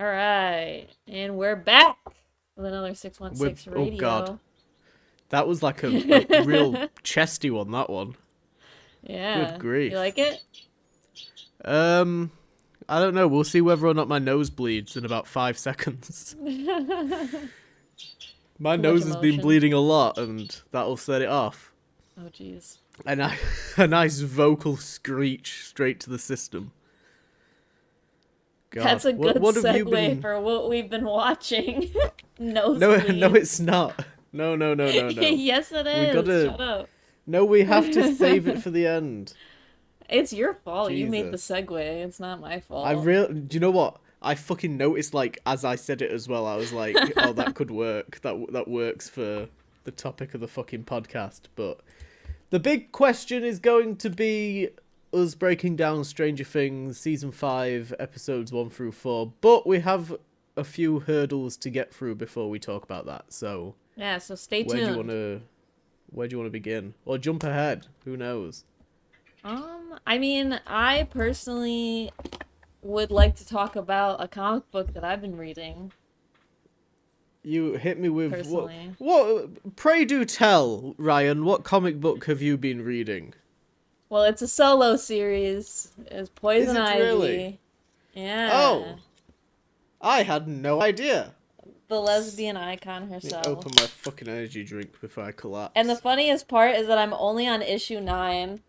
All right, and we're back with another We're 616 oh god, radio. that was like a real chesty one. That one. Good Yeah, you grief. like it? Um, I don't know. We'll see whether or not my nose bleeds in about 5 seconds. My Too much nose has been emotion. bleeding a lot, and that'll set it off. Oh, jeez. And a nice vocal screech straight to the system. That's God, a what good what have you segue been? for what we've been watching. No, no, it's Nosebleeds. not. No, no, no, no, no. Yes, it We is. gotta. Shut up. No, we have to save it for the end. It's your fault. You made the Jesus. segue. It's not my I fault. real. Do you know what? I fucking noticed like as I said it as well. I was like, "Oh, that could work. That works for the topic of the fucking podcast." But the big question is going to be us breaking down Stranger Things season 5, episodes 1 through 4. But we have a few hurdles to get through before we talk about that. So Yeah, so stay where do you want tuned. to where do you want to begin? Or jump ahead? Who knows? I mean, I personally would like to talk about a comic book that I've been reading, You hit me with what? personally. What? Pray do tell, Ryan. What comic book have you been reading? Well, it's a solo series. It's Is Poison it really? Ivy. Yeah. Oh, I had no idea. The lesbian icon Let me herself. open my fucking energy drink before I And the collapse. funniest part is that I'm only on issue 9,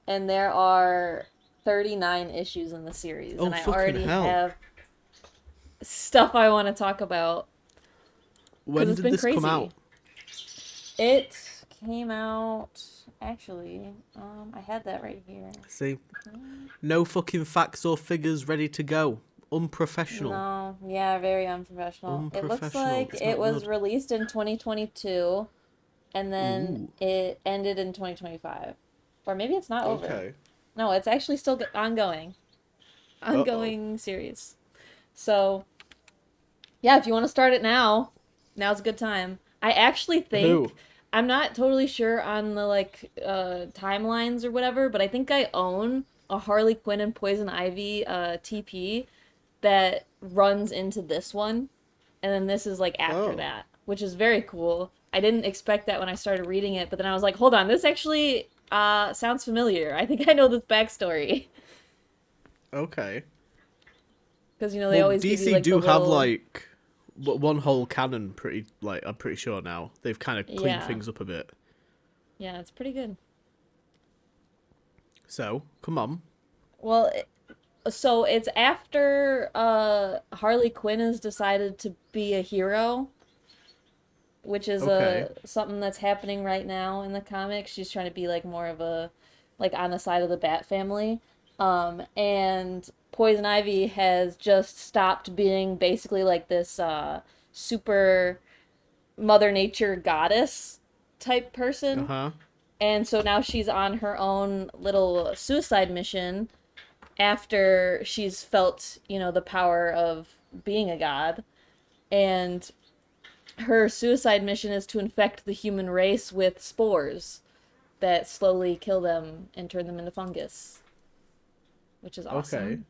and there are 39 issues in the series, Oh and I fucking already hell! have stuff I want to talk about because When it's did been this come crazy. out? It came out, actually, I had that right here. See, no fucking facts or figures ready to go. Unprofessional. No, yeah, very unprofessional. It looks Unprofessional. like It's it not was good. released in 2022 and then Ooh. it ended in 2025. Or maybe it's not over. Okay. No, it's actually still ongoing. Uh oh. Ongoing series. So, yeah, if you want to start it now, now's a good time. I actually Who? think I'm not totally sure on the timelines or whatever, but I think I own a Harley Quinn and Poison Ivy TP that runs into this one, and then this is like after Oh. that, which is very cool. I didn't expect that when I started reading it, but then I was like, hold on, this actually sounds familiar. I think I know this backstory. Okay. Because they Well, always give you DC like the do have little. like one whole canon. Pretty like I'm pretty sure now they've kind of cleaned Yeah. things up a bit. Yeah, it's pretty good. So come on. Well, so it's after Harley Quinn has decided to be a hero, which is Okay. something that's happening right now in the comics. She's trying to be like more of a like on the side of the Bat family. And Poison Ivy has just stopped being basically like this super Mother Nature goddess type Uh person. huh. And so now she's on her own little suicide mission after she's felt, the power of being a god. And her suicide mission is to infect the human race with spores that slowly kill them and turn them into fungus, which is Okay. awesome.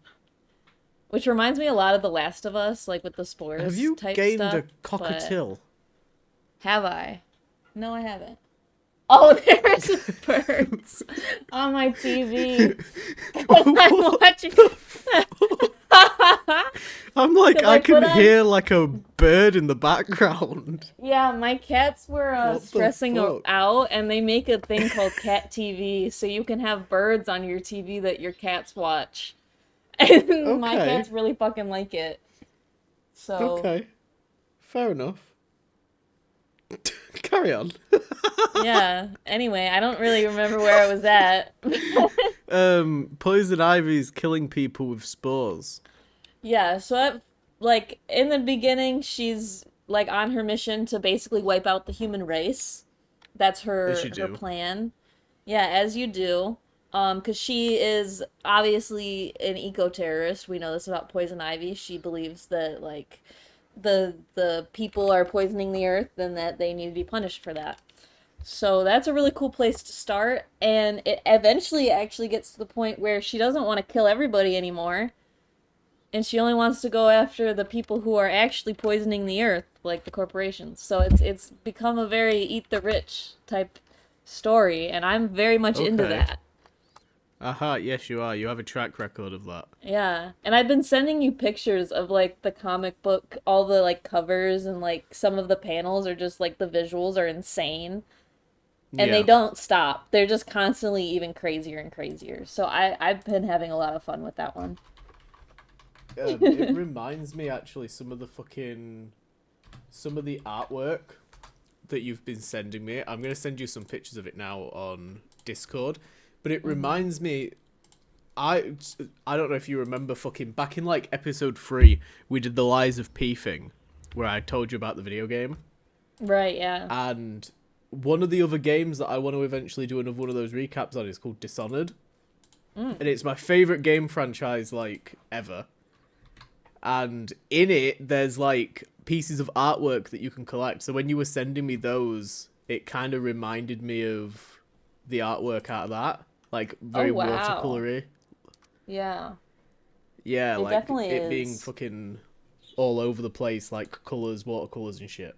Which reminds me a lot of The Last of Us, like with the Have spores you type gained stuff. a But cockatiel? have I? No, I haven't. Oh, there's birds on my TV when I'm What watching. the fuck? I'm like Because I I can put on. hear like a bird in the background. Yeah, my cats were What the stressing fuck? out, and they make a thing called cat TV, so you can have birds on your TV that your cats watch. And my Okay. cats really fucking like it. So, Okay. Fair enough. Carry on. yeah. Anyway, I don't really remember where I was at. Poison ivy's killing people with spores. Yeah, so like in the beginning, she's like on her mission to basically wipe out the human race. That's As you her do. plan. Yeah, as you do. Because she is obviously an eco-terrorist. We know this about Poison Ivy. She believes that like the people are poisoning the earth and that they need to be punished for that. So that's a really cool place to start, and it eventually actually gets to the point where she doesn't want to kill everybody anymore, and she only wants to go after the people who are actually poisoning the earth, like the corporations. So it's become a very eat the rich type story, and I'm very much into Okay. that. Aha, yes you are. You have a track record of that. Yeah. And I've been sending you pictures of like the comic book, all the like covers and like some of the panels are just like the visuals are insane. And they Yeah. don't stop. They're just constantly even crazier and crazier. So I've been having a lot of fun with that one. It reminds me actually some of the artwork that you've been sending me. I'm gonna send you some pictures of it now on Discord. But it Hmm. reminds me I I don't know if you remember fucking back in like episode 3 we did the Lies of P thing where I told you about the video game. Right, yeah. And one of the other games that I want to eventually do another one of those recaps on is called Dishonored. Mm. And it's my favorite game franchise like ever. And in it there's like pieces of artwork that you can collect. So when you were sending me those, it kind of reminded me of the artwork out of that, like Oh very wow. watercolory. Yeah. Yeah, It like definitely it being is. fucking all over the place, like colors, watercolors and shit.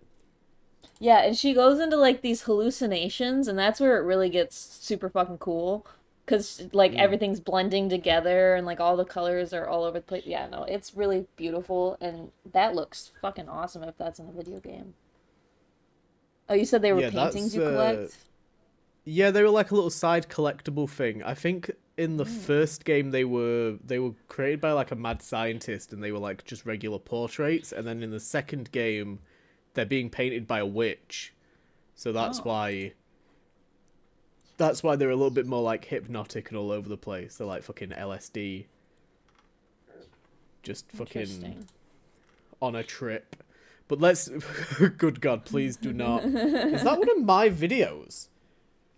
Yeah, and she goes into like these hallucinations, and that's where it really gets super fucking cool. Cause like Mm. everything's blending together and like all the colors are all over the place. Yeah, no, it's really beautiful and that looks fucking awesome if that's in a video game. Oh, you said they were Yeah, paintings that's you collect? yeah, they were like a little side collectible thing. I think in the Mm. first game they were created by like a mad scientist and they were like just regular portraits, and then in the second game they're being painted by a witch. So Oh, that's why they're a little bit more like hypnotic and all over the place. They're like fucking LSD, just fucking interesting. on a trip. But let's good god, please do not. Is that one of my videos?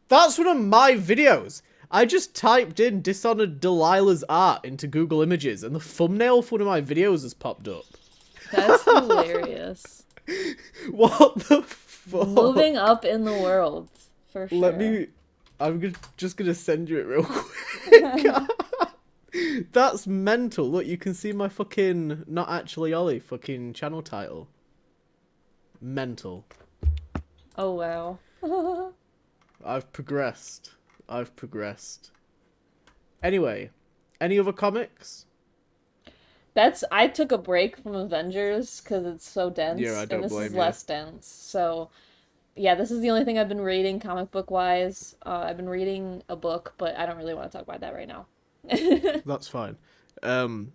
That's one of my videos. I just typed in Dishonored Delilah's art into Google Images and the thumbnail for one of my videos has popped up. That's hilarious. What the Moving fuck? up in the world, for Let sure. me. Just gonna send you it real quick. That's mental. Look, you can see my fucking not actually Ollie fucking channel title. Mental. Oh wow. I've progressed. I've progressed. Anyway, any other comics? That's I took a break from Avengers because it's so Yeah, dense, I and don't this is blame you. less dense. So yeah, this is the only thing I've been reading comic book wise. I've been reading a book, but I don't really want to talk about that right now. That's fine. Um,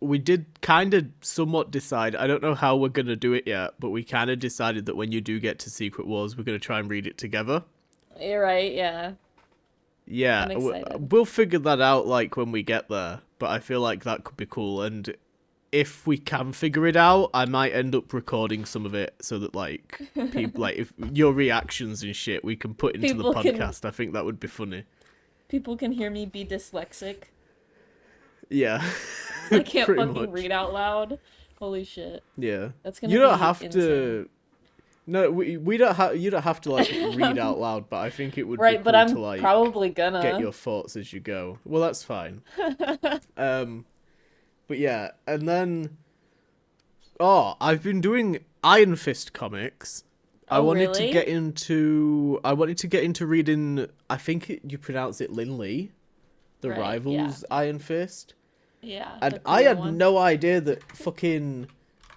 we did kind of somewhat decide. I don't know how we're gonna do it yet, but we kind of decided that when you do get to Secret Wars, we're gonna try and read it together. You're right, yeah. Yeah, I'm excited. we'll figure that out like when we get there. But I feel like that could be cool, and if we can figure it out, I might end up recording some of it so that like people like if your reactions and shit we can put into the People can podcast. I think that would be funny. people can hear me be dyslexic. Yeah, I can't pretty fucking much. read out loud. Holy shit. Yeah, That's gonna you don't be have insane. to. No, we don't have. You don't have to like read out loud, but I think it would be Right, but cool to I'm like probably get gonna. your thoughts as you go. Well, that's fine. Um, but yeah, and then I've been doing Iron Fist comics. Oh, really? I wanted to get into reading. I think you pronounce it Linley, the Right, yeah. Rivals Iron Fist, Yeah, the and I cooler had one. no idea that fucking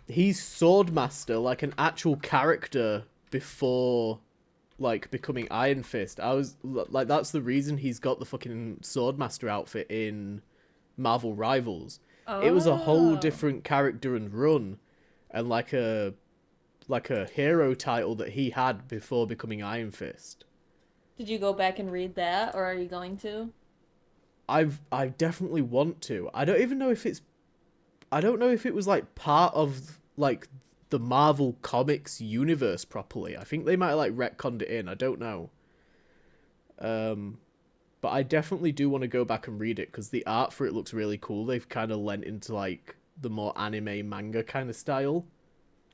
he's Swordmaster, like an actual character before like becoming Iron Fist. I was like, that's the reason he's got the fucking Swordmaster outfit in Marvel Rivals. It was a whole Oh. different character and run, and like a hero title that he had before becoming Iron Fist. Did you go back and read that, or are you going to? I definitely want to. I don't know if it was like part of like the Marvel Comics universe properly. I think they might have like retconned it in. I don't know. Um, but I definitely do want to go back and read it because the art for it looks really cool. They've kind of lent into like the more anime manga kind of style.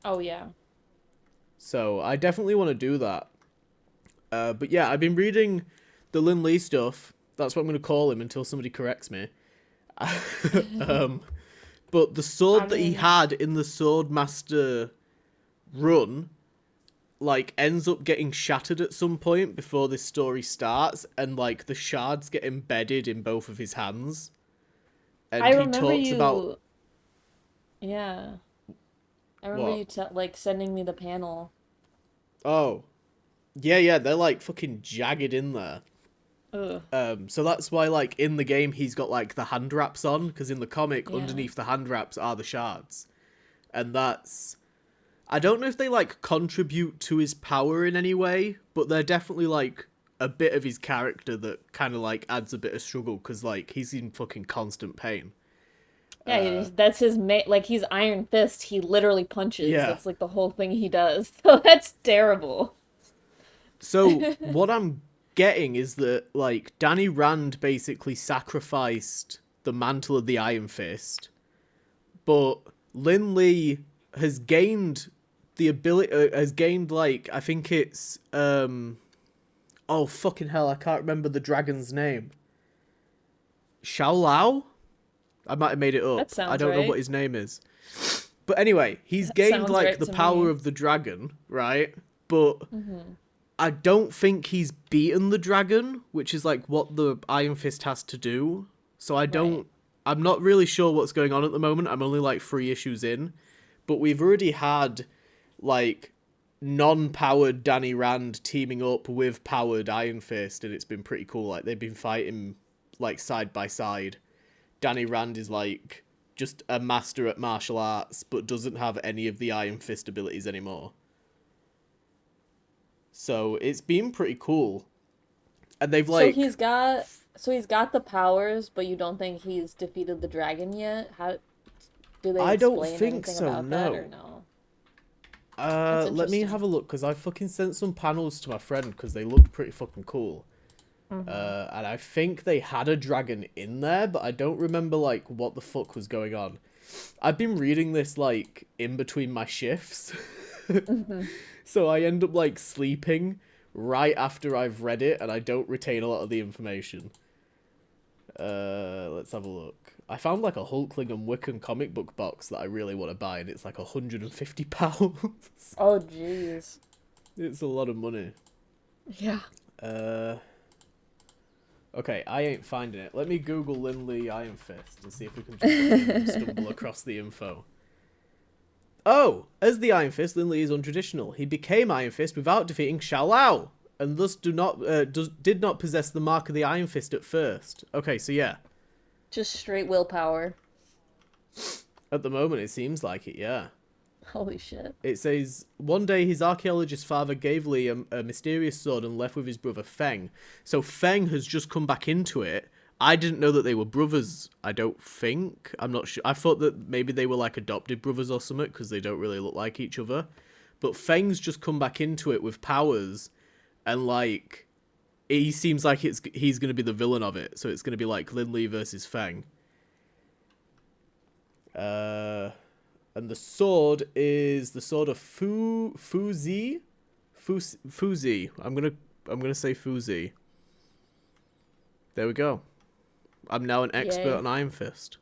Oh, yeah. So I definitely want to do that. But yeah, I've been reading the Lin Lee stuff. That's what I'm going to call him until somebody corrects me. um, But the I sword that he mean, had in the Swordmaster run, like, ends up getting shattered at some point before this story starts, and, like, the shards get embedded in both of his hands. I And he remember talks about you. Yeah, I remember what? you like sending me the panel. Oh, yeah, they're like fucking jagged in there. Ugh. So that's why, like, in the game he's got like the hand wraps on, because in the comic Yeah. underneath the hand wraps are the shards, and that's, I don't know if they like contribute to his power in any way, but they're definitely like a bit of his character that kind of like adds a bit of struggle, because like he's in fucking constant pain. Yeah, that's his like he's Iron Fist. He literally punches. Yeah. That's like the whole thing he does. So that's terrible. So what I'm getting is that like Danny Rand basically sacrificed the mantle of the Iron Fist, but Lin Lee has gained the ability, has gained like, I think it's oh fucking hell, I can't remember the dragon's name. Xiao Lao? I might have made it That up. I sounds don't know right. what his name is. But anyway, he's That gained sounds like right the to power me. of the dragon, right? But Hmm. I don't think he's beaten the dragon, which is like what the Iron Fist has to do. So Right. I'm not really sure what's going on at the moment. I'm only like 3 issues in. But we've already had like non-powered Danny Rand teaming up with powered Iron Fist, and it's been pretty cool. Like they've been fighting like side by side. Danny Rand is like just a master at martial arts, but doesn't have any of the Iron Fist abilities anymore. So it's been pretty cool. And they've So like, he's got the powers, but you don't think he's defeated the dragon yet? How do they I don't explain think anything so, about that or no. no? That's Let me interesting. have a look, because I fucking sent some panels to my friend because they looked pretty fucking cool. Hmm. And I think they had a dragon in there, but I don't remember like what the fuck was going on. I've been reading this like in between my shifts. Hmm. So I end up like sleeping right after I've read it, and I don't retain a lot of the information. Let's have a look. I found like a Hulkling and Wiccan comic book box that I really want to buy, and it's like £150. Oh, jeez. It's a lot of money. Yeah. Uh, okay, I ain't finding it. Let me Google Lin Lee Iron Fist and see if we can just fucking stumble across the info. Oh, as the Iron Fist, Lin Lee is untraditional. He became Iron Fist without defeating Xiao Lao, and thus did not possess the mark of the Iron Fist at first. Okay, so yeah, Just straight willpower. at the moment it seems like it. Yeah, Holy shit. it says one day his archaeologist father gave Lee a mysterious sword and left with his brother Feng. So Feng has just come back into it. I didn't know that they were brothers. I don't think. I'm not sure. I thought that maybe they were like adopted brothers or something, because they don't really look like each other. But Feng's just come back into it with powers, and like he seems like he's going to be the villain of it. So it's going to be like Lin Lee versus Feng. Uh, and the sword is the sword of Fuzi. Fuzi. I'm gonna say Fuzi. There we go. I'm now an expert Yay. on Iron Fist.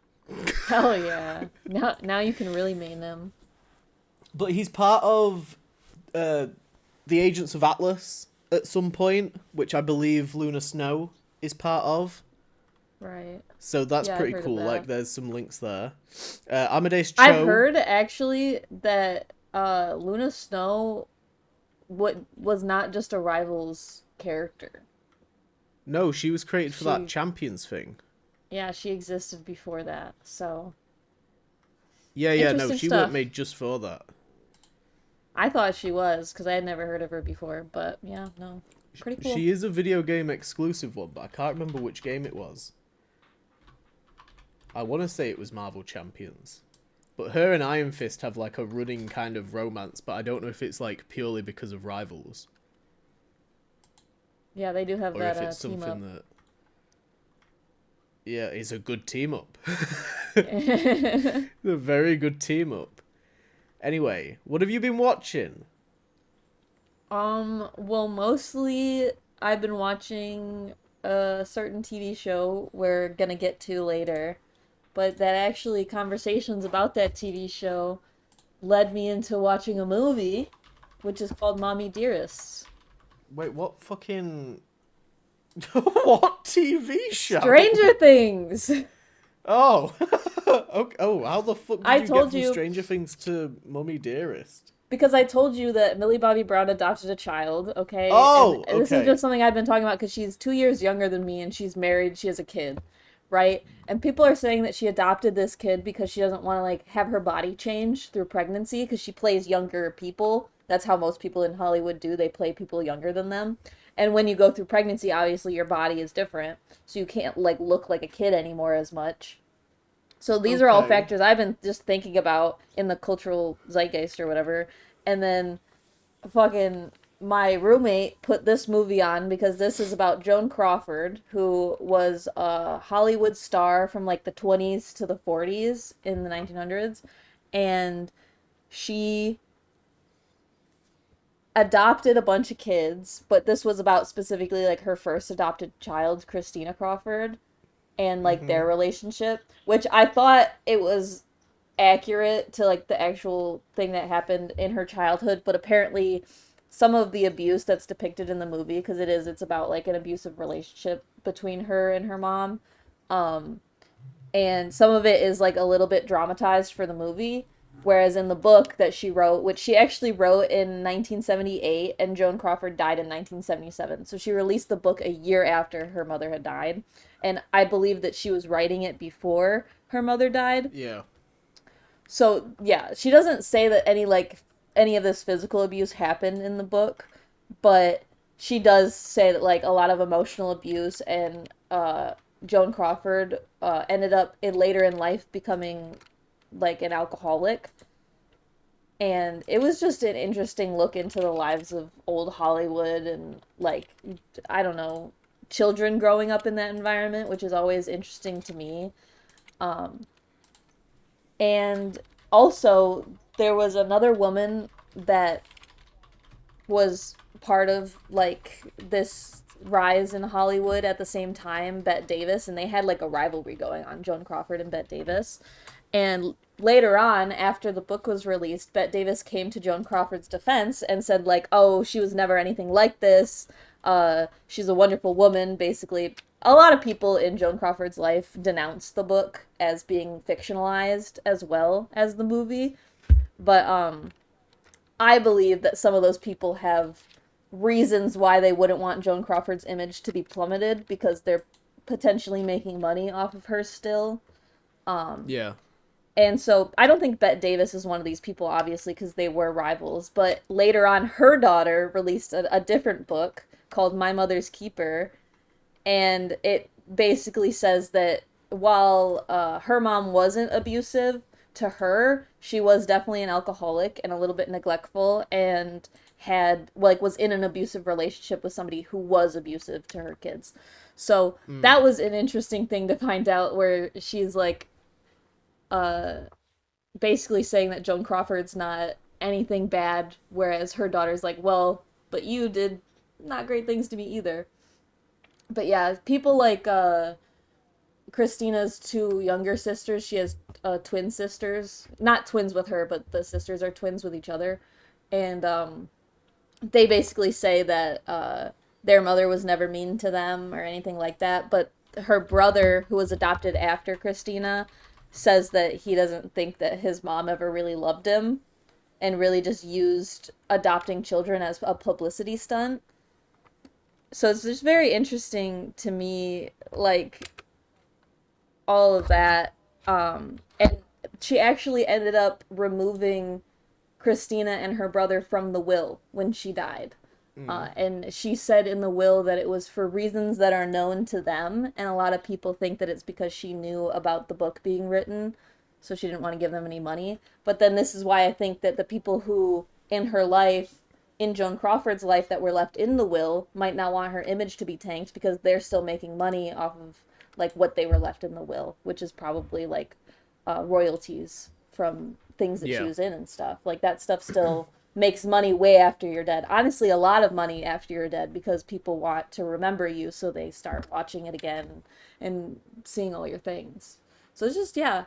Hell yeah. Now you can really main them. But he's part of the Agents of Atlas at some point, which I believe Luna Snow is part of. Right. So that's Yeah, I've pretty heard of cool. Like, that. there's some links there. Amadeus I've Cho. heard actually that Luna Snow was not just a rival's character. No, she was created for that She Champions thing. Yeah, she existed before that. So, Yeah, no, interesting she weren't stuff. made just for that. I thought she was because I had never heard of her before, but yeah, no. Pretty cool. She is a video game exclusive one, but I can't remember which game it was. I want to say it was Marvel Champions. But her and Iron Fist have like a running kind of romance, but I don't know if it's like purely because of rivals, Yeah, they do have or that if it's team up. something that, yeah, is a good team up. A very good team up. Anyway, what have you been watching? Well, mostly I've been watching a certain TV show we're gonna get to later. but that actually conversations about that TV show led me into watching a movie, which is called Mommy Dearest. Wait, what fucking what TV show? Stranger Things. Oh, okay. Oh, how the fuck did I you get told from you Stranger Things to Mummy Dearest? because I told you that Millie Bobby Brown adopted a child, okay? And Oh, this is just okay. something I've been talking about because she's 2 years younger than me and she's married, she has a kid, right? And people are saying that she adopted this kid because she doesn't want to like have her body change through pregnancy because she plays younger people. That's how most people in Hollywood do. They play people younger than them. And when you go through pregnancy, obviously your body is different, so you can't like look like a kid anymore as much. So these are all Okay. factors I've been just thinking about in the cultural zeitgeist or whatever. And then fucking my roommate put this movie on because this is about Joan Crawford, who was a Hollywood star from like the 20s to the 40s in the 1900s. And she adopted a bunch of kids, but this was about specifically like her first adopted child, Christina Crawford, and like Mm-hmm. their relationship, which I thought it was accurate to like the actual thing that happened in her childhood, but apparently some of the abuse that's depicted in the movie, because it's about like an abusive relationship between her and her mom, um and some of it is like a little bit dramatized for the movie, whereas in the book that she wrote, which she actually wrote in 1978 and Joan Crawford died in 1977, so she released the book a year after her mother had died, and I believe that she was writing it before her mother died. Yeah. So yeah, she doesn't say that any of this physical abuse happened in the book, but she does say that like a lot of emotional abuse, and Joan Crawford ended up in later in life becoming like an alcoholic, and it was just an interesting look into the lives of old Hollywood and like I don't know, children growing up in that environment, which is always interesting to me. Um, And also, there was another woman that was part of like this rise in Hollywood at the same time, Bette Davis, and they had like a rivalry going on, Joan Crawford and Bette Davis. And later on, after the book was released, Bette Davis came to Joan Crawford's defense and said like, "Oh, she was never anything like this. She's a wonderful woman." Basically, a lot of people in Joan Crawford's life denounced the book as being fictionalized as well as the movie. But I believe that some of those people have reasons why they wouldn't want Joan Crawford's image to be plummeted because they're potentially making money off of her still. Um, Yeah. and so I don't think Bette Davis is one of these people, obviously, because they were rivals. But later on, her daughter released a different book called My Mother's Keeper, and it basically says that while her mom wasn't abusive to her, she was definitely an alcoholic and a little bit neglectful, and had like was in an abusive relationship with somebody who was abusive to her kids. So Mm. that was an interesting thing to find out, where she's like uh basically saying that Joan Crawford's not anything bad, whereas her daughter's like, well, but you did not great things to me either. But yeah, people like Christina's two younger sisters. She has twin sisters, not twins with her, but the sisters are twins with each other, and they basically say that their mother was never mean to them or anything like that. But her brother, who was adopted after Christina, says that he doesn't think that his mom ever really loved him and really just used adopting children as a publicity stunt. So it's just very interesting to me, like all of that. And she actually ended up removing Christina and her brother from the will when she died. Mm. And she said in the will that it was for reasons that are known to them, and a lot of people think that it's because she knew about the book being written, so she didn't want to give them any money. But then this is why I think that the people who in her life, in Joan Crawford's life, that were left in the will might not want her image to be tanked because they're still making money off of like what they were left in the will, which is probably like royalties from things that she Yeah. was in and stuff. Like that stuff still makes money way after you're dead. Honestly, a lot of money after you're dead because people want to remember you, so they start watching it again and seeing all your things. So it's just, yeah,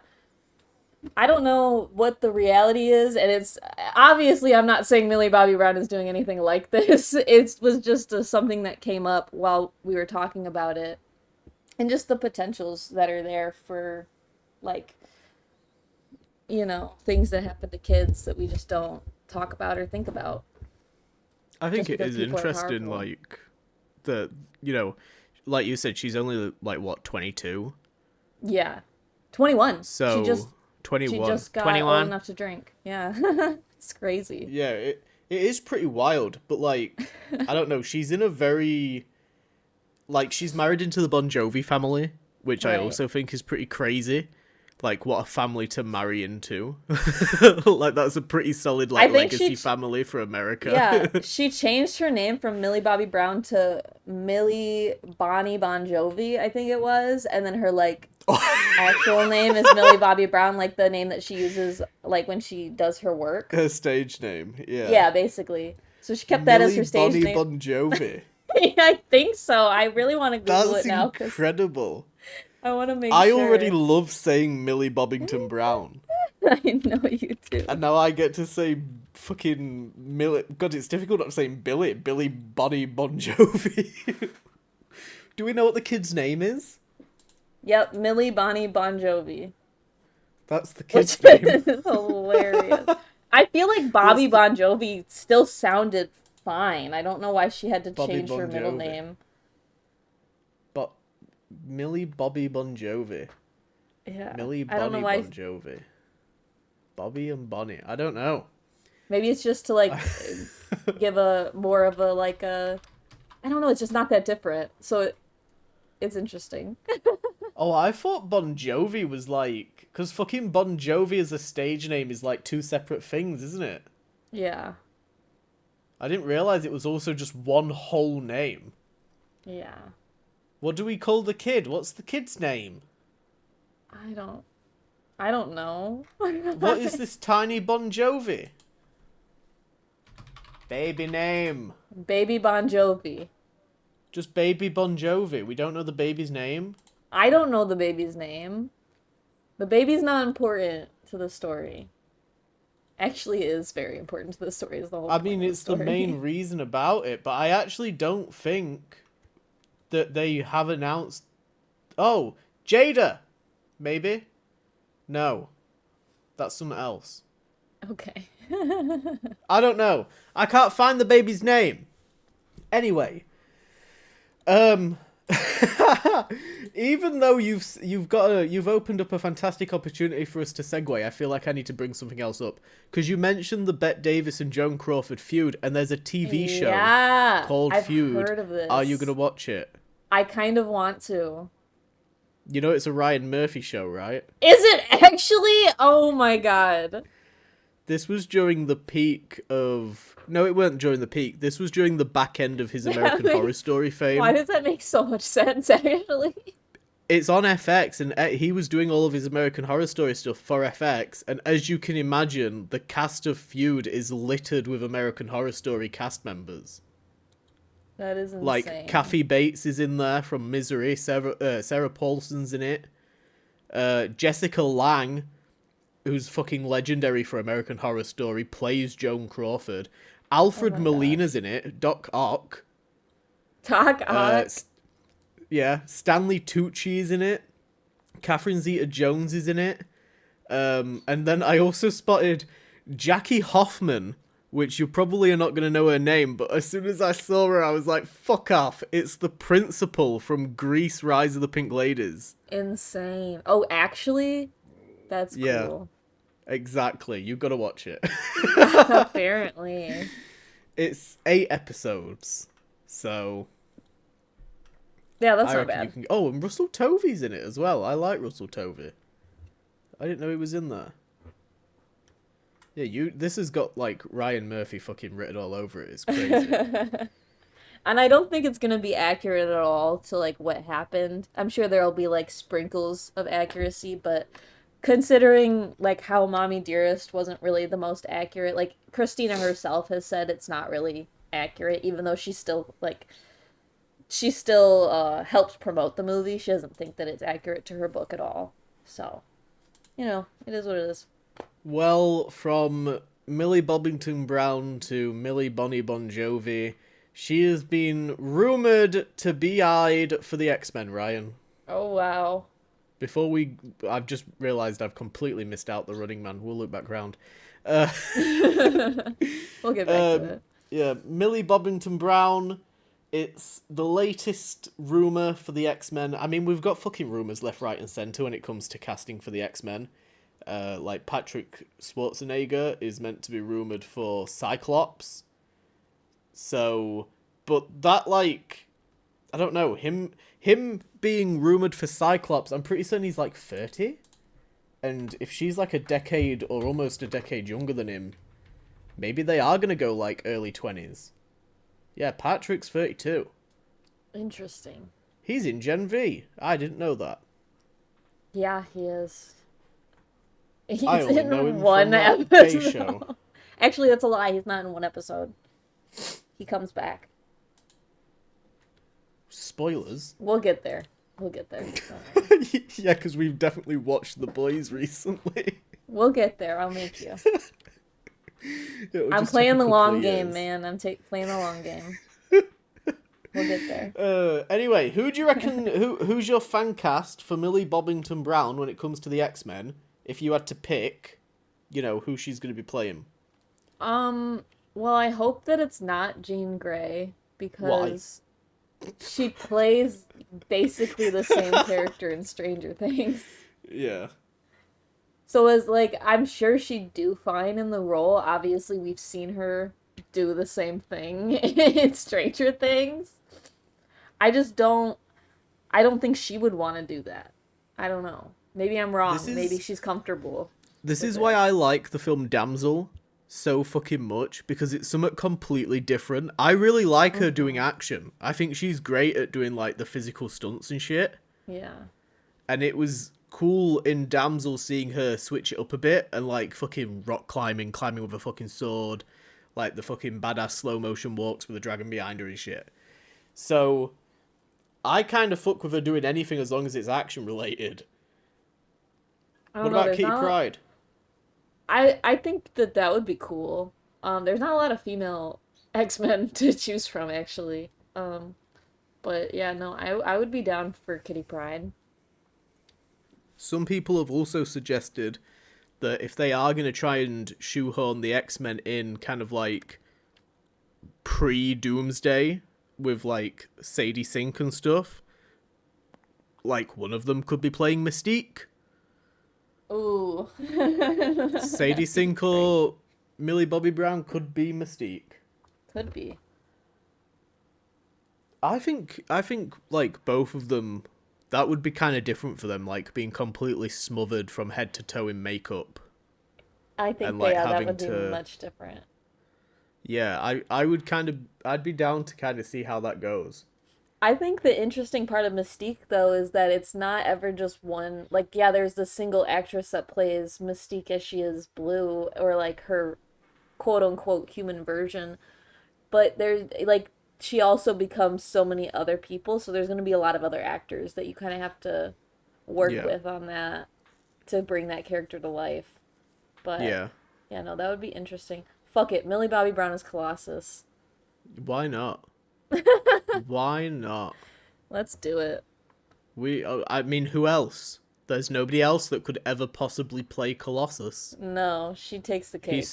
I don't know what the reality is, and it's obviously I'm not saying Millie Bobby Brown is doing anything like this. It was just something that came up while we were talking about it, and just the potentials that are there for, like, things that happen to kids that we just don't talk about or think about I think just it because is people are interesting, powerful. like, the, you know, like you said, she's only, like, what, 22? Yeah. 21. She So, just she 21. just got old 21? enough to drink. Yeah. It's crazy. Yeah, it is pretty wild, but, like, I don't know, she's in a very, like, she's married into the Bon Jovi family, which I Right. also think is pretty crazy. Like, what a family to marry into. Like, that's a pretty solid, I like, think legacy family for yeah, America. she changed her name from Millie Bobby Brown to Millie Bonnie Bon Jovi, I think it was, and then her like actual name is Millie Bobby Brown, like the name that she uses like when she does her work. Her stage name, yeah. Yeah, basically. So she kept that as Millie her stage Bonnie name. Bon Jovi. Yeah, I think so. I really want to Google That's it now because incredible. I want to make I already sure. love saying Millie Bobbington Brown. I know you do. And now I get to say fucking Millie. God, it's difficult not to say Billy Bonnie Bon Jovi. Do we know what the kid's name is? Yep, Millie Bonnie Bon Jovi, That's the which kid's name. is hilarious. I feel like What's Bobby the Bon Jovi still sounded fine. I don't know why she had to Bobby change her Bon middle Jovi? name. But Millie Bobby Bon Jovi. Yeah, Millie I don't know Bonnie why. Bon Jovi. Bobby and Bonnie. I don't know. Maybe it's just to like give a more of a like a. I don't know. It's just not that different, so it's interesting. Oh, I thought Bon Jovi was like, because fucking Bon Jovi as a stage name is like two separate things, isn't it? Yeah, I didn't realize it was also just one whole name. yeah. What do we call the kid? What's the kid's name? I don't. I don't know. What is this tiny Bon Jovi? Baby name. Baby Bon Jovi. Just baby Bon Jovi. We don't know the baby's name. I don't know the baby's name. The baby's not important to the story. Actually, it is very important to the story. Is the whole I point mean, of the it's the story. main reason about it, but I actually don't think that they have announced. Oh, Jada! Maybe? No. That's something else. Okay. I don't know. I can't find the baby's name. Anyway, um, even though you've opened up a fantastic opportunity for us to segue, I feel like I need to bring something else up because you mentioned the Bette Davis and Joan Crawford feud, and there's a TV show Yeah, called I've Feud. heard of Are you gonna this. watch it? I kind of want to. You know it's a Ryan Murphy show, right? Is it actually? Oh my god. This was during the peak of. No, it weren't during the peak. This was during the back end of his That American Horror makes, Story why fame. does that make so much sense, actually? It's on FX, and he was doing all of his American Horror Story stuff for FX. And as you can imagine, the cast of Feud is littered with American Horror Story cast members. That is Like insane. Kathy Bates is in there from Misery. Sarah Paulson's in it. Jessica Lange, who's fucking legendary for American Horror Story, plays Joan Crawford. Oh Alfred my gosh. Molina's in it. Doc Ock. Doc Uh, Ock. yeah, Stanley Tucci is in it. Catherine Zeta-Jones is in it. And then I also spotted Jackie Hoffman, which you probably are not going to know her name, but as soon as I saw her, I was like, fuck off. It's the principal from Grease Rise of the Pink Ladies. Insane. Oh, actually? That's Yeah, cool. exactly. You got to watch it. Apparently. It's 8 episodes. So Yeah, that's I not reckon you bad. can. Oh, and Russell Tovey's in it as well. I like Russell Tovey. I didn't know he was in there. Yeah, This has got like Ryan Murphy fucking written all over it. It's crazy. And I don't think it's gonna be accurate at all to like what happened. I'm sure there'll be like sprinkles of accuracy, but considering like how Mommy Dearest wasn't really the most accurate, like Christina herself has said it's not really accurate, even though she still helps promote the movie. She doesn't think that it's accurate to her book at all. So, you know, it is what it is. Well, from Millie Bobbington Brown to Millie Bonnie Bon Jovi, she has been rumoured to be eyed for the X-Men, Ryan. Oh, wow. Before we... I've just realised I've completely missed out the Running Man. We'll look back round. Uh, We'll get back to um, it. yeah, Millie Bobbington Brown. It's the latest rumour for the X-Men. I mean, we've got fucking rumours left, right and centre when it comes to casting for the X-Men. Like, Patrick Schwarzenegger is meant to be rumoured for Cyclops. So... But that, like... I don't know. Him being rumoured for Cyclops, I'm pretty certain he's, like, 30? And if she's, like, a decade or almost a decade younger than him, maybe they are going to go, like, early 20s. Yeah, Patrick's 32. Interesting. He's in Gen V. I didn't know that. Yeah, he is. He's I only know in him one from that Bay episode. show. Actually, that's a lie. He's not in one episode. He comes back. Spoilers. We'll get there. We'll get there. Yeah, because we've definitely watched The Boys recently. We'll get there. I'll make you. It'll I'm just take playing a the couple long of game, years. man. I'm playing the long game. We'll get there. Anyway, who do you reckon? Who's your fan cast for Millie Bobbington Brown when it comes to the X-Men? If you had to pick, you know, who she's going to be playing. Well, I hope that it's not Jean Grey Why? because she plays basically the same character in Stranger Things. Yeah. So as like I'm sure she'd do fine in the role. Obviously, we've seen her do the same thing in Stranger Things. I don't think she would want to do that. I don't know. Maybe I'm wrong. Maybe she's comfortable This with is it. why I like the film Damsel so fucking much, because it's somewhat completely different. I really like her doing action. I think she's great at doing, like, the physical stunts and shit. Yeah. And it was cool in Damsel seeing her switch it up a bit and, like, fucking rock climbing with a fucking sword, like the fucking badass slow motion walks with a dragon behind her and shit. So I kind of fuck with her doing anything as long as it's action related. I What don't know. about There's Kitty not. Pryde? I think that would be cool. There's not a lot of female X-Men to choose from actually. But yeah, no, I would be down for Kitty Pryde. Some people have also suggested that if they are going to try and shoehorn the X-Men in kind of like pre-Doomsday with like Sadie Sink and stuff, like one of them could be playing Mystique. Ooh. Sadie Sink or Millie Bobby Brown could be Mystique. Could be. I think like both of them, that would be kind of different for them, like being completely smothered from head to toe in makeup. I think And, like, that having would be to- much different. Yeah, I'd be down to kind of see how that goes. I think the interesting part of Mystique, though, is that it's not ever just one. Like, yeah, there's the single actress that plays Mystique as she is Blue, or like her quote unquote human version. But there's like, she also becomes so many other people, so there's going to be a lot of other actors that you kind of have to work Yeah. with on that to bring that character to life. But Yeah. yeah, no, that would be interesting. Fuck it, Millie Bobby Brown is Colossus. Why not? Why not? Let's do it. I mean, who else? There's nobody else that could ever possibly play Colossus. No, she takes the cake. He's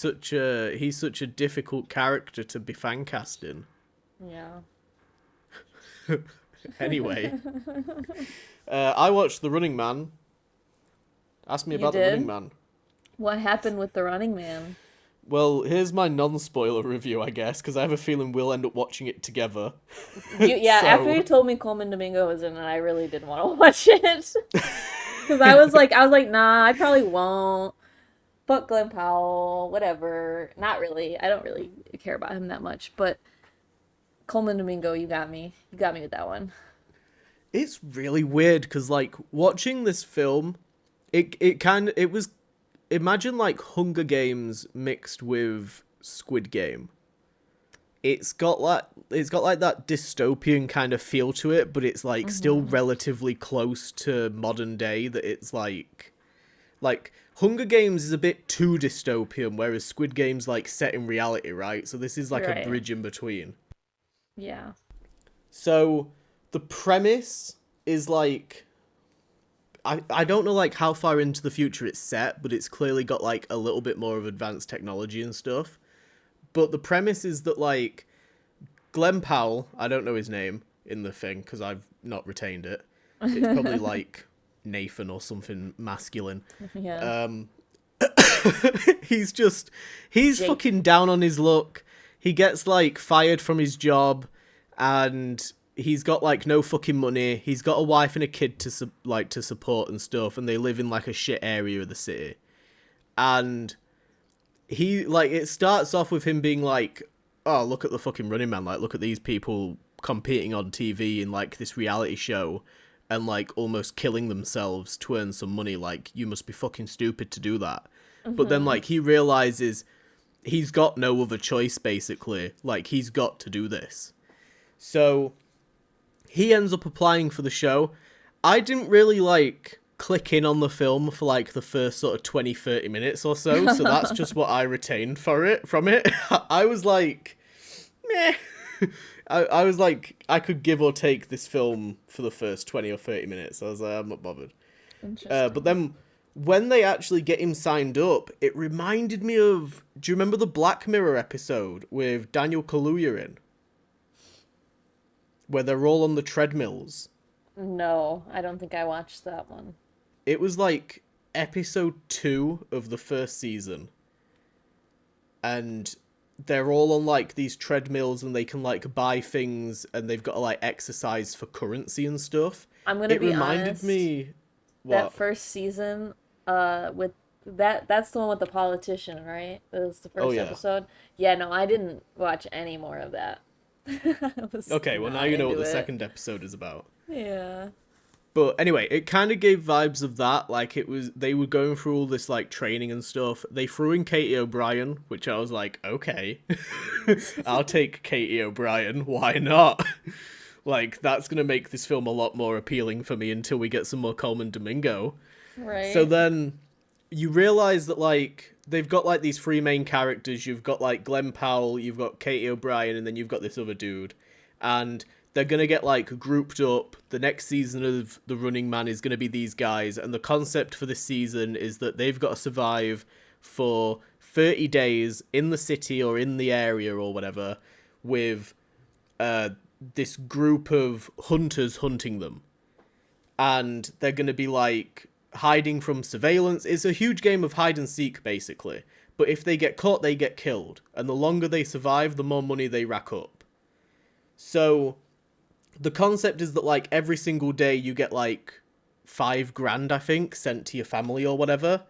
such a difficult character to be fan casting. Yeah. Anyway, I watched The Running Man. Ask me You about The did? Running Man. What happened with the Running Man? Well, here's my non-spoiler review, I guess, because I have a feeling we'll end up watching it together. Yeah, So- after you told me Coleman Domingo was in it, I really didn't want to watch it. Because I was like, nah, I probably won't. Fuck Glenn Powell, whatever. Not really. I don't really care about him that much. But Coleman Domingo, you got me. You got me with that one. It's really weird because, like, watching this film, it was, imagine like Hunger Games mixed with Squid Game. it's got like that dystopian kind of feel to it, but it's like still Mm-hmm. relatively close to modern day. That it's like Hunger Games is a bit too dystopian, whereas Squid Game's like set in reality, right? So this is like a Right. bridge in between. Yeah. So the premise is like I don't know like how far into the future it's set, but it's clearly got like a little bit more of advanced technology and stuff. But the premise is that like Glenn Powell, I don't know his name in the thing because I've not retained it. It's probably like Nathan or something masculine. Yeah. Um, he's just he's Jake. fucking down on his luck. He gets like fired from his job, and he's got like no fucking money. He's got a wife and a kid to support and stuff, and they live in like a shit area of the city. And he like it starts off with him being like, "Oh, look at the fucking Running Man! Like, look at these people competing on TV in like this reality show." And like almost killing themselves to earn some money. Like, you must be fucking stupid to do that. But then Mm-hmm. like he realizes he's got no other choice basically. Like, he's got to do this. So he ends up applying for the show. I didn't really like click in on the film for like the first sort of 20-30 minutes or so that's just what I retained for it from it. I was like, meh. I was like, I could give or take this film for the first 20 or 30 minutes. I was like, I'm not bothered. But Interesting. then when they actually get him signed up, it reminded me of. Do you remember the Black Mirror episode with Daniel Kaluuya in, where they're all on the treadmills? No, I don't think I watched that one. It was like episode 2 of the first season, and they're all on like these treadmills, and they can like buy things, and they've got to like exercise for currency and stuff. I'm gonna It be reminded honest. me. That What? first season, with that's the one with the politician, right? That was the Oh first yeah. episode. Yeah, no, I didn't watch any more of that. I was Okay, well now not you know what into the it. second episode is about. Yeah. But anyway, it kind of gave vibes of that. Like, it was, they were going through all this like training and stuff. They threw in Katie O'Brien, which I was like, okay, I'll take Katie O'Brien. Why not? Like, that's gonna make this film a lot more appealing for me until we get some more Coleman Domingo. So Right. then you realize that like they've got like these three main characters. You've got like Glenn Powell, you've got Katie O'Brien, and then you've got this other dude, and they're gonna get like grouped up. The next season of The Running Man is gonna be these guys, and the concept for this season is that they've got to survive for 30 days in the city or in the area or whatever with uh this group of hunters hunting them, and they're going to be like hiding from surveillance. It's a huge game of hide and seek, basically. But if they get caught, they get killed. And the longer they survive, the more money they rack up. So the concept is that, like, every single day you get, like, 5 grand, I think, sent to your family or whatever.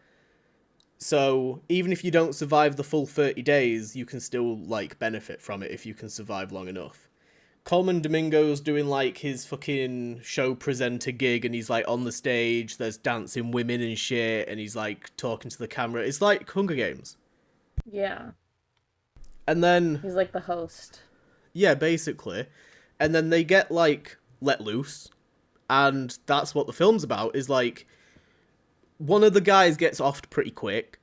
So even if you don't survive the full 30 days, you can still, like, benefit from it if you can survive long enough. Coleman Domingo's doing like his fucking show presenter gig, and he's like on the stage, there's dancing women and shit, and he's like talking to the camera. It's like Hunger Games. Yeah. And then, He's like the host. yeah, basically. And then they get like let loose, and that's what the film's about, is like one of the guys gets offed pretty quick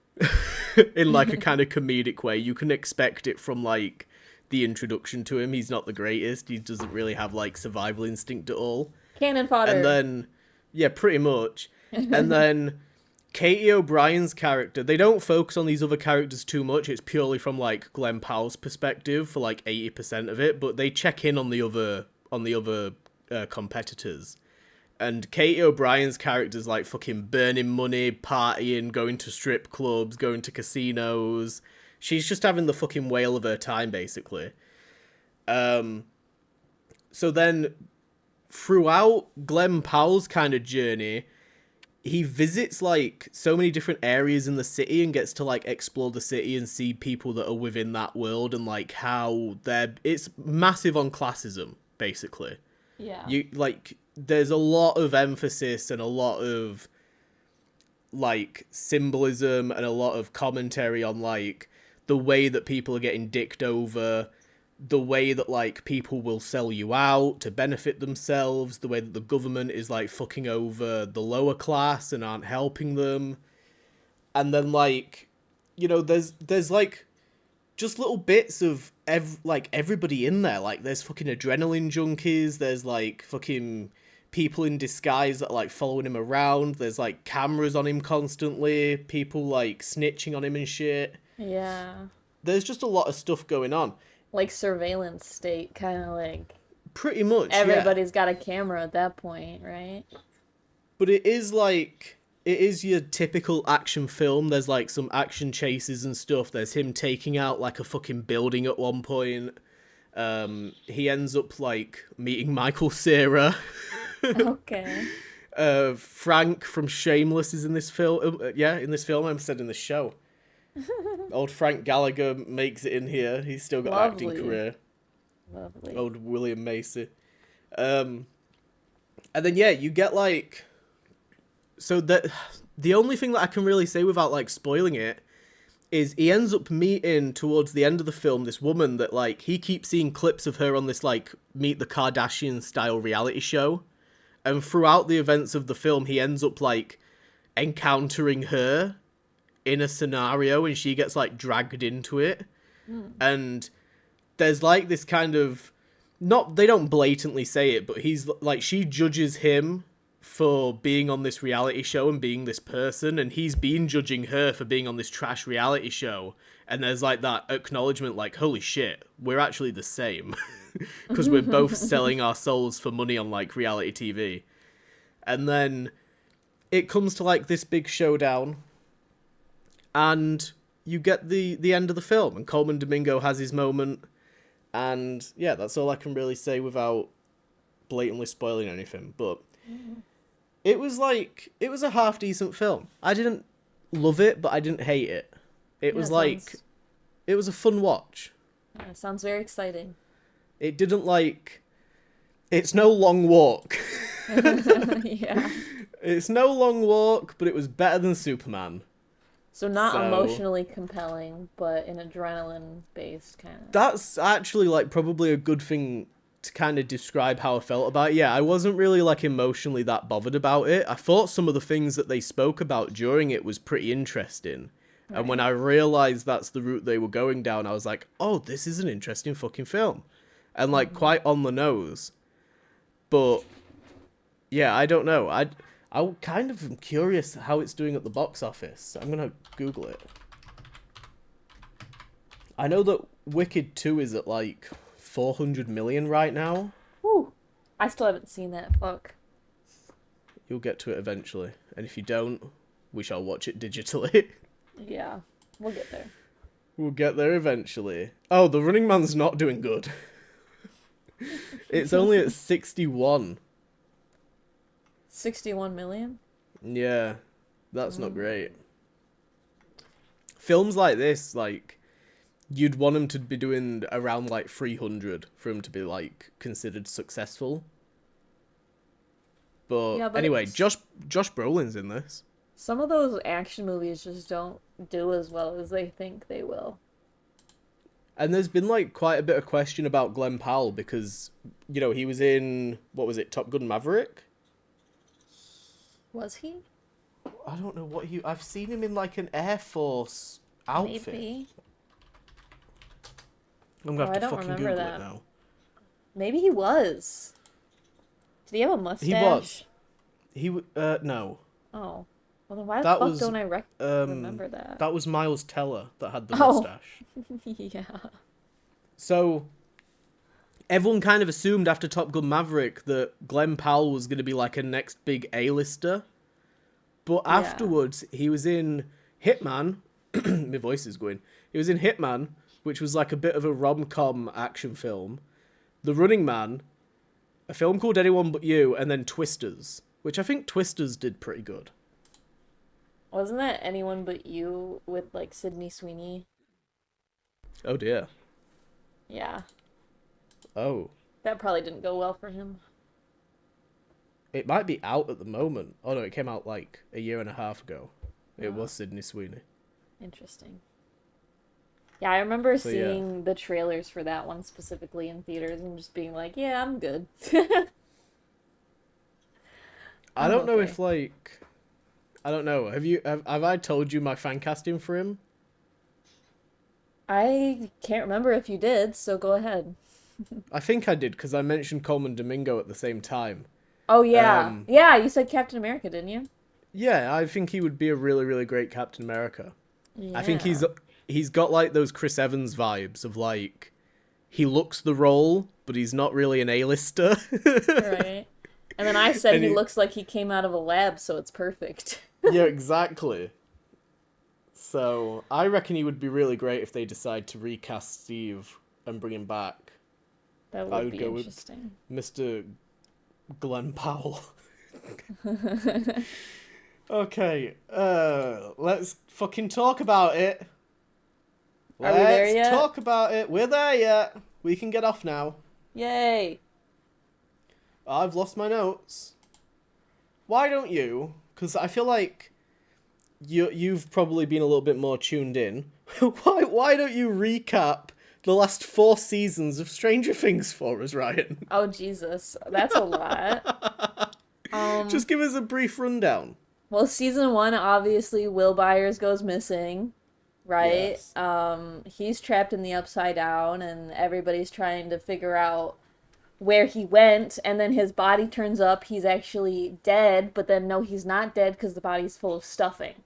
in like a kind of comedic way. You can expect it from like the introduction to him. He's not the greatest. He doesn't really have like survival instinct at all. Cannon And fodder. then, yeah, pretty much. And then Katie O'Brien's character, they don't focus on these other characters too much. It's purely from like Glenn Powell's perspective for like 80% of it, but they check in on the other competitors. And Katie O'Brien's character's like fucking burning money, partying, going to strip clubs, going to casinos. She's just having the fucking whale of her time, basically. Um, so then throughout Glenn Powell's kind of journey, he visits like so many different areas in the city and gets to like explore the city and see people that are within that world, and like how they're, it's massive on classism, basically. Yeah. You like, there's a lot of emphasis and a lot of like symbolism and a lot of commentary on like the way that people are getting dicked over, the way that like people will sell you out to benefit themselves, the way that the government is like fucking over the lower class and aren't helping them. And then like, there's like just little bits of like everybody in there. Like there's fucking adrenaline junkies, there's like fucking people in disguise that are like following him around, there's like cameras on him constantly, people like snitching on him and shit. Yeah. There's just a lot of stuff going on. Like surveillance state, kind of like Pretty much, yeah. everybody's got a camera at that point, right? But it is your typical action film. There's like some action chases and stuff. There's him taking out like a fucking building at one point. He ends up like meeting Michael Cera. Okay. Frank from Shameless is in this film. In this film. I'm said in the show. Old Frank Gallagher makes it in here. He's still got an acting career. Lovely. Old William Macy. And then yeah, you get like, so the only thing that I can really say without like spoiling it is he ends up meeting towards the end of the film this woman that like he keeps seeing clips of her on this like Meet the Kardashians style reality show, and throughout the events of the film he ends up like encountering her in a scenario and she gets like dragged into it. And there's like this kind of, not, they don't blatantly say it, but he's like, she judges him for being on this reality show and being this person, and he's been judging her for being on this trash reality show. And there's like that acknowledgement like, holy shit, we're actually the same. Because we're both selling our souls for money on like reality TV. And then it comes to like this big showdown, and you get the end of the film, and Coleman Domingo has his moment. And yeah, that's all I can really say without blatantly spoiling anything. But it was a half decent film. I didn't love it, but I didn't hate it. It was like, it was a fun watch. Yeah, sounds very exciting. It didn't like, it's no long walk. Yeah. It's no long walk, but it was better than Superman. So not emotionally compelling, but an adrenaline-based kind of. That's actually like probably a good thing to kind of describe how I felt about it. Yeah, I wasn't really like emotionally that bothered about it. I thought some of the things that they spoke about during it was pretty interesting. Right. And when I realized that's the route they were going down, I was like, oh, this is an interesting fucking film. And like quite on the nose. But yeah, I don't know. I kind of am curious how it's doing at the box office. I'm going to Google it. I know that Wicked 2 is at like 400 million right now. Whew. I still haven't seen that. Fuck. You'll get to it eventually. And if you don't, we shall watch it digitally. Yeah, we'll get there. We'll get there eventually. Oh, The Running Man's not doing good. It's only at 61. 61 million? Yeah, that's not great. Films like this, like, you'd want them to be doing around like 300 for them to be like considered successful. But anyway, Josh Brolin's in this. Some of those action movies just don't do as well as they think they will. And there's been like quite a bit of question about Glenn Powell because, he was in, what was it, Top Gun Maverick? Was he? I don't know I've seen him in like an Air Force outfit. Maybe. I'm gonna have to fucking Google it now. Maybe he was. Did he have a mustache? He was. No. Oh. Well, then why the fuck don't I remember that? That was Miles Teller that had the mustache. Yeah. So, everyone kind of assumed after Top Gun Maverick that Glenn Powell was going to be like a next big A-lister. But afterwards, he was in Hitman. My voice is going. He was in Hitman, which was like a bit of a rom-com action film. The Running Man, a film called Anyone But You, and then Twisters, which I think Twisters did pretty good. Wasn't that Anyone But You with like Sydney Sweeney? Oh dear. Yeah. Oh. That probably didn't go well for him. It might be out at the moment. Oh no, it came out like a year and a half ago. It was Sydney Sweeney. Interesting. Yeah, I remember So yeah, seeing the trailers for that one specifically in theaters and just being like, yeah, I'm good. I I'm don't know if okay. like I don't know. Have I told you my fan casting for him? I can't remember if you did, so go ahead. I think I did because I mentioned Coleman Domingo at the same time. Oh, yeah. Um, Yeah, you said Captain America, didn't you? yeah, I think he would be a really really great Captain America. I think Yeah. he's got like those Chris Evans vibes of like he looks the role, but he's not really an A-lister. Right. And then I said and he he, looks like he came out of a lab, so it's perfect. yeah, exactly. So I reckon he would be really great if they decide to recast Steve and bring him back. That I would would be go with interesting. Mr. Glenn Powell. Okay, let's fucking talk about it. Are we there Let's yet? talk about it. We're there yet. We can get off now. Yay. I've lost my notes. Why don't you? Because I feel like you've probably been a little bit more tuned in. Why don't you recap the last 4 seasons of Stranger Things for us, Ryan? Oh, Jesus. That's a lot. Um, Just give us a brief rundown. well, season one, obviously, Will Byers goes missing, right? Yes. He's trapped in the Upside Down, and everybody's trying to figure out where he went, and then his body turns up. He's actually dead, but then no, he's not dead because the body's full of stuffing.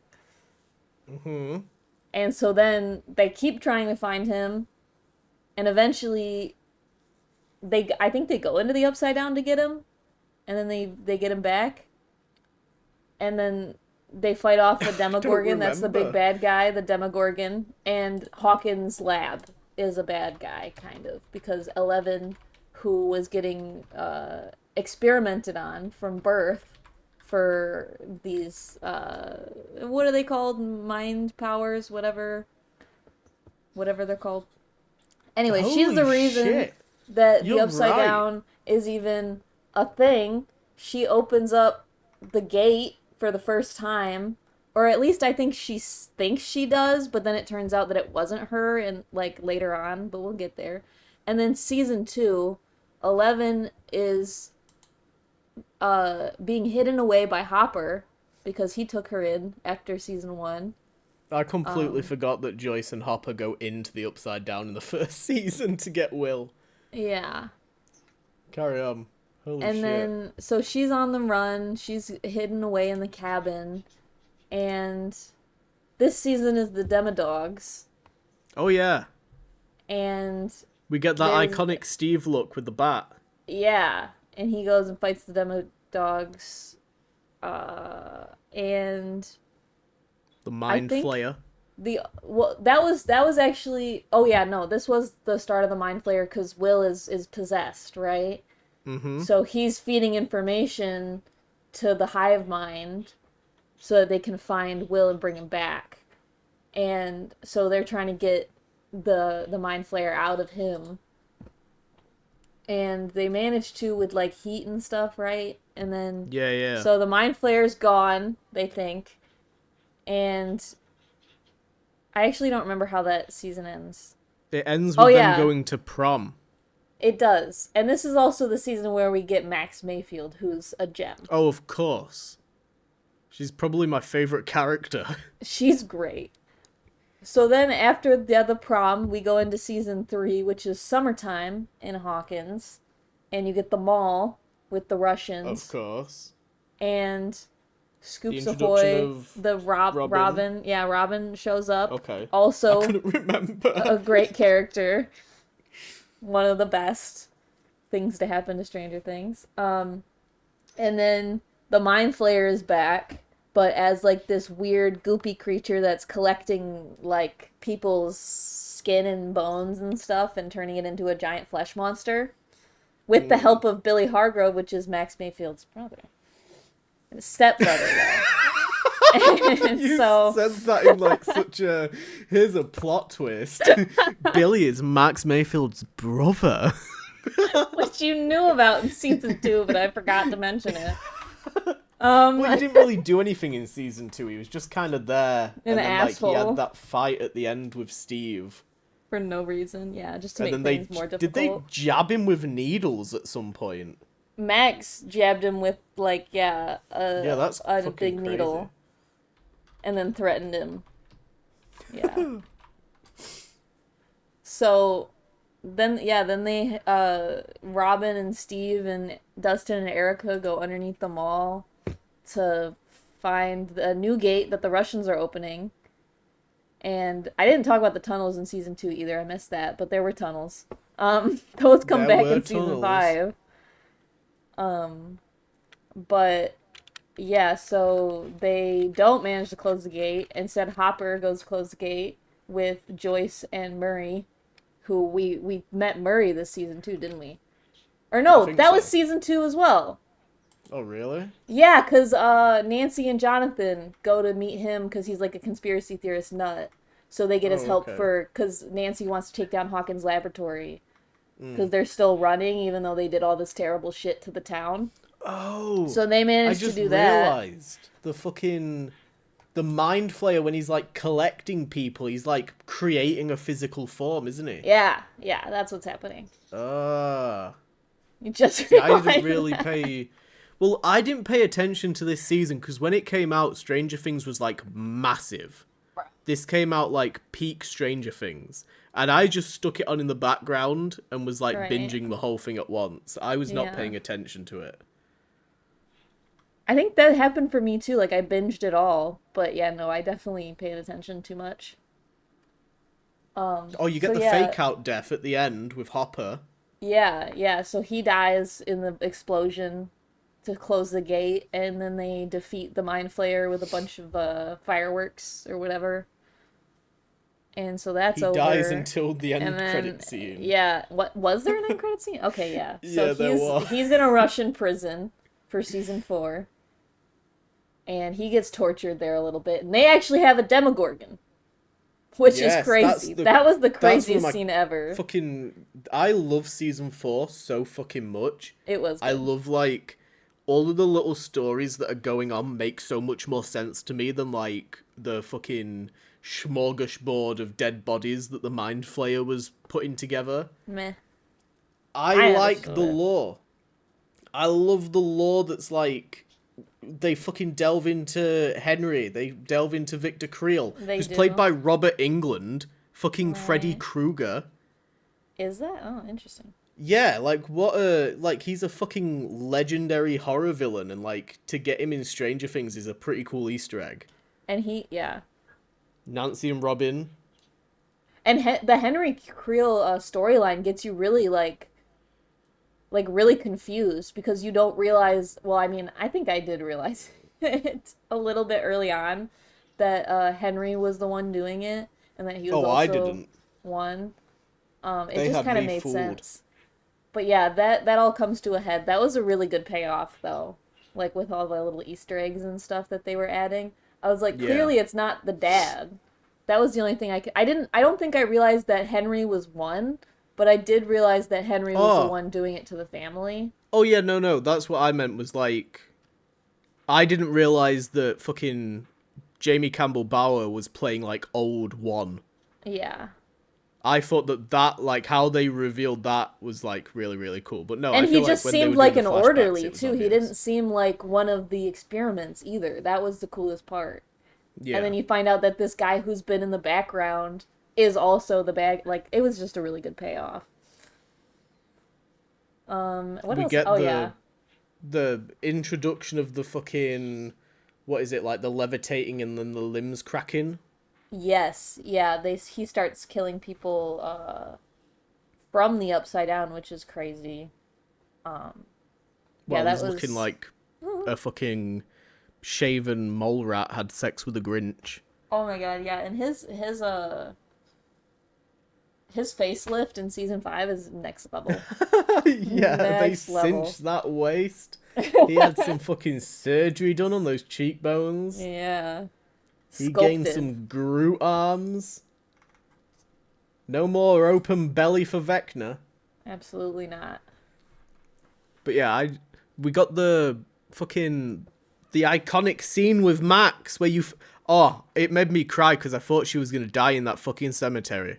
Mm-hmm. And so then they keep trying to find him, and eventually I think they go into the Upside Down to get him, and then they get him back, and then they fight off a I don't Demogorgon. That's the big remember. bad guy, the Demogorgon, and Hawkins' lab is a bad guy, kind of, because 11, who was getting experimented on from birth for these what are they called? Mind powers, whatever they're called. Anyway, she's the Holy reason shit. that the You're Upside right. Down is even a thing. She opens up the gate for the first time, or at least I think she thinks she does, but then it turns out that it wasn't her, and like later on, but we'll get there. And then season two, 11 is being hidden away by Hopper because he took her in after season one. I completely Um, forgot that Joyce and Hopper go into the Upside Down in the first season to get Will. yeah. Carry on. Holy And shit. then, so she's on the run. She's hidden away in the cabin. And this season is the Demodogs. Oh yeah. And We get that there's, iconic Steve look with the bat. yeah. And he goes and fights the Demodogs. And The I Mind think Flayer. well, that was actually, oh yeah, no, this was the start of the Mind Flayer because Will is possessed, right? Mm-hmm. So he's feeding information to the hive mind so that they can find Will and bring him back. And so they're trying to get the mind flayer out of him. And they manage to with like heat and stuff, right? And then Yeah, yeah. so the mind flayer's gone, they think. And I actually don't remember how that season ends. It ends Oh with them yeah, going to prom. it does. And this is also the season where we get Max Mayfield, who's a gem. Oh, of course. She's probably my favorite character. She's great. So then after the prom, we go into season three, which is summertime in Hawkins, and you get the mall with the Of Russians course. and The Scoops introduction Ahoy. of The Robin. Robin, yeah, Robin shows up. Okay. I Also couldn't remember. a great character, one of the best things to happen to Stranger Things. And then the Mind Flayer is back, but as like this weird goopy creature that's collecting like people's skin and bones and stuff and turning it into a giant flesh monster with the Hmm. help of Billy Hargrove, which is Max Mayfield's brother. Stepbrother though. And You so said that in like such a here's a plot twist. Billy is Max Mayfield's brother. which you knew about in season two, but I forgot to mention it. Well, he didn't really do anything in season 2. He was just kind of there, An and then like he had asshole. that fight at the end with Steve. For no reason. Yeah, just to And make then things more did they difficult. jab him with needles at some point? Max jabbed him with like Yeah, that's a fucking big crazy. needle and then threatened him. Yeah. So then they Robin and Steve and Dustin and Erica go underneath the mall to find a new gate that the Russians are opening. And I didn't talk about the tunnels in season 2 either. I missed that, but there were tunnels. Those come There back were in season tunnels. 5. But yeah, so they don't manage to close the gate. Instead, Hopper goes to close the gate with Joyce and Murray, who we met Murray this season too, didn't we? Or I no, think that was so. season 2 as well. Oh, really? Yeah, cause Nancy and Jonathan go to meet him because he's like a conspiracy theorist nut. So they get his Oh, help okay. for because Nancy wants to take down Hawkins' laboratory because Mm. they're still running even though they did all this terrible shit to the town. Oh, So they I managed to just do that. realized the mind flayer when he's like collecting people, he's like creating a physical form, isn't he? Yeah, yeah, that's what's happening. Ah. You just See, I didn't realized really that. pay. Well, I didn't pay attention to this season because when it came out, Stranger Things was like massive. This came out like peak Stranger Things. And I just stuck it on in the background and was like Right. binging the whole thing at once. I was not Yeah. paying attention to it. I think that happened for me too. Like I binged it all, but yeah, no, I definitely paid attention too much. Oh, you So get the yeah, fake out death at the end with Hopper. yeah. So he dies in the explosion to close the gate, and then they defeat the Mind Flayer with a bunch of fireworks or whatever. And so that's He dies over. until the And end then credit scene. yeah, what was there an end credit scene? Okay, yeah. So Yeah, there was. he's in a Russian prison for season 4, and he gets tortured there a little bit. And they actually have a Demogorgon, which is Yes, crazy. That was the that's one of craziest my scene ever. fucking. I love season 4 so fucking much. It was I good. love like all of the little stories that are going on make so much more sense to me than like the fucking smorgasbord of dead bodies that the Mind Flayer was putting together. Meh. I I like understood the it. lore. I love the lore that's like they fucking delve into Henry. They delve into Victor Creel, They who's played do. by Robert England, fucking Freddy Right. Krueger. Is that? Oh, interesting. Yeah, like what a like he's a fucking legendary horror villain, and like to get him in Stranger Things is a pretty cool Easter egg. And yeah. Nancy and Robin. And the Henry Creel storyline gets you really like really confused because you don't realize. Well, I mean, I think I did realize it a little bit early on that Henry was the one doing it, and that he was Oh, I also didn't. one. It They just had kind of me made fooled. sense. But yeah, that all comes to a head. That was a really good payoff though. Like with all the little Easter eggs and stuff that they were adding. I was like, Yeah. clearly it's not the dad. That was the only thing I didn't I don't think I realized that Henry was one, but I did realize that Henry was the Oh, one doing it to the family. oh yeah, no. That's what I meant was like I didn't realize that fucking Jamie Campbell Bower was playing like old one. Yeah. I thought that like how they revealed that was like really really cool. But no, I And he feel like just when they seemed were doing like the an flashbacks, orderly it was too. He didn't obvious. seem like one of the experiments either. That was the coolest part. And Yeah, then you find out that this guy who's been in the background is also the bag. Like it was just a really good payoff. What we else? get Oh yeah, the introduction of the fucking what is it like the levitating and then the limbs cracking. yes, yeah. He starts killing people from the upside down, which is crazy. Yeah, Well, that he's looking was. like a fucking shaven mole rat had sex with a Grinch. Oh my god, yeah. And his facelift in season 5 is next level. Yeah, they Next level. cinched that waist. He had some fucking surgery done on those cheekbones. Yeah, He gained sculpted. some Groot arms. No more open belly for Vecna. Absolutely not. But yeah, we got the fucking the iconic scene with Max where oh, it made me cry because I thought she was gonna die in that fucking cemetery.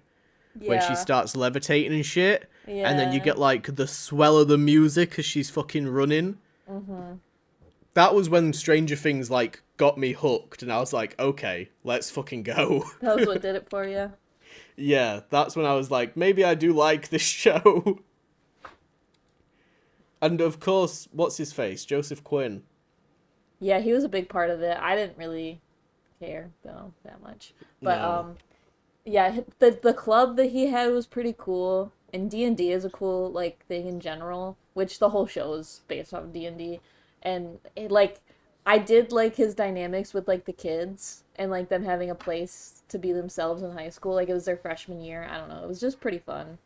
when she Yeah. starts levitating and shit. And then you Yeah. get like the swell of the music as she's fucking running. Mm-hmm. That was when Stranger Things like got me hooked, and I was like, okay, let's fucking go. That was what did it for you. Yeah, that's when I was like, maybe I do like this show. And of course, what's his face? Joseph Quinn. Yeah, he was a big part of it. I didn't really care though that much. But No. yeah, the club that he had was pretty cool. And D&D is a cool like thing in general, which the whole show is based off of D&D. And it, like I did like his dynamics with like the kids and like them having a place to be themselves in high school. Like it was their freshman year. I don't know. It was just pretty fun.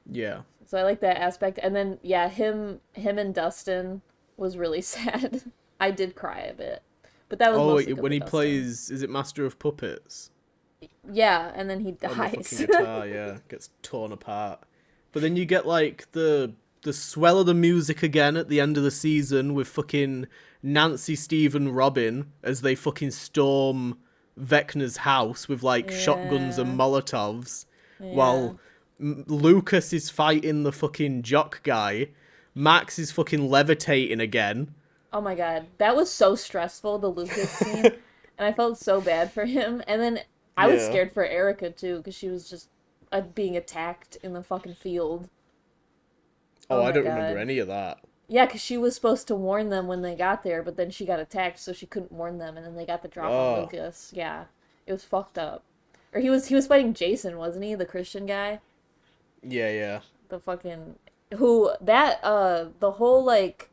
Yeah. So I like that aspect. And then yeah, him and Dustin was really sad. I did cry a bit. But that was Oh, mostly because when of he Dustin. plays, is it Master of Puppets? Yeah, and then he On the fucking dies. guitar, yeah, gets torn apart. But then you get like the swell of the music again at the end of the season with fucking Nancy, Steve, and Robin as they fucking storm Vecna's house with like shotguns and Yeah. Molotovs, Yeah. while Lucas is fighting the fucking jock guy. Max is fucking levitating again. Oh my God. That was so stressful, the Lucas scene. And I felt so bad for him. And then I was Yeah. scared for Erica too, because she was just being attacked in the fucking field. Oh, Oh I my don't remember God. any of that. Yeah, because she was supposed to warn them when they got there, but then she got attacked, so she couldn't warn them, and then they got the drop on Oh, Lucas. Yeah, it was fucked up. Or he was fighting Jason, wasn't he? The Christian guy, yeah, yeah, the fucking who that the whole like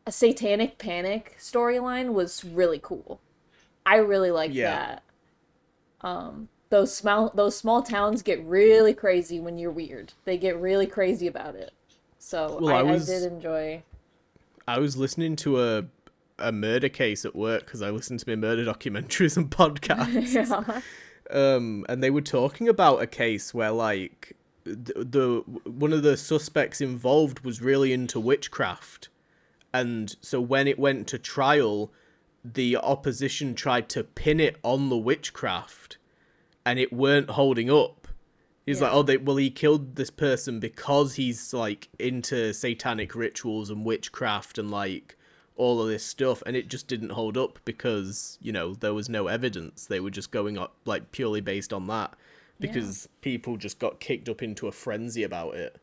a satanic panic storyline was really cool. I really liked yeah. that. Those small towns get really crazy when you're weird. They get really crazy about it. So Well, I did enjoy. I was listening to a murder case at work because I listen to my murder documentaries and podcasts. Yeah. And they were talking about a case where like the one of the suspects involved was really into witchcraft, and so when it went to trial, the opposition tried to pin it on the witchcraft, and it weren't holding up. He's like, oh, Yeah. he killed this person because he's like into satanic rituals and witchcraft and like all of this stuff, and it just didn't hold up because there was no evidence. They were just going up like purely based on that Yeah. because people just got kicked up into a frenzy about it.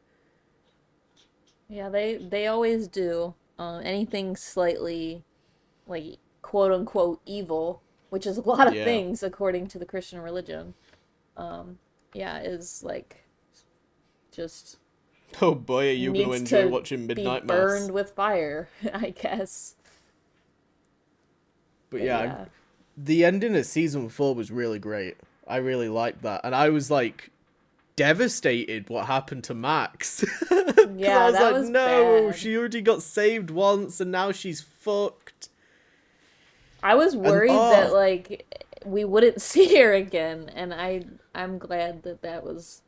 Yeah, they always do. Anything slightly like quote unquote evil, which is a lot of Yeah. things according to the Christian religion. Yeah, is like just Oh boy, are you going to needs enjoy to watching be Midnight Mass? burned with fire, I guess. But But yeah, yeah. the ending of season 4 was really great. I really liked that, and I was like devastated what happened to Max. Because I Yeah, was that like, was no, bad. she already got saved once and now she's fucked. I was And worried that like we wouldn't see her again, and I'm glad that that was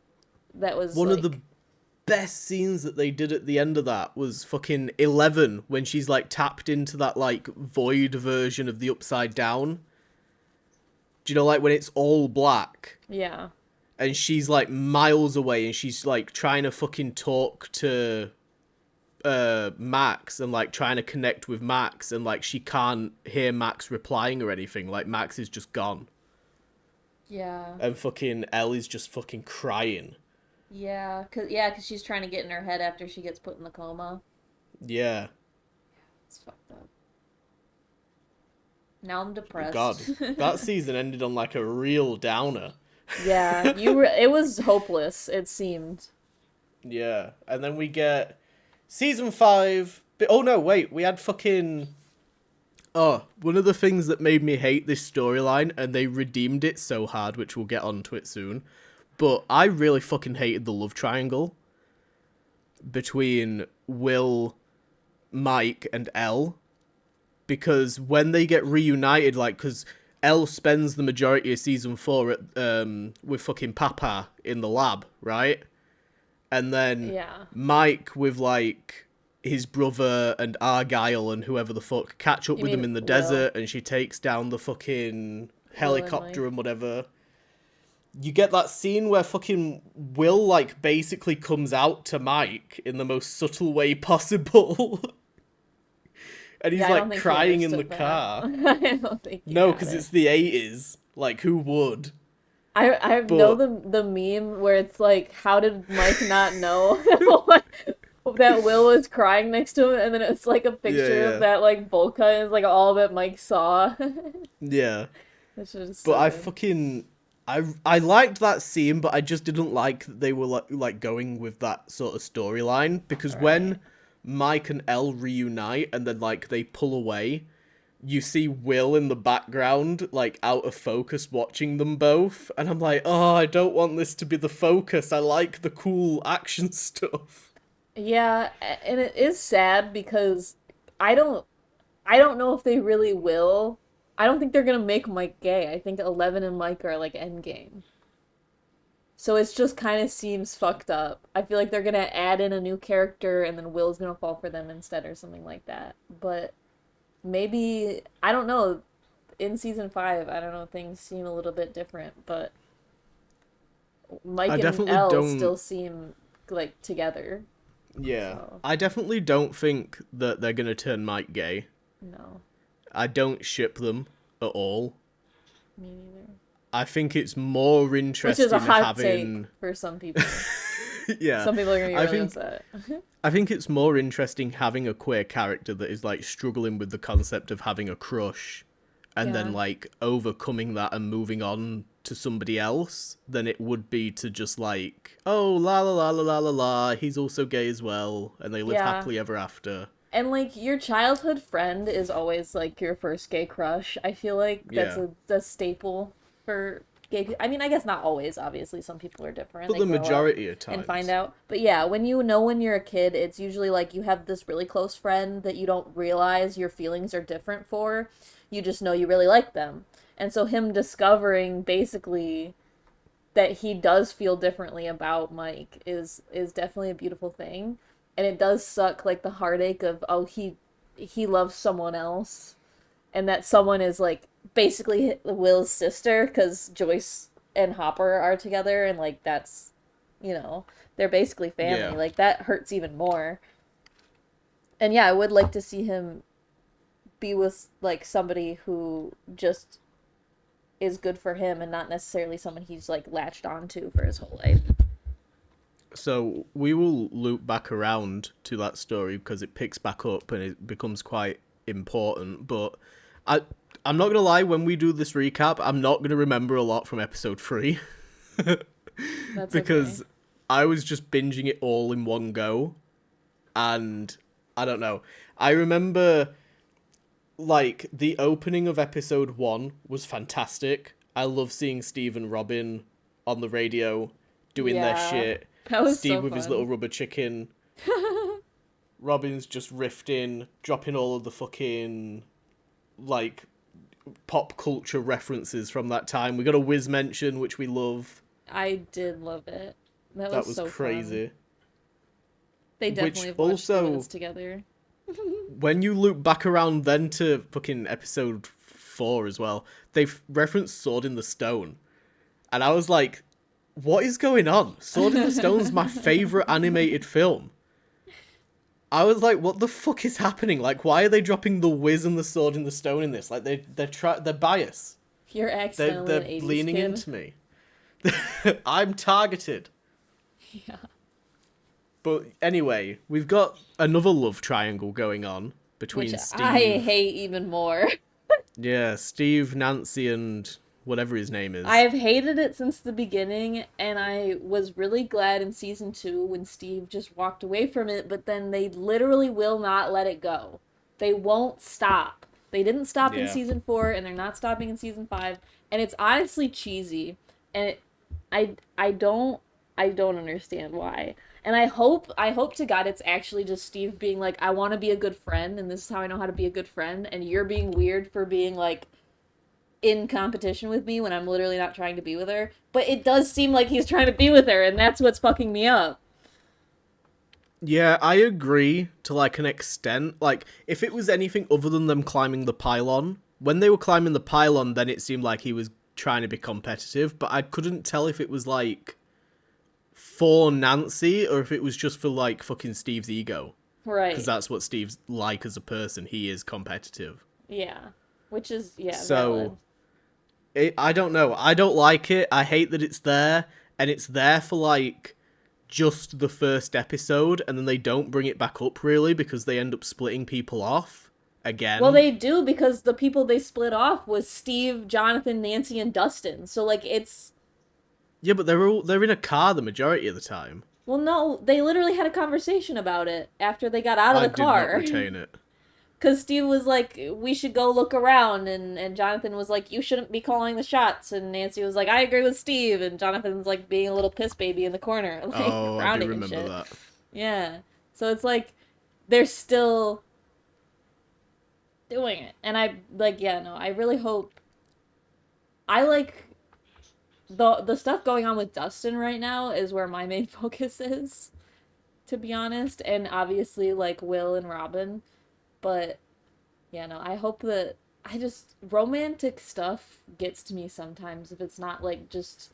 one of the like best scenes that they did at the end of that was fucking 11 when she's like tapped into that like void version of the Upside Down. Do you know, like when it's all black yeah. and she's like miles away and she's like trying to fucking talk to Max and like trying to connect with Max, and like she can't hear Max replying or anything. Like Max is just gone, Yeah. and fucking Ellie's just fucking crying. Yeah, cause she's trying to get in her head after she gets put in the coma. Yeah. It's fucked up. Now I'm God, depressed. that season ended on like a real downer. Yeah, it was hopeless, it seemed. Yeah, and then we get season 5. Oh no, wait, we had fucking. Oh, one of the things that made me hate this storyline, and they redeemed it so hard, which we'll get onto it soon. But I really fucking hated the love triangle between Will, Mike, and Elle. Because when they get reunited, like, because Elle spends the majority of season 4 at with fucking Papa in the lab, right? And then Yeah. Mike with like his brother and Argyle and whoever the fuck catch up You with them mean in the Will? desert, and she takes down the fucking Will and helicopter Mike. and whatever. you get that scene where fucking Will, like, basically comes out to Mike in the most subtle way possible. And he's, Yeah, I don't like, think he crying in the understood that. car. I don't think he No, got because it. it's the 80s. Like, who would? I know But, the meme where it's like, how did Mike not know that Will was crying next to him, and then it's like a yeah, picture of yeah. that like bowl cut, and it's like all that Mike saw. Yeah. Which is But so good. I liked that scene, but I just didn't like that they were like going with that sort of storyline because All right. when Mike and Elle reunite and then like they pull away, you see Will in the background like out of focus watching them both, and I'm like, "Oh, I don't want this to be the focus. I like the cool action stuff." Yeah, and it is sad because I don't I don't know if they really will. I don't think they're gonna make Mike gay. I think 11 and Mike are like endgame. So it's just kind of seems fucked up. I feel like they're gonna add in a new character and then Will's gonna fall for them instead or something like that. But maybe I don't know. In season 5, I don't know, things seem a little bit different, but I Mike and definitely Elle don't still seem like together. Yeah. So, I definitely don't think that they're going to turn Mike gay. no, I don't ship them at all. me neither. I think it's more Which is a interesting hot take having for some people. yeah. Some people are gonna be I really think upset. I think it's more interesting having a queer character that is like struggling with the concept of having a crush and then Yeah. like overcoming that and moving on to somebody else than it would be to just like, oh la la la la la la la, he's also gay as well and they live Yeah. happily ever after. And like your childhood friend is always like your first gay crush. I feel like Yeah. that's a staple for gay people. I mean, I guess not always, obviously. Some people are different. But They the grow up majority of and find times. out. But yeah, when you know when you're a kid, it's usually like you have this really close friend that you don't realize your feelings are different for. You just know you really like them. And so him discovering basically that he does feel differently about Mike is definitely a beautiful thing. And it does suck like the heartache of oh he loves someone else and that someone is like basically Will's sister cuz Joyce and Hopper are together and like that's you know, they're basically family. Yeah. Like that hurts even more. And yeah, I would like to see him be with like somebody who just is good for him and not necessarily someone he's like latched onto for his whole life. So we will loop back around to that story because it picks back up and it becomes quite important. But I, I'm not gonna lie. When we do this recap, I'm not gonna remember a lot from episode 3 That's okay. because I was just binging it all in one go, and I don't know. I remember like the opening of episode 1 was fantastic. I love seeing Steve and Robin on the radio doing their Yeah. shit. That was Steve so with his little fun. rubber chicken. Robin's just riffing, dropping all of the fucking like pop culture references from that time. We got a Wiz mention, which we love. I did love it. That That was was so fun. crazy. They definitely Which have watched The also, Wiz together. when you loop back around then to fucking episode 4 as well, they've referenced Sword in the Stone. And I was like, what is going on? Sword in the Stone's my favourite animated film. I was like, what the fuck is happening? Like, why are they dropping the Wiz and the Sword in the Stone in this? Like, they're biased. You're accidentally They're an 80s leaning kid. into me. I'm targeted. Yeah. But anyway, we've got another love triangle going on Which between I Steve, hate even more. yeah, Steve, Nancy, and whatever his name is. I've hated it since the beginning, and I was really glad in season 2 when Steve just walked away from it, but then they literally will not let it go. They won't stop. They didn't stop in Yeah. season 4, and they're not stopping in season 5, and it's honestly cheesy, and I don't I don't understand why. And I hope to God it's actually just Steve being like, I want to be a good friend, and this is how I know how to be a good friend, and you're being weird for being like in competition with me when I'm literally not trying to be with her. But it does seem like he's trying to be with her, and that's what's fucking me up. Yeah, I agree to like an extent. Like, if it was anything other than them climbing the pylon, when they were climbing the pylon, then it seemed like he was trying to be competitive, but I couldn't tell if it was like for Nancy or if it was just for like fucking Steve's ego. Because Right. that's what Steve's like as a person. He is competitive. Yeah. Which is, yeah, So valid. I don't know. I don't like it. I hate that it's there, and it's there for like just the first episode, and then they don't bring it back up really because they end up splitting people off Well, again. they do because the people they split off was Steve, Jonathan, Nancy, and Dustin. So like it's Yeah, but they're in a car the majority of the time. well, no, they literally had a conversation about it after they got out of I the did not car. retain it. Because Steve was like, we should go look around, and Jonathan was like, you shouldn't be calling the shots, and Nancy was like, I agree with Steve, and Jonathan's like being a little piss baby in the corner, like Oh, I do grounding and remember shit. that. Yeah. So it's like, they're still doing it. And I, like, yeah, no, I really hope. I like the stuff going on with Dustin right now is where my main focus is, to be honest, and obviously like Will and Robin, but yeah, no, I hope that I just romantic stuff gets to me sometimes if it's not like just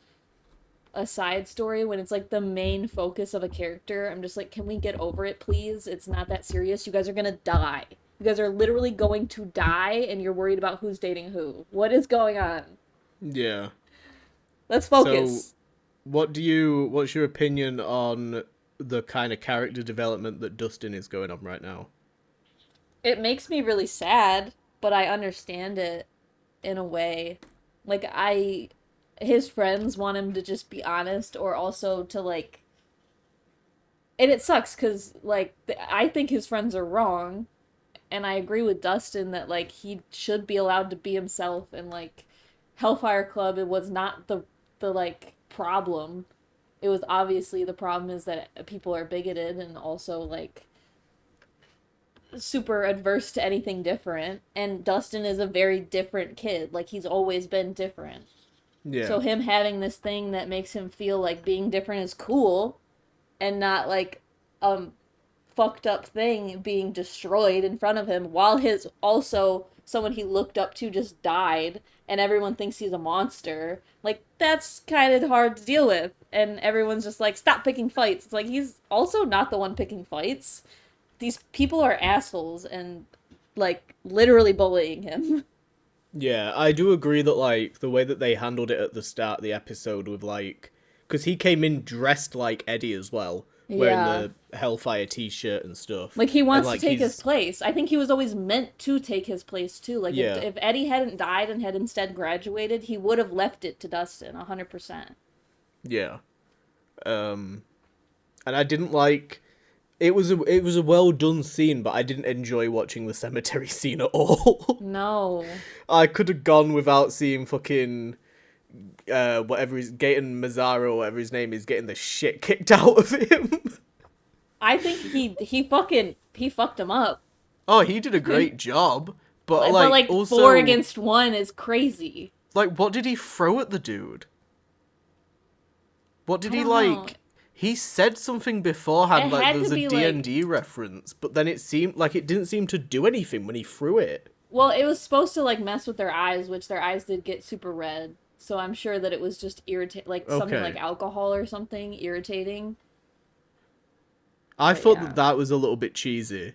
a side story when it's like the main focus of a character. I'm just like, can we get over it, please? It's not that serious. You guys are gonna die. You guys are literally going to die, and you're worried about who's dating who. What is going on? Yeah. Let's So, focus. what's your opinion on the kind of character development that Dustin is going on right now? It makes me really sad, but I understand it in a way. Like his friends want him to just be honest or also to like and it sucks cuz like I think his friends are wrong and I agree with Dustin that like he should be allowed to be himself and like Hellfire Club it was not the like problem. It was obviously the problem is that people are bigoted and also like super adverse to anything different and Dustin is a very different kid. Like he's always been different. Yeah. So him having this thing that makes him feel like being different is cool and not like um fucked up thing being destroyed in front of him while his also someone he looked up to just died and everyone thinks he's a monster. Like that's kind of hard to deal with and everyone's just like stop picking fights. It's like he's also not the one picking fights. These people are assholes and like literally bullying him. Yeah, I do agree that like the way that they handled it at the start of the episode with like because he came in dressed like Eddie as well, wearing Yeah. the Hellfire t-shirt and stuff. Like he And wants to like take his he's place. I think he was always meant to take his place too. Like yeah, if Eddie hadn't died and had instead graduated, he would have left it to Dustin 100%. yeah. And I didn't like it was a well done scene, but I didn't enjoy watching the cemetery scene at all. No. I could have gone without seeing fucking whatever he's Gaten Mazzara or whatever his name is getting the shit kicked out of him. I think he fucked him up. Oh, he did a great job, but But like like 4 also against 1 is crazy. like what did he throw at the dude? What did I he don't know. like? He said something It beforehand, like had there to was a be D and like D reference, but then it seemed like it didn't seem to do anything when he threw it. well, it was supposed to like mess with their eyes, which their eyes did get super red. So I'm sure that it was just irritate like something like Okay. alcohol or something irritating. I But thought that yeah. that was a little bit cheesy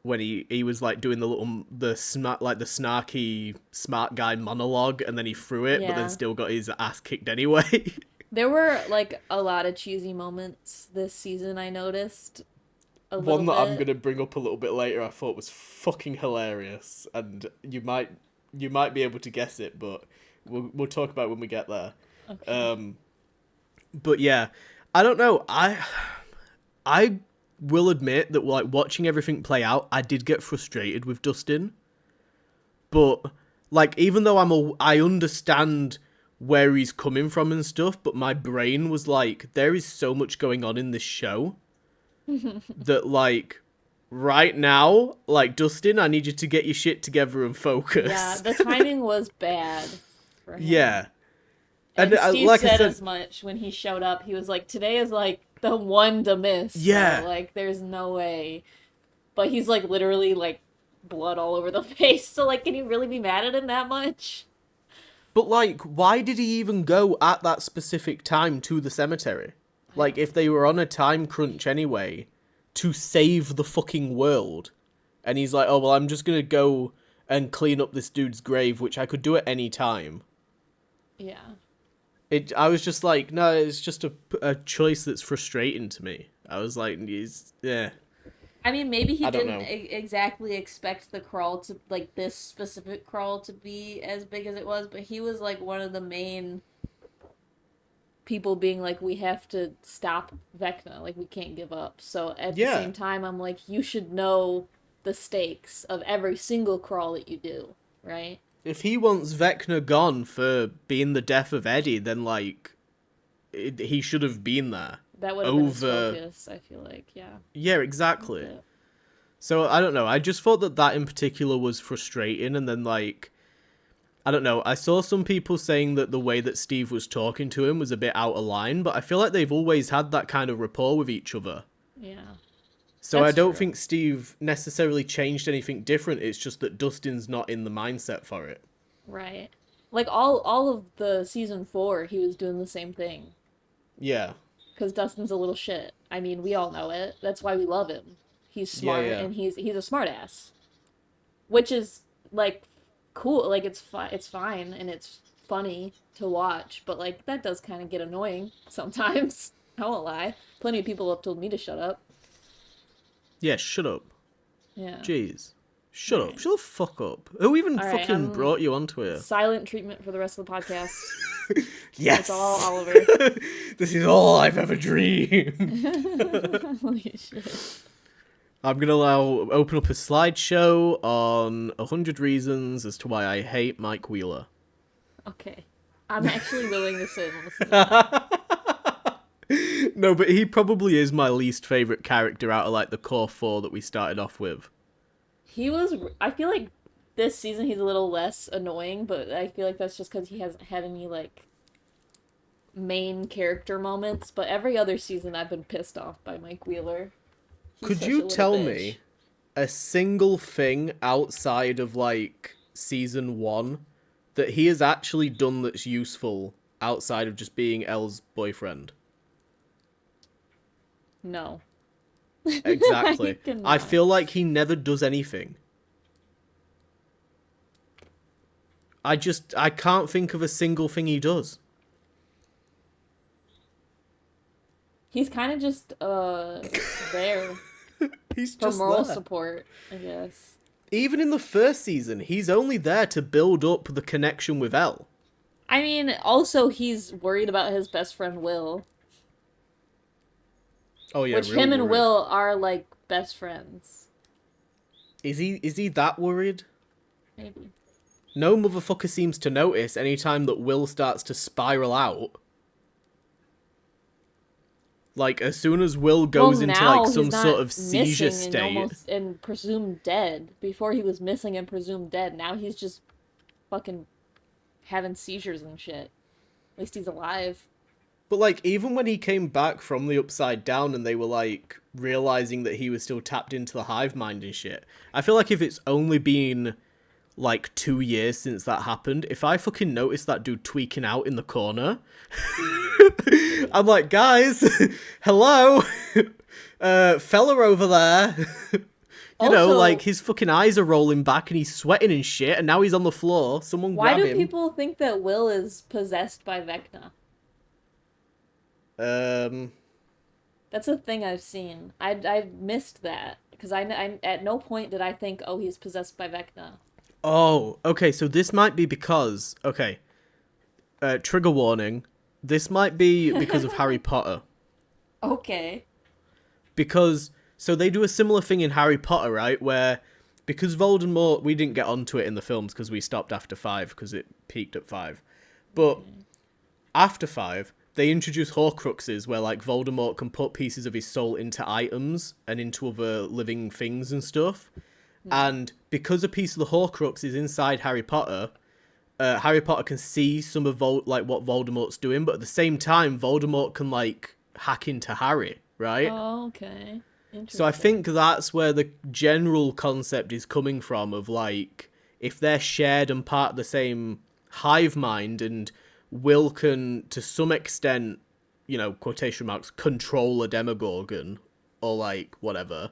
when he was like doing the smart like the snarky smart guy monologue and then he threw it but then Yeah. still got his ass kicked anyway. There were like a lot of cheesy moments this season I noticed a little One that I'm bit. gonna bring up a little bit later I thought was fucking hilarious and you might be able to guess it but we'll talk about it when we get there. Okay. Um but yeah, I don't know. I will admit that like watching everything play out, I did get frustrated with Dustin. But like even though I understand where he's coming from and stuff, but my brain was like there is so much going on in this show that like right now, like Dustin, I need you to get your shit together and Yeah, focus. the timing was bad for him. Yeah. And And Steve like I said said, as much when he showed up. He was like, "Today is like the one to miss, bro. yeah. Like there's no way." But he's like literally like blood all over the face. So like can you really be mad at him that much? But, like, why did he even go at that specific time to the cemetery? Like, if they were on a time crunch anyway, to save the fucking world. And he's like, oh, well, I'm just gonna go and clean up this dude's grave, which I could do at any time. Yeah. I was just like, no, it's just a choice that's frustrating to me. I was like, yeah. I mean, maybe he I don't didn't know. exactly expect the crawl to, like, this specific crawl to be as big as it was, but he was, like, one of the main people being like, we have to stop Vecna, like, we can't give up. So at the Yeah. same time, I'm like, you should know the stakes of every single crawl that you do, right? If he wants Vecna gone for being the death of Eddie, then, like, he should have been there. That would have been his focus, I feel like, yeah. Yeah, exactly. So, I don't know. I just thought that in particular was frustrating, and then, like, I don't know. I saw some people saying that the way that Steve was talking to him was a bit out of line, but I feel like they've always had that kind of rapport with each other. Yeah. So That's I don't true. think Steve necessarily changed anything different. It's just that Dustin's not in the mindset for it. Right. Like, all of the season 4, he was doing the same thing. Yeah. Because Dustin's a little shit. I mean, we all know it. That's why we love him. He's Yeah, smart, yeah. and he's a smartass. Which is, like, cool. Like, it's fine, and it's funny to watch, but, like, that does kind of get annoying sometimes. I won't lie. Plenty of people have told me to shut up. Yeah, shut up. Yeah. Jeez. Shut up. Alright. Shut the fuck up. Who even Alright, fucking brought you onto here? Silent treatment for the rest of the podcast. Yes! It's all Oliver. This is all I've ever dreamed. Holy shit. I'm going to now open up a slideshow on 100 reasons as to why I hate Mike Wheeler. Okay. I'm actually willing to sit and listen to that. No, but he probably is my least favourite character out of, like, the core 4 that we started off with. I feel like this season he's a little less annoying, but I feel like that's just because he hasn't had any, like, main character moments. But every other season I've been pissed off by Mike Wheeler. Could you tell me a single thing outside of, like, season 1 that he has actually done that's useful outside of just being Elle's boyfriend? No. Exactly. I cannot. I feel like he never does anything. I can't think of a single thing he does. He's kind of just, there He's for just moral there. support, I guess. Even in the first season, he's only there to build up the connection with Elle. I mean, also he's worried about his best friend Will. Oh yeah, Which real him and worried. Will are, like, best friends. Is he that worried? Maybe. No motherfucker seems to notice anytime that Will starts to spiral out. Like, as soon as Will goes into, like, some sort of seizure state. And presumed dead. Before he was missing and presumed dead. Now he's just fucking having seizures and shit. At least he's alive. But, like, even when he came back from the Upside Down and they were, like, realizing that he was still tapped into the hive mind and shit, I feel like if it's only been, like, 2 years since that happened, if I fucking noticed that dude tweaking out in the corner, I'm like, guys, hello, fella over there. You know, Also, like, his fucking eyes are rolling back and he's sweating and shit, and now he's on the floor. Someone why grab do him. people think that Will is possessed by Vecna? That's a thing I've seen. I missed that because I at no point did I think, oh, he's possessed by Vecna. Oh, okay, so this might be because... Okay, trigger warning. This might be because of Harry Potter. Okay. Because, so they do a similar thing in Harry Potter, right? Where, because Voldemort... We didn't get onto it in the films because we stopped after 5 because it peaked at 5. But after 5... they introduce Horcruxes where, like, Voldemort can put pieces of his soul into items and into other living things and stuff. And because a piece of the Horcrux is inside Harry Potter can see some of, what Voldemort's doing, but at the same time, Voldemort can, like, hack into Harry, right? Oh, okay. Interesting. So I think that's where the general concept is coming from of, like, if they're shared and part of the same hive mind, and Will can, to some extent, quotation marks, control a Demogorgon, or like whatever.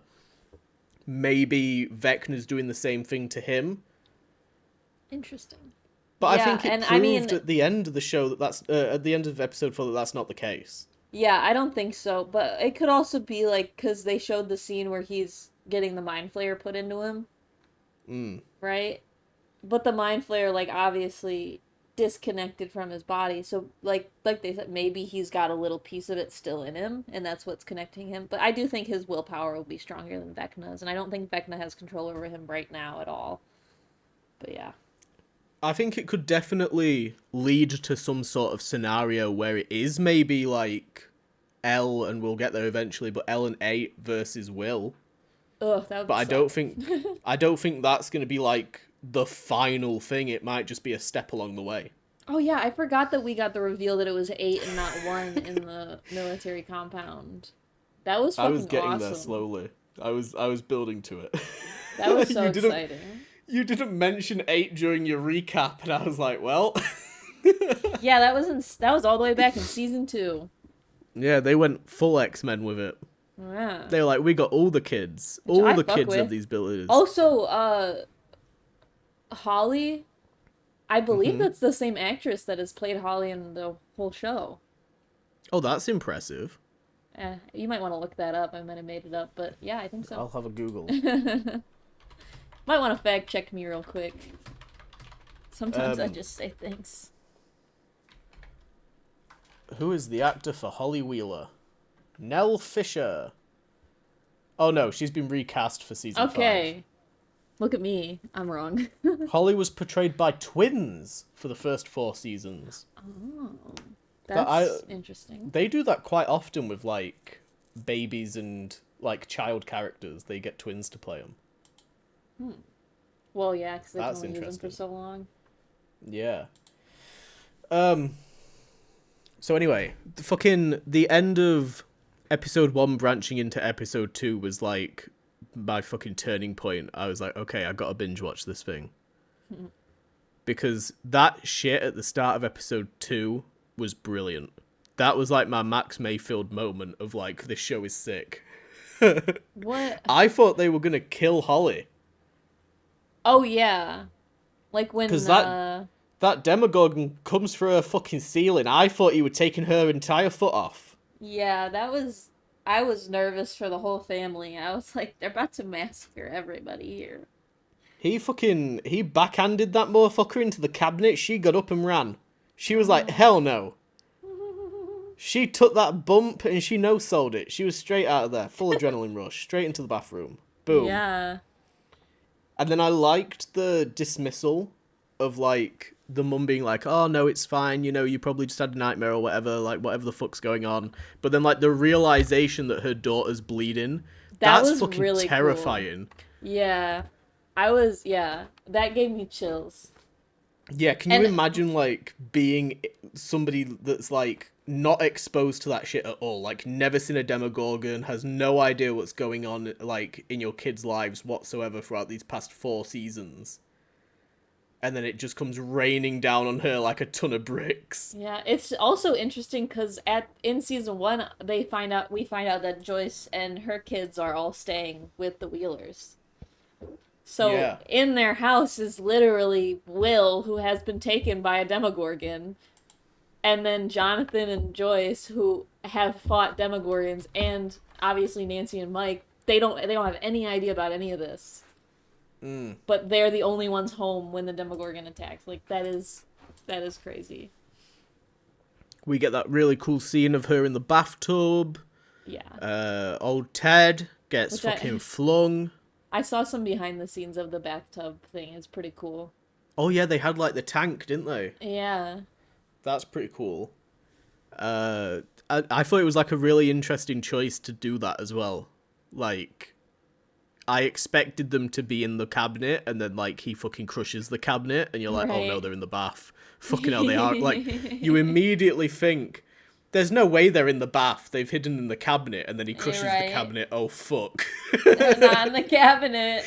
Maybe Vecna's doing the same thing to him. Interesting. But I Yeah, think it and I proved mean, at the end of the show that's at the end of episode 4 that that's not the case. yeah, I don't think so, but it could also be like because they showed the scene where he's getting the mind flayer put into him, Mm. right? But the mind flayer, like, obviously disconnected from his body, so like they said, maybe he's got a little piece of it still in him, and that's what's connecting him. But I do think his willpower will be stronger than Vecna's, and I don't think Vecna has control over him right now at all. But yeah. I think it could definitely lead to some sort of scenario where it is maybe like Elle, and we'll get there eventually, but Elle and 8 versus Will. Ugh, that But would suck. I don't think that's going to be like the final thing. It might just be a step along the way. Oh yeah, I forgot that we got the reveal that it was 8 and not 1 in the military compound. That was I was fucking getting there awesome. slowly. I was building to it. That was so you didn't exciting. you didn't mention 8 during your recap, and I was like, well. Yeah, that was all the way back in season 2. Yeah, they went full X-Men with it. Yeah. They were like, we got all the kids. Which All I the fuck kids of with. these abilities. Also, Holly, I believe Mm-hmm. that's the same actress that has played Holly in the whole show. Oh, that's impressive. You might want to look that up. I might have made it up, but yeah, I think so. I'll have a Google. Might want to fact check me real quick. Sometimes I Um, just say things. Who is the actor for Holly Wheeler? Nell Fisher. Oh no, she's been recast for season 5. Okay. Look at me. I'm wrong. Holly was portrayed by twins for the first 4 seasons. Oh. But That's interesting. They do that quite often with like babies and like child characters. They get twins to play them. Well, yeah, because they can That's only use them interesting. for so long. Yeah. So anyway, the end of episode 1 branching into episode 2 was like my fucking turning point. I was like, okay, I gotta binge watch this thing. Because that shit at the start of episode 2 was brilliant. That was like my Max Mayfield moment of like, this show is sick. What? I thought they were gonna kill Holly. Oh, yeah. Like when, 'Cause that Demogorgon comes through her fucking ceiling. I thought he were taking her entire foot off. yeah, that was... I was nervous for the whole family. I was like, they're about to massacre everybody here. He backhanded that motherfucker into the cabinet. She got up and ran. She was like, hell no. She took that bump and she no-sold it. She was straight out of there, full adrenaline rush, straight into the bathroom. Boom. Yeah. And then I liked the dismissal of, like, the mum being like, oh, no, it's fine, you probably just had a nightmare or whatever, like, whatever the fuck's going on. But then, like, the realization that her daughter's bleeding, That that's was fucking really terrifying. cool. Yeah. Yeah. That gave me chills. Yeah, can you imagine, like, being somebody that's, like, not exposed to that shit at all? Like, never seen a Demogorgon, has no idea what's going on, like, in your kids' lives whatsoever throughout these past 4 seasons. And then it just comes raining down on her like a ton of bricks. Yeah, it's also interesting because in season 1, we find out that Joyce and her kids are all staying with the Wheelers. So Yeah. in their house is literally Will, who has been taken by a Demogorgon, and then Jonathan and Joyce, who have fought Demogorgons, and obviously Nancy and Mike. They don't have any idea about any of this. But they're the only ones home when the Demogorgon attacks. Like, that is crazy. We get that really cool scene of her in the bathtub. Yeah. Old Ted gets Which fucking flung. I saw some behind the scenes of the bathtub thing. It's pretty cool. Oh yeah, they had like the tank, didn't they? Yeah. That's pretty cool. I thought it was like a really interesting choice to do that as well. Like, I expected them to be in the cabinet, and then like he fucking crushes the cabinet, and you're like, oh no, Right. they're in the bath. Fucking hell, they are. Like, you immediately think, there's no way they're in the bath. They've hidden in the cabinet, and then he crushes the right. cabinet. Oh fuck. They're not in the cabinet.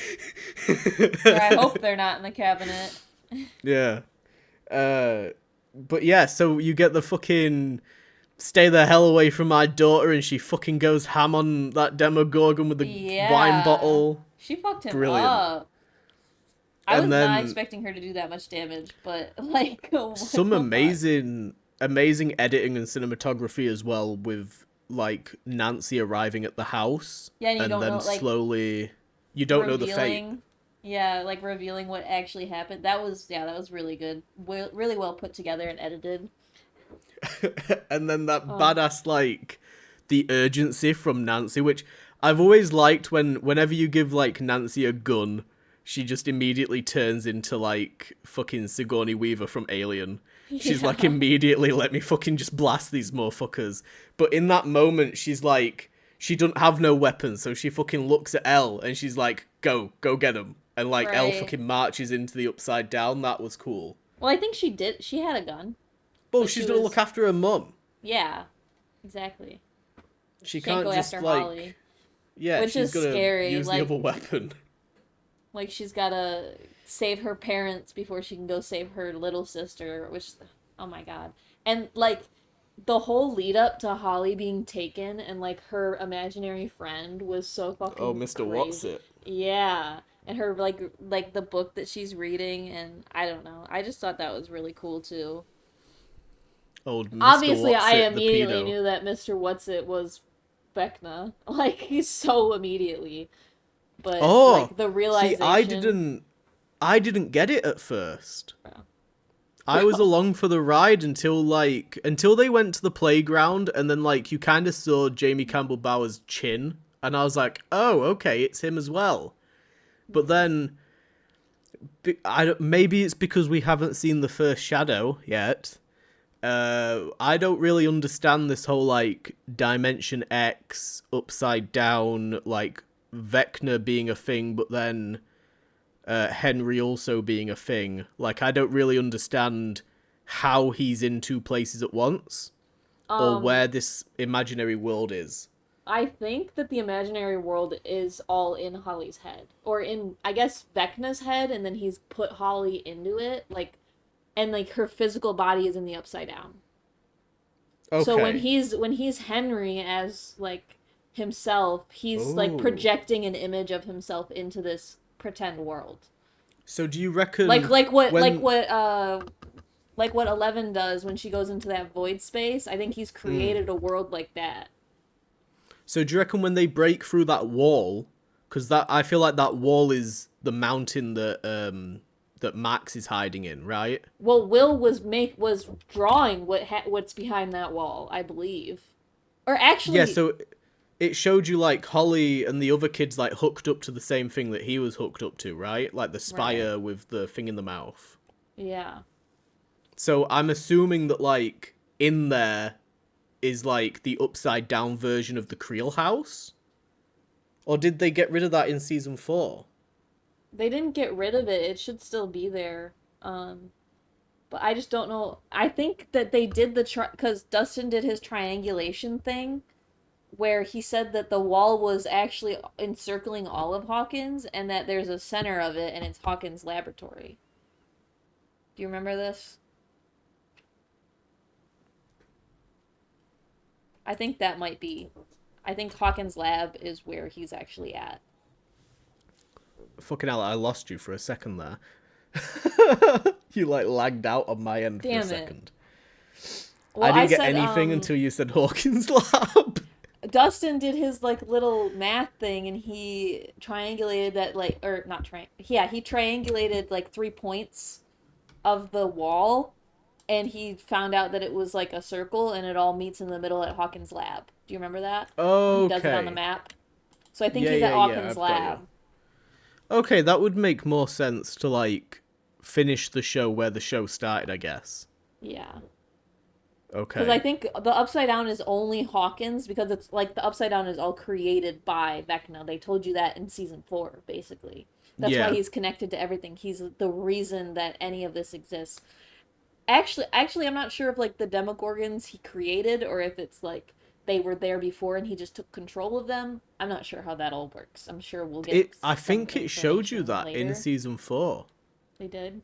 Or I hope they're not in the cabinet. Yeah. Uh, but yeah, so you get the fucking stay the hell away from my daughter, and she fucking goes ham on that Demogorgon with the wine Yeah. bottle. She fucked him Brilliant. up. I And was not then expecting her to do that much damage, but like, what some the fuck? amazing editing and cinematography as well, with like Nancy arriving at the house Yeah, and you and don't know, then like, slowly you don't know the fate. revealing. Yeah, like revealing what actually happened. That was, yeah, that was really good. Really well put together and edited. And then that Oh, badass like the urgency from Nancy, which I've always liked whenever you give like Nancy a gun, she just immediately turns into like fucking Sigourney Weaver from Alien. She's like yeah. immediately let me fucking just blast these motherfuckers. But in that moment she's like she doesn't have no weapons, so she fucking looks at Elle and she's like, go get him. And like Elle Right. fucking marches into the upside down. That was cool. Well, I think she did. She had a gun, Well, but she she's gonna look was, after her mum. yeah, exactly. She She can't can't go just after like Holly, yeah, which she's is gonna scary. use the other weapon. Like she's gotta save her parents before she can go save her little sister. Which, oh my god! And like the whole lead up to Holly being taken and like her imaginary friend was so Oh, fucking Mr. What's crazy. it? Yeah. And her like the book that she's reading and I don't know. I just thought that was really cool too. Old Mr. Obviously What's I it, the immediately pedo. knew that Mr. What's it was Vecna. Like he's so immediately. But Oh, like the see, realization, I didn't get it at first. I was well, along for the ride until they went to the playground, and then like you kind of saw Jamie Campbell Bower's chin, and I was like, oh, okay, it's him as well. But yeah. then maybe it's because we haven't seen the first shadow yet. I don't really understand this whole like Dimension X upside down, like Vecna being a thing, but then Henry also being a thing. Like, I don't really understand how he's in two places at once or Um where this imaginary world is. I think that the imaginary world is all in Holly's head, or in I guess Vecna's head, and then he's put Holly into it, like, and like her physical body is in the upside down. So when Okay. he's Henry as like himself, he's like Oh. projecting an image of himself into this pretend world. So do you Like reckon like what like when. what uh like what Eleven does when she goes into that void space. I think he's Mm. created a world like that. So do you reckon when they break through that wall, because that I feel like that wall is the mountain that Max is hiding in, right? Well, Will was drawing what's behind that wall, I believe. Or Yeah, actually, so it showed you like Holly and the other kids like hooked up to the same thing that he was hooked up to, right? Like the right. spire with the thing in the mouth. Yeah. So I'm assuming that like in there is like the upside down version of the Creel house? Or did they get rid of that in season 4? They didn't get rid of it. It should still be there. But I just don't know. I think that they did cuz Dustin did his triangulation thing where he said that the wall was actually encircling all of Hawkins and that there's a center of it and it's Hawkins' laboratory. Do you remember this? I think that might be. I think Hawkins' lab is where he's actually at. Fucking hell, I lost you for a second there. You like lagged out on my end for a Damn it. second. Well, I I didn't get said anything until you said Hawkins Lab. Dustin did his like little math thing and he triangulated that like or not yeah, he triangulated like 3 points of the wall and he found out that it was like a circle and it all meets in the middle at Hawkins' lab. Do you remember that? When he does it on the Okay. map. So I think Yeah, he's at yeah, yeah, Hawkins' I've got you. lab. Okay, that would make more sense to like finish the show where the show started, I guess. Yeah. Because I Okay. think the Upside Down is only Hawkins because it's like the Upside Down is all created by Vecna. They told you that in season 4, basically. That's why Yeah. he's connected to everything. He's the reason that any of this exists. I'm not sure if like the Demogorgons he created or if it's like they were there before and he just took control of them. I'm not sure how that all works. I'm sure we'll get I some think it showed you information that in later. season 4. They did.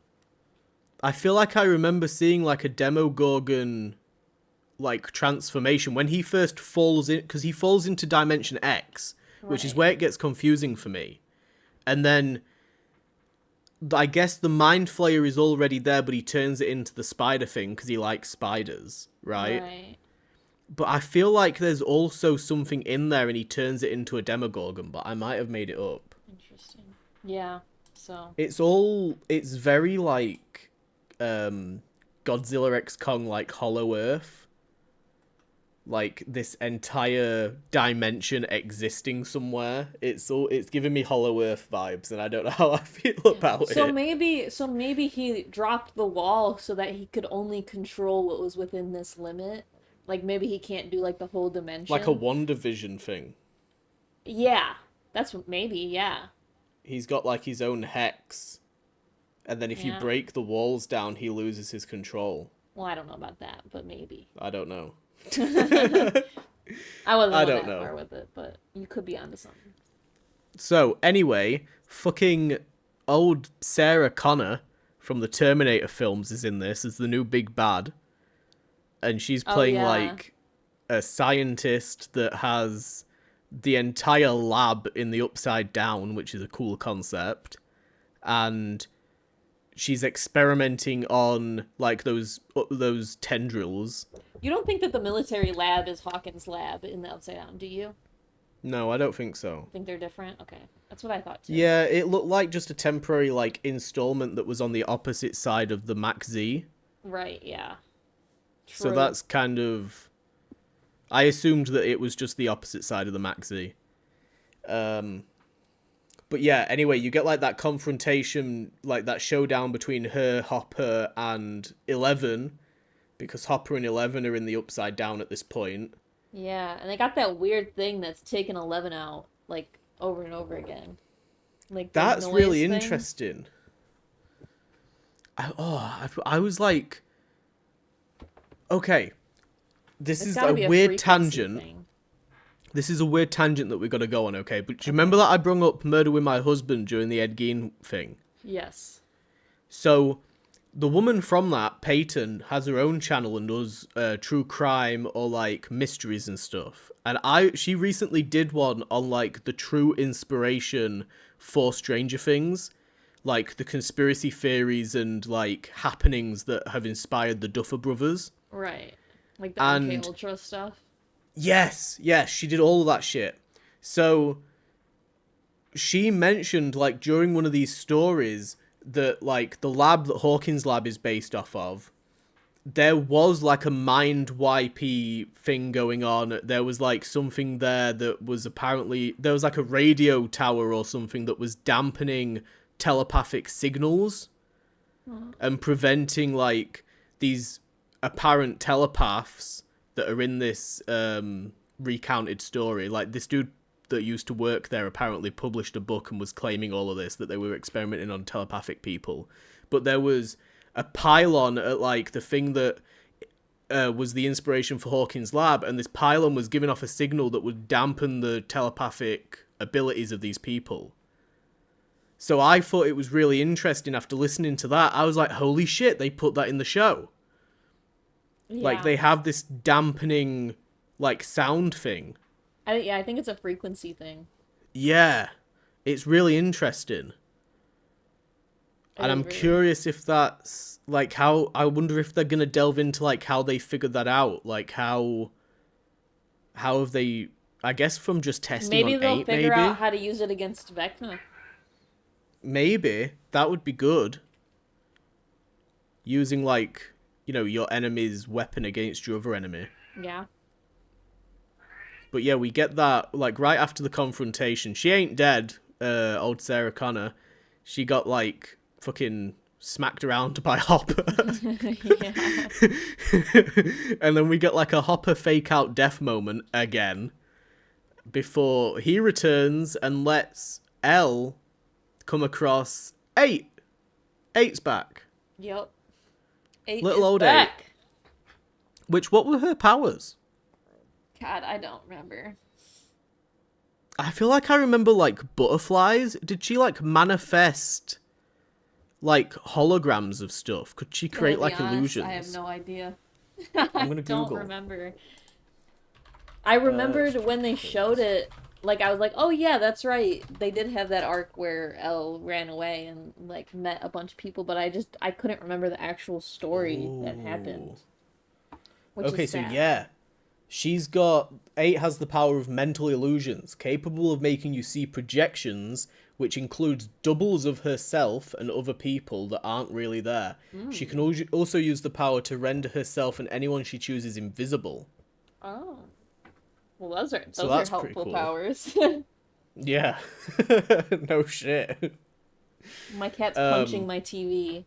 I feel like I remember seeing like a Demogorgon like transformation when he first falls in, because he falls into Dimension X, which is Right. where it gets confusing for me. And then I guess the Mind Flayer is already there, but he turns it into the spider thing because he likes spiders, right? Right. But I feel like there's also something in there and he turns it into a Demogorgon, but I might have made it up. Interesting. Yeah. So. It's very like Godzilla X Kong, like Hollow Earth. Like this entire dimension existing somewhere. It's giving me Hollow Earth vibes, and I don't know how I feel about So it. maybe he dropped the wall so that he could only control what was within this limit. Like maybe he can't do like the whole Like a dimension. WandaVision thing. Yeah. That's what maybe, yeah. He's got like his own hex, and then if you Yeah. break the walls down, he loses his control. Well, I don't know about that, but maybe. I don't know. I wasn't I going don't that know. far with it, but you could be onto something. So anyway, fucking old Sarah Connor from the Terminator films is in this as the new big bad, and she's Oh playing yeah. like a scientist that has the entire lab in the Upside Down, which is a cool concept, and she's experimenting on like those tendrils. You don't think that the military lab is Hawkins' lab in the Upside Down, do you? No, I don't think so. Think they're different? Okay. That's what I thought too. Yeah, it looked like just a temporary like installment that was on the opposite side of the Mac Z. Right, yeah. So True. that's kind of, I assumed that it was just the opposite side of the Mac Z. Um but yeah, anyway, you get like that confrontation, like that showdown between her, Hopper, and 11, because Hopper and 11 are in the Upside Down at this point. Yeah, and they got that weird thing that's taken 11 out, like, over and over again. Like the That's noise really thing. interesting. I was like, okay, this It's is gotta a be a weird frequency tangent. thing. This is a weird tangent that we got to go on, okay? But do you remember Okay. that I brung up Murder with My Husband during the Ed Gein thing? Yes. So, the woman from that, Peyton, has her own channel and does true crime or like mysteries and stuff. And she recently did one on like the true inspiration for Stranger Things, like the conspiracy theories and like happenings that have inspired the Duffer Brothers. Right. Like the MK And Ultra stuff. yes, she did all of that shit. So she mentioned like during one of these stories that like the lab that Hawkins' lab is based off of, there was like a mind wipey thing going on. There was like something there that was apparently, there was like a radio tower or something that was dampening telepathic signals Oh. and preventing like these apparent telepaths that are in this recounted story. Like this dude that used to work there apparently published a book and was claiming all of this, that they were experimenting on telepathic people. But there was a pylon at like the thing that was the inspiration for Hawkins' lab, and this pylon was giving off a signal that would dampen the telepathic abilities of these people. So I thought it was really interesting after listening to that. I was like, holy shit, they put that in the show. Like Yeah. they have this dampening like sound thing. I think it's a frequency thing. Yeah. It's really interesting. It And is I'm really. curious if that's like how, I wonder if they're going to delve into like how they figured that out. Like how have they, I guess from just testing Maybe on they'll 8 figure out maybe. how to use it against Vecna. Maybe that would be good. Using like, your enemy's weapon against your other enemy. Yeah. But yeah, we get that like right after the confrontation. She ain't dead, old Sarah Connor. She got like fucking smacked around by Hopper. Yeah. And then we get like a Hopper fake out death moment again before he returns and lets Elle come across 8. 8's back. Yep. 8 Little is old 8. back. Which, what were her powers? God, I don't remember. I feel like I remember like butterflies. Did she like manifest like holograms of stuff? Could she Gonna create be like honest, I have illusions? no idea. I'm I gonna don't Google. remember. I remembered when they showed Fuckers. it, like I was like, oh yeah, that's right. They did have that arc where Elle ran away and like met a bunch of people, but I couldn't remember the actual story that Oh. happened, which is Okay, so sad. yeah. She's got 8 has the power of mental illusions, capable of making you see projections, which includes doubles of herself and other people that aren't really there. She can Mm. also use the power to render herself and anyone she chooses invisible. Oh. Well, those are So those are that's pretty helpful cool. powers. Yeah. No shit. My cat's punching Um, my TV.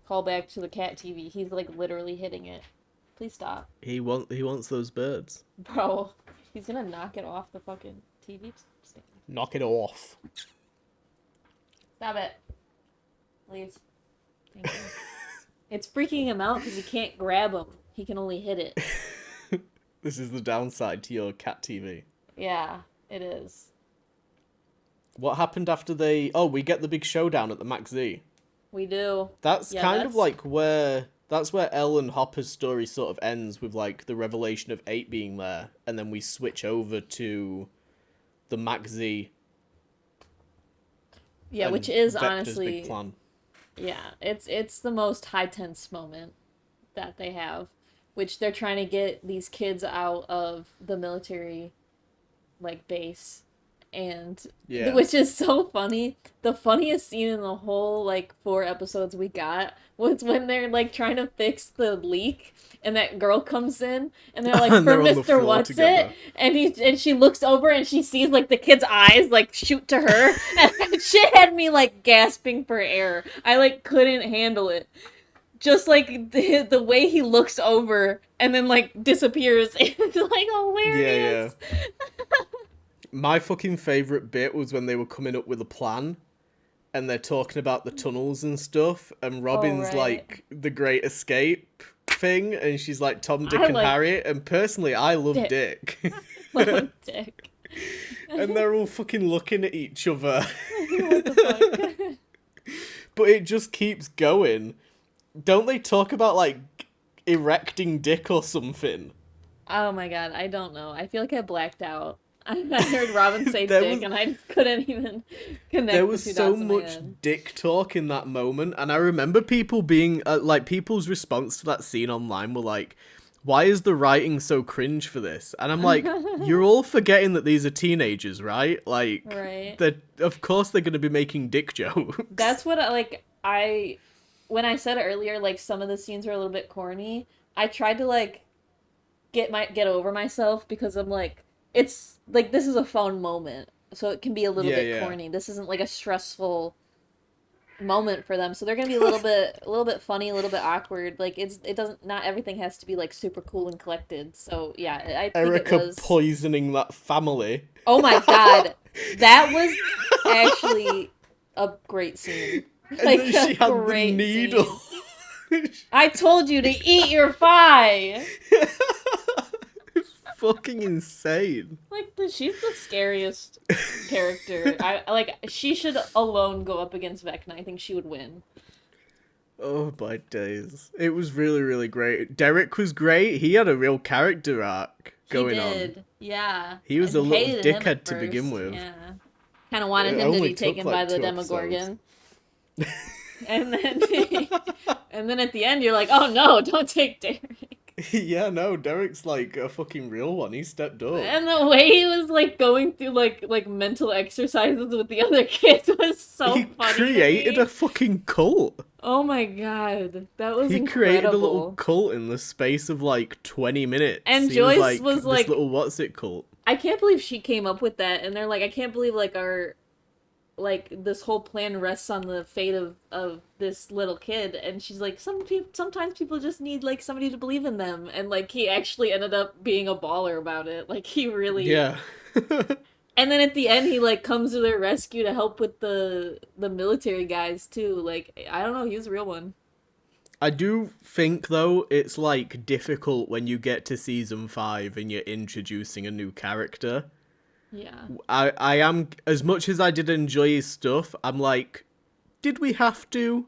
Call back to the cat TV. He's like literally hitting it. Please stop. he wants those birds. Bro, he's gonna knock it off the fucking TV stand. Knock it off. Stop it. Please. Thank you. It's freaking him out because he can't grab him. He can only hit it. This is the downside to your cat TV. Yeah, it is. What happened after they? Oh, we get the big showdown at the Max Z. We do. That's Yeah, kind of that's like where Elle and Hopper's story sort of ends with like the revelation of 8 being there, and then we switch over to the Max Z yeah, which and is Vector's big honestly plan. yeah, it's the most high tense moment that they have, which they're trying to get these kids out of the military like base and Yeah. which is so funny. The funniest scene in the whole like 4 episodes we got was when they're like trying to fix the leak and that girl comes in and they're like And for they're on the Mr. floor What's it? together. And she looks over and she sees like the kid's eyes like shoot to her and that shit had me like gasping for air. I like couldn't handle it. Just like the way he looks over and then like disappears. It's like Yeah, yeah. hilarious. My fucking favorite bit was when they were coming up with a plan and they're talking about the tunnels and stuff, and Oh Robin's right. like the Great Escape thing, and she's like Tom, I Dick, and like Harry. And personally, I love Dick. Dick. Love Dick. And they're all fucking looking at each other. What the fuck? But it just keeps going. Don't they talk about like erecting Dick or something? Oh my god, I don't know. I feel like I blacked out. I heard Robin say There dick was and I just couldn't even there connect the was two so dots in my much head. dick talk in that moment, and I remember people being like, people's response to that scene online were like, why is the writing so cringe for this? And I'm like, you're all forgetting that these are teenagers, right? Like, Right. they're of course they're going to be making dick jokes. That's what I when I said earlier like some of the scenes were a little bit corny, I tried to like get over myself because I'm like it's like this is a fun moment. So it can be a little Yeah, bit yeah. corny. This isn't like a stressful moment for them. So they're going to be a little bit funny, a little bit awkward. Like it doesn't not everything has to be like super cool and collected. So yeah, I think it Erica was poisoning that family. oh my god. That was actually a great scene. And Like then a she had the great needle. scene. I told you to eat your pie. It's fucking insane. Like she's the scariest character. I like she should alone go up against Vecna. I think she would win. Oh my days. It was really, really great. Derek was great. He had a real character arc He going on. did. Yeah. He was I a little hated him dickhead at to begin first. with. Yeah. Kind of wanted It him to only be took taken by like the 2 episodes. Demogorgon. And then and then at the end you're like, "Oh no, don't take Derek." Yeah, no, Derek's like a fucking real one. He stepped up. And the way he was like going through like mental exercises with the other kids was so He funny created to me. a fucking cult. Oh my god, that was He incredible. created a little cult in the space of like 20 minutes. And He was Joyce like was this like, little what's it cult. I can't believe she came up with that. And they're like, I can't believe like our like this whole plan rests on the fate of this little kid. And she's like, sometimes people just need like somebody to believe in them. And like he actually ended up being a baller about it. Like he really. Yeah. And then at the end, he like comes to their rescue to help with the military guys too. Like I don't know, he was a real one. I do think though it's like difficult when you get to season 5 and you're introducing a new character. Yeah. I am, as much as I did enjoy his stuff, I'm like, did we have to?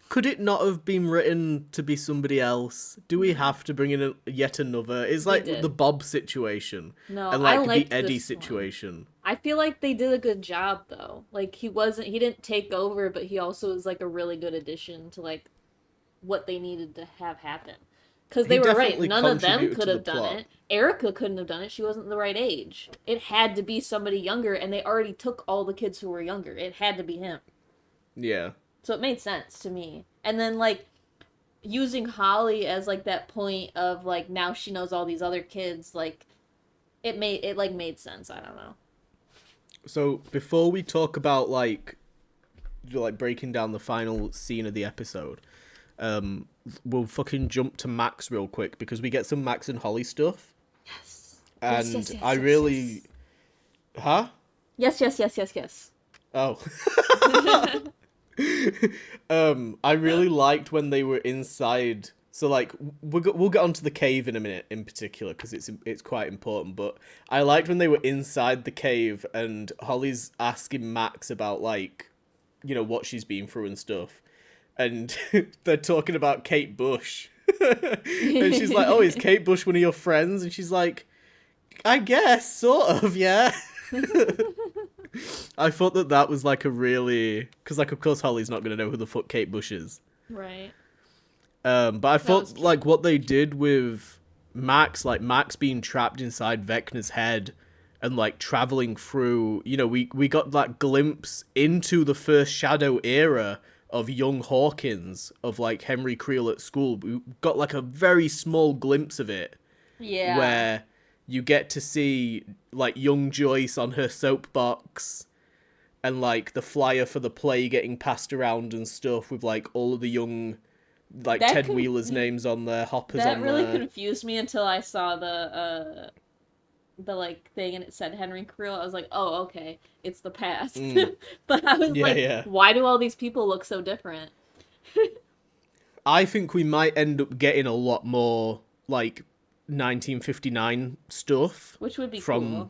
Could it not have been written to be somebody else? Do we have to bring in yet another? It's They like the did. Bob situation No, and I like the liked Eddie this one. situation. I feel like they did a good job though. Like he didn't take over, but he also was like a really good addition to like what they needed to have happen. Because He they were right. definitely None of them contributed could to the have done plot. it. Erica couldn't have done it. She wasn't the right age. It had to be somebody younger, and they already took all the kids who were younger. It had to be him. Yeah. So it made sense to me. And then, like, using Holly as, like, that point of, like, now she knows all these other kids, like, made sense. I don't know. So before we talk about like breaking down the final scene of the episode, we'll fucking jump to Max real quick because we get some Max and Holly stuff, Yes. Yes, and yes, I yes, yes, really, yes. huh? Yes, yes, yes, yes, yes. Oh. I really liked when they were inside. So like we'll get onto the cave in a minute in particular because it's quite important. But I liked when they were inside the cave and Holly's asking Max about like, what she's been through and stuff, and they're talking about Kate Bush, and she's like, "Oh, is Kate Bush one of your friends?" And she's like, "I guess, sort of, yeah." I thought that was like a really because like of course Holly's not gonna know who the fuck Kate Bush is. Right. But I That was thought cute. like what they did with Max, like Max being trapped inside Vecna's head and like traveling through, we got that glimpse into the first Shadow era of young Hawkins, of like Henry Creel at school. We got like a very small glimpse of it Yeah. where you get to see like young Joyce on her soapbox and like the flyer for the play getting passed around and stuff with like all of the young like That Ted can Wheeler's names on there, Hopper's that on really there. confused me until I saw the like thing and it said Henry Creel. I was like, "Oh, okay. It's the past." Mm. But I was Yeah, like, yeah. "Why do all these people look so different?" I think we might end up getting a lot more like 1959 stuff Which would be from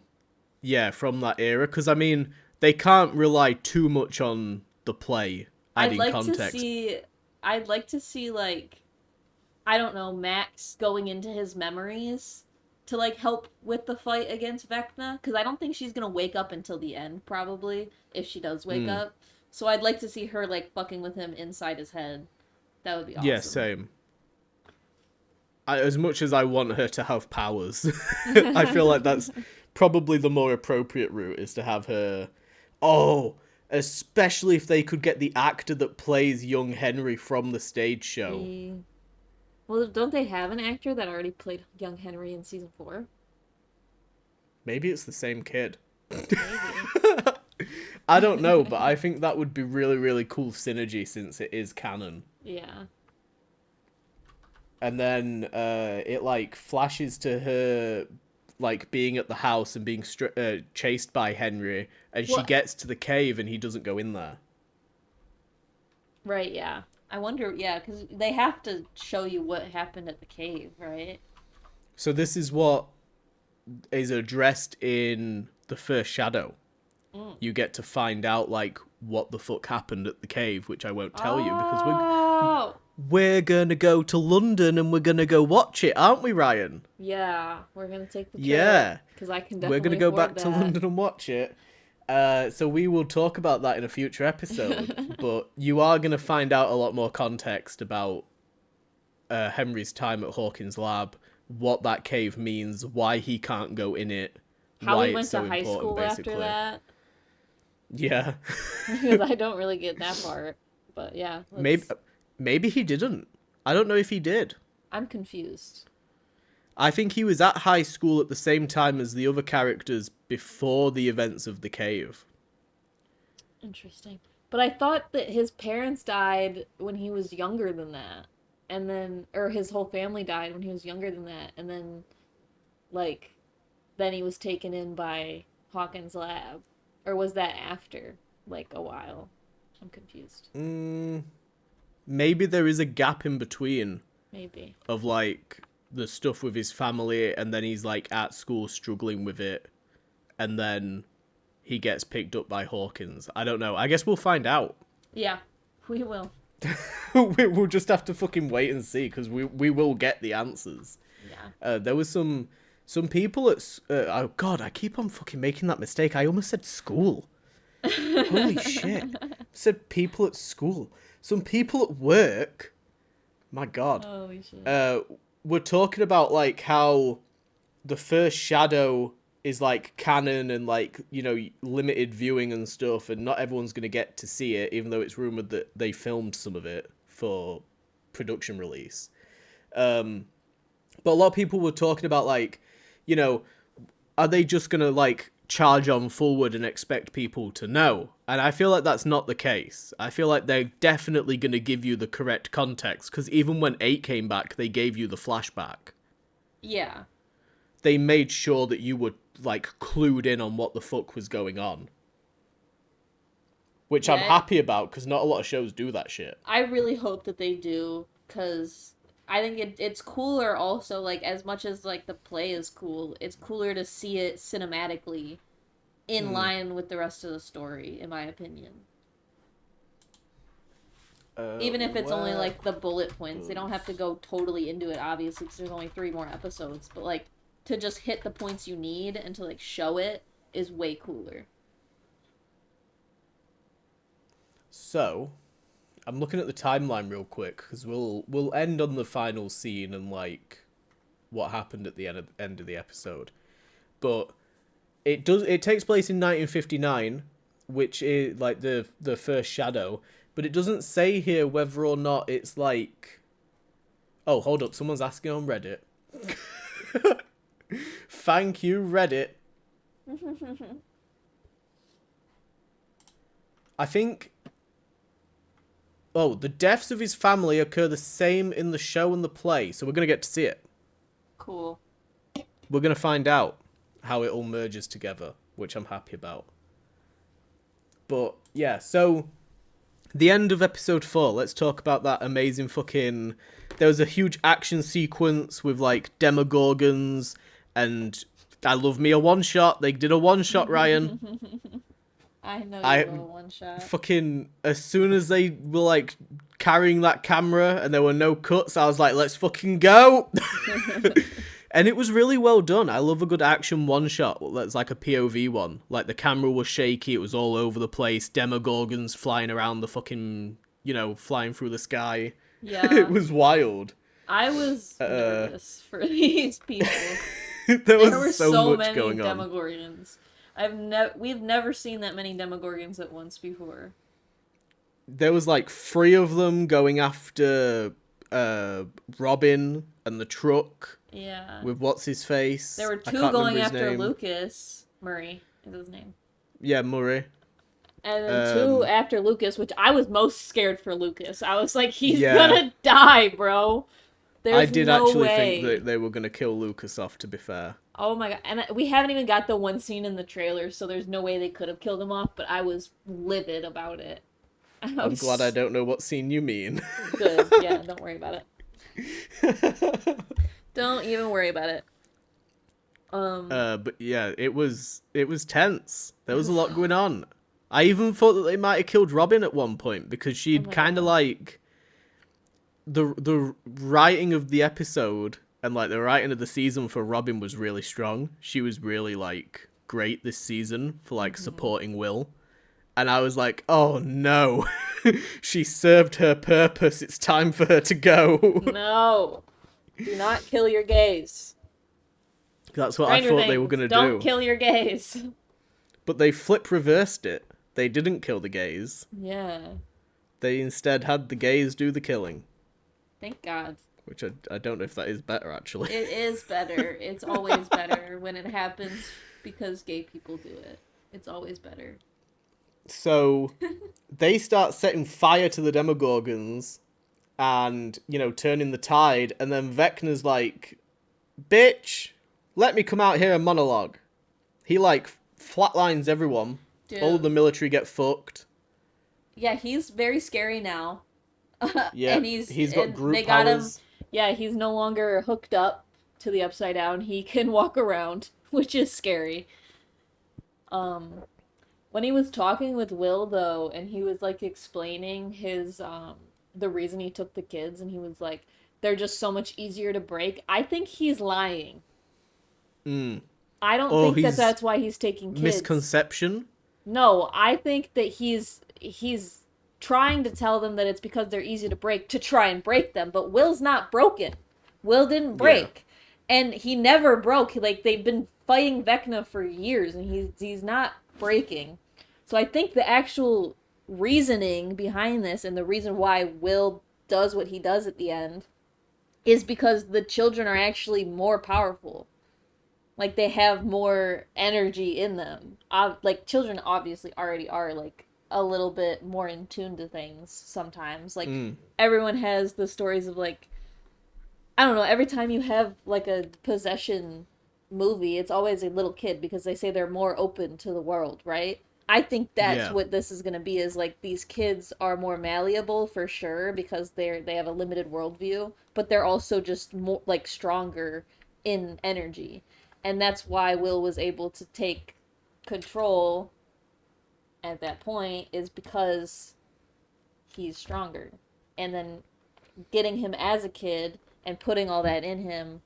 cool. from that era because I mean they can't rely too much on the play I'd adding like to context. see I'd like to see like I don't know, Max going into his memories to like help with the fight against Vecna because I don't think she's going to wake up until the end probably if she does wake Mm. up. So I'd like to see her like fucking with him inside his head. That would be Yeah, awesome. same. As much as I want her to have powers, I feel like that's probably the more appropriate route is to have her. Oh, especially if they could get the actor that plays young Henry from the stage show. Eh, well, don't they have an actor that already played young Henry in season 4? Maybe it's the same kid. Maybe. I don't know, but I think that would be really, really cool synergy since it is canon. Yeah. And then it like flashes to her like being at the house and being chased by Henry, and she Well, gets to the cave and he doesn't go in there. right, yeah. I wonder, yeah, because they have to show you what happened at the cave, right? So this is what is addressed in the first Shadow. Mm. You get to find out like what the fuck happened at the cave, which I won't tell you because Oh! we're gonna go to London and we're gonna go watch it, aren't we, Ryan? Yeah, we're gonna take the trip Yeah, because I can we're gonna definitely go afford back to that. London and watch it. So we will talk about that in a future episode, but you are gonna find out a lot more context about Henry's time at Hawkins' lab, what that cave means, why he can't go in it, How why we it's went to so high important, school after basically. that, Yeah. because I don't really get that part. But yeah, maybe let's. maybe he didn't. I don't know if he did. I'm confused. I think he was at high school at the same time as the other characters before the events of the cave. Interesting. But I thought that his parents died when he was younger than that. And then, or his whole family died when he was younger than that. And then, like, then he was taken in by Hawkins' lab. Or was that after, like, a while? I'm confused. Mm, maybe there is a gap in between Maybe. of like the stuff with his family and then he's like at school struggling with it and then he gets picked up by Hawkins. I don't know. I guess we'll find out. Yeah, we will. We'll just have to fucking wait and see, because we will get the answers. Yeah. There was some people at oh god, I keep on fucking making that mistake. I almost said school. Holy shit! I said people at school. Some people at work. My god. Holy shit. We're talking about like how the first Shadow is like canon and like, you know, limited viewing and stuff, and not everyone's gonna get to see it, even though it's rumored that they filmed some of it for production release. But a lot of people were talking about like, you know, are they just gonna like charge on forward and expect people to know? And I feel like that's not the case. I feel like they're definitely gonna give you the correct context, because even when 8 came back, they gave you the flashback. Yeah. They made sure that you were like clued in on what the fuck was going on. Which I'm Yeah. happy about, because not a lot of shows do that shit. I really hope that they do, because I think it's cooler also, like, as much as, like, the play is cool, it's cooler to see it cinematically in line with the rest of the story, in my opinion. Even if it's only, like, the bullet points. They don't have to go totally into it, obviously, because there's only 3 more episodes. But, like, to just hit the points you need and to, like, show it is way cooler. So, I'm looking at the timeline real quick, because we'll end on the final scene and like what happened at the end of the episode. But it takes place in 1959, which is like the first Shadow. But it doesn't say here whether or not it's like. Oh, hold up! Someone's asking on Reddit. Thank you, Reddit. I think. Oh, the deaths of his family occur the same in the show and the play, so we're gonna get to see it. Cool. We're gonna find out how it all merges together, which I'm happy about. But yeah, so the end of episode 4. Let's talk about that amazing fucking. There was a huge action sequence with like Demogorgons, and I love me a one shot. They did a one shot, Ryan. I know you I will one shot. fucking as soon as they were like carrying that camera and there were no cuts, I was like, let's fucking go. And it was really well done. I love a good action one shot that's like a POV one. Like the camera was shaky, it was all over the place, Demogorgons flying around the fucking, you know, flying through the sky. Yeah. It was wild. I was nervous for these people. There There were was so so much many going on. Demogorgons. We've never seen that many Demogorgons at once before. There was like 3 of them going after Robin and the truck. Yeah. With what's his face? There were I 2 can't going remember his after name. Lucas. Murray is his name. Yeah, Murray. And then 2 after Lucas, which I was most scared for Lucas. I was like, he's Yeah. gonna die, bro. There's I did no actually way. think that they were gonna kill Lucas off, to be fair. Oh my god. And we haven't even got the one scene in the trailer, so there's no way they could have killed him off, but I was livid about it. I'm glad I don't know what scene you mean. Good. Yeah, don't worry about it. Don't even worry about it. But yeah, it was tense. There was a lot going on. I even thought that they might have killed Robin at one point, because she'd kind of like the writing of the episode and like the writing of the season for Robin was really strong. She was really like great this season for like supporting Will. And I was like, oh no, she served her purpose. It's time for her to go. No. Do not kill your gays. That's what Stranger I thought Things, they were going to do. Don't kill your gays. But they reversed it. They didn't kill the gays. Yeah. They instead had the gays do the killing. Thank God. Which I don't know if that is better, actually. It is better. It's always better when it happens because gay people do it. It's always better. So they start setting fire to the Demogorgons and, you know, turning the tide. And then Vecna's like, bitch, let me come out here and monologue. He, like, flatlines everyone. Dude. All of the military get fucked. Yeah, he's very scary now. Yeah, and he's got group they got powers. him. Yeah, he's no longer hooked up to the Upside Down. He can walk around, which is scary. When he was talking with Will though, and he was like explaining his the reason he took the kids, and he was like, they're just so much easier to break. I think he's lying. Mm. I don't Or think that he's that's why he's taking kids. misconception. No, I think that he's trying to tell them that it's because they're easy to break to try and break them, but Will's not broken. Will didn't Yeah. break. And he never broke. Like they've been fighting Vecna for years and he's not breaking. So I think the actual reasoning behind this and the reason why Will does what he does at the end is because the children are actually more powerful. Like they have more energy in them. Like children obviously already are like a little bit more in tune to things sometimes. Like Mm. everyone has the stories of like, I don't know, every time you have like a possession movie, it's always a little kid because they say they're more open to the world, right? I think that's Yeah. what this is going to be is like these kids are more malleable for sure because they have a limited worldview, but they're also just more like stronger in energy. And that's why Will was able to take control at that point is because he's stronger. And then getting him as a kid and putting all that in him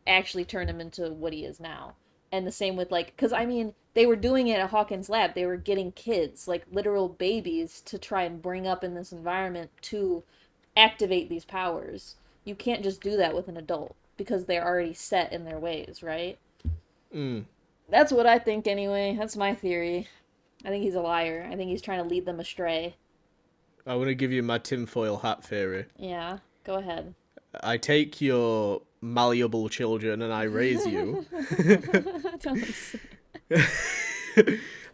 actually turned him into what he is now. And the same with like, because I mean, they were doing it at Hawkins Lab. They were getting kids, like literal babies, to try and bring up in this environment to activate these powers. You can't just do that with an adult because they're already set in their ways, right? Mm. That's what I think anyway. That's my theory. I think he's a liar. I think he's trying to lead them astray. I want to give you my tinfoil hat theory. Yeah, go ahead. I take your malleable children and I raise you. Don't say.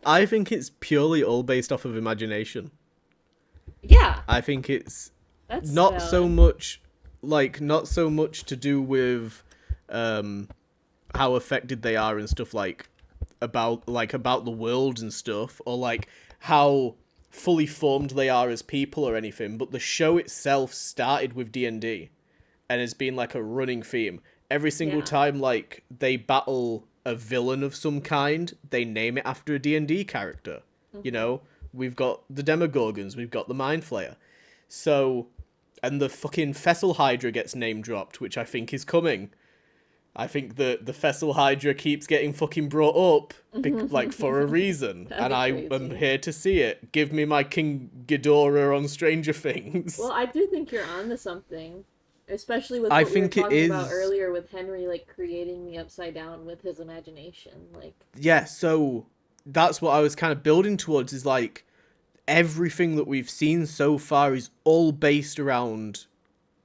I think it's purely all based off of imagination. Yeah, I think it's that's not so valid. much not so much to do with how affected they are and stuff about the world and stuff, or like how fully formed they are as people or anything, but the show itself started with D&D and has been like a running theme. Every single Yeah. time like they battle a villain of some kind, they name it after a D&D character. You Mm-hmm. know, we've got the Demogorgons, we've got the Mind Flayer. So, and the fucking Fessel Hydra gets name dropped, which I think is coming. I think the Fessel Hydra keeps getting fucking brought up, like, for a reason, That'd and be I am crazy. here to see it. Give me my King Ghidorah on Stranger Well, Things. I do think you're on to something, especially with I what we were think it talking about is. earlier with Henry like creating the upside down with his imagination. Like, Yeah, so that's what I was kind of building towards, is like everything that we've seen so far is all based around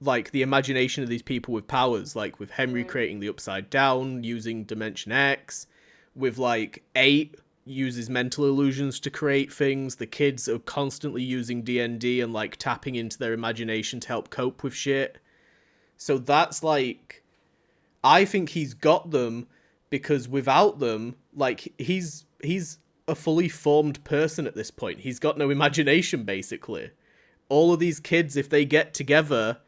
like the imagination of these people with powers, like with Henry right. creating the upside down using Dimension X, with like 8 uses mental illusions to create things. The kids are constantly using D&D and like tapping into their imagination to help cope with shit. So that's like, I think he's got them because without them, like he's a fully formed person at this point. He's got no imagination basically. All of these kids, if they get together,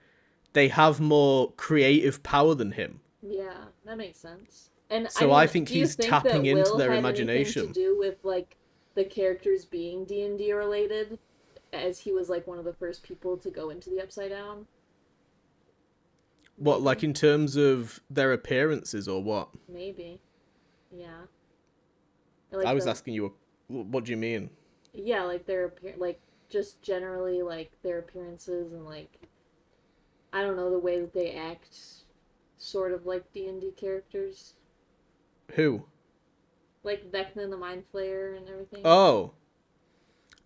they have more creative power than him. Yeah, that makes sense. And I So I mean, think do you he's think tapping that into Will their had anything to imagination. do with like the characters being D&D related as he was like one of the first people to go into the upside down? What, like Maybe. in terms of their appearances or what? Maybe. Yeah. I Like was the asking you, what do you mean? yeah, like like just generally like their appearances and like I don't know the way that they act, sort of like D&D characters, Who? like Vecna the Mind Flayer and everything. Oh,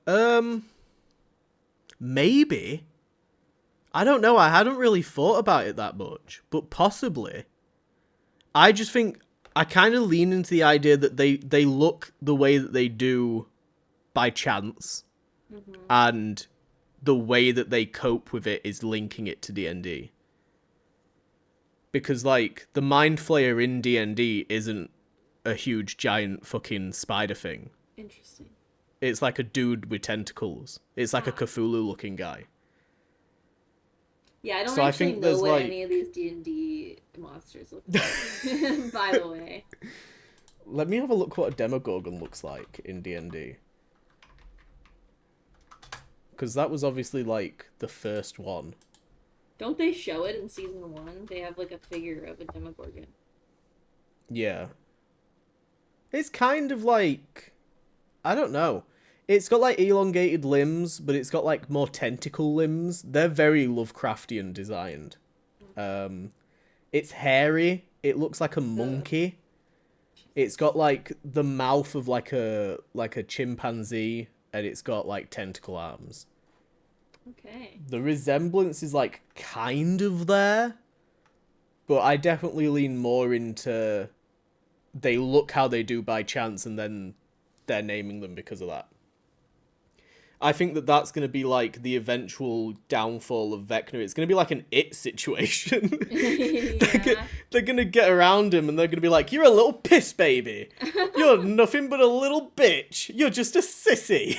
um, maybe. I don't know. I hadn't really thought about it that much, but possibly. I just think I kind of lean into the idea that they look the way that they do by chance, Mm-hmm. and the way that they cope with it is linking it to D&D. Because like the Mind Flayer in D&D isn't a huge giant fucking spider thing. Interesting. It's like a dude with tentacles. It's like a Ah. Cthulhu looking guy. Yeah, I don't So I actually think know there's what any of like, these D&D monsters look like. By the way. let me have a look what a Demogorgon looks like in D&D. because that was obviously like the first one. Don't they show it in season 1? They have like a figure of a Demogorgon. Yeah. It's kind of like, I don't know. It's got like elongated limbs, but it's got like more tentacle limbs. They're very Lovecraftian designed. Um, it's hairy. It looks like a Ugh. monkey. It's got like the mouth of like a chimpanzee, and it's got like tentacle arms. Okay. The resemblance is like kind of there, but I definitely lean more into they look how they do by chance, and then they're naming them because of that. I think that that's going to be like the eventual downfall of Vecna. It's going to be like an It situation. Yeah. They're going to get around him and they're going to be like, you're a little piss baby. You're nothing but a little bitch. You're just a sissy.